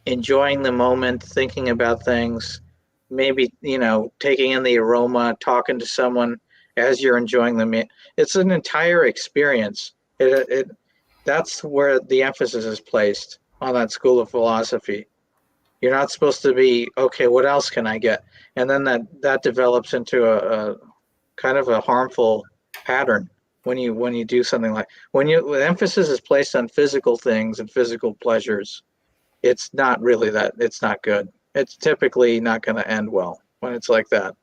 enjoying the moment, thinking about things, maybe taking in the aroma, talking to someone as you're enjoying the meal. It's an entire experience. That's where the emphasis is placed on that school of philosophy. You're not supposed to be, okay, what else can I get? And then that develops into a kind of a harmful pattern when you do something like when emphasis is placed on physical things and physical pleasures. It's not really that. It's not good. It's typically not going to end well when it's like that.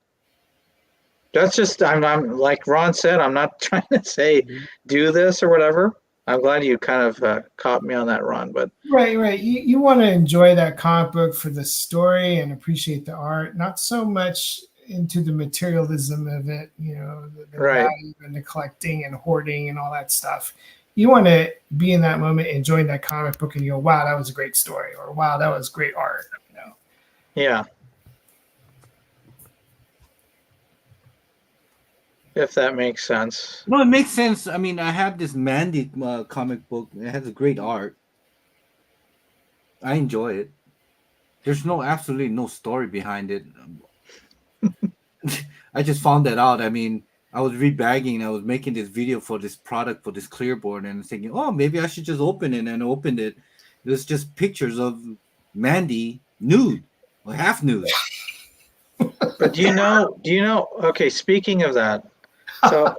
That's just, I'm like Ron said, I'm not trying to say do this or whatever. I'm glad you kind of caught me on that, Ron. But
right. You want to enjoy that comic book for the story and appreciate the art, not so much into the materialism of it, the
right.
value and the collecting and hoarding and all that stuff. You want to be in that moment, enjoying that comic book, and you go, "Wow, that was a great story," or "Wow, that was great art."
Yeah. If that makes sense.
No, it makes sense. I mean, I have this Mandy comic book. It has a great art. I enjoy it. There's absolutely no story behind it. I just found that out. I mean, I was rebagging. I was making this video for this product, for this clear board, and thinking, oh, maybe I should just open it. And I opened it. It was just pictures of Mandy nude or half nude.
But do you know? Okay, speaking of that, so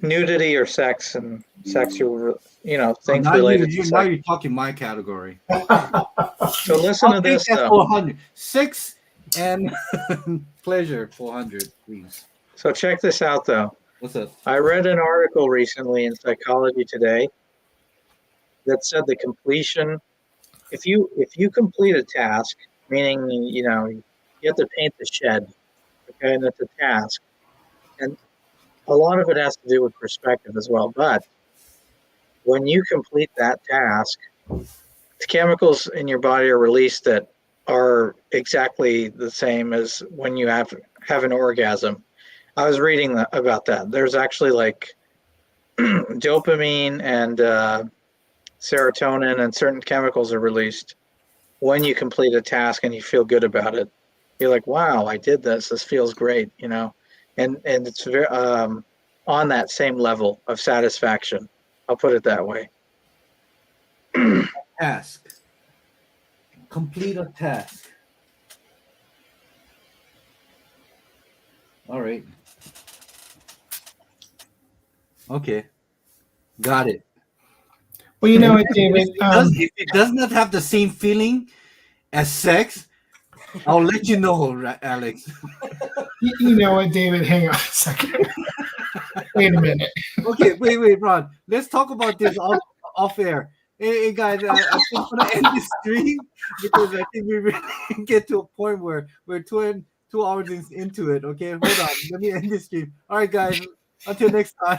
nudity or sex and sexual, things related to sex.
Now you're talking my category.
So listen to this though.
400. Sex and pleasure 400, please.
So check this out though.
What's up?
I read an article recently in Psychology Today that said the completion, if you complete a task, meaning you have to paint the shed, okay, and it's a task, and a lot of it has to do with perspective as well. But when you complete that task, the chemicals in your body are released that are exactly the same as when you have an orgasm. I was reading about that. There's actually like dopamine and serotonin and certain chemicals are released when you complete a task and you feel good about it. You're like, wow, I did this. This feels great, you know, and it's very on that same level of satisfaction. I'll put it that way.
Task. Complete a task. All right. Okay. Got it.
Well, you know what, David?
If it does not have the same feeling as sex, I'll let you know, Alex.
You know what, David? Hang on a second. Wait a minute.
Okay, wait, Ron. Let's talk about this off air. Hey guys, I think I'm gonna end this stream because I think we really get to a point where we're 2 hours into it. Okay, hold on. Let me end this stream. All right, guys. Until next time.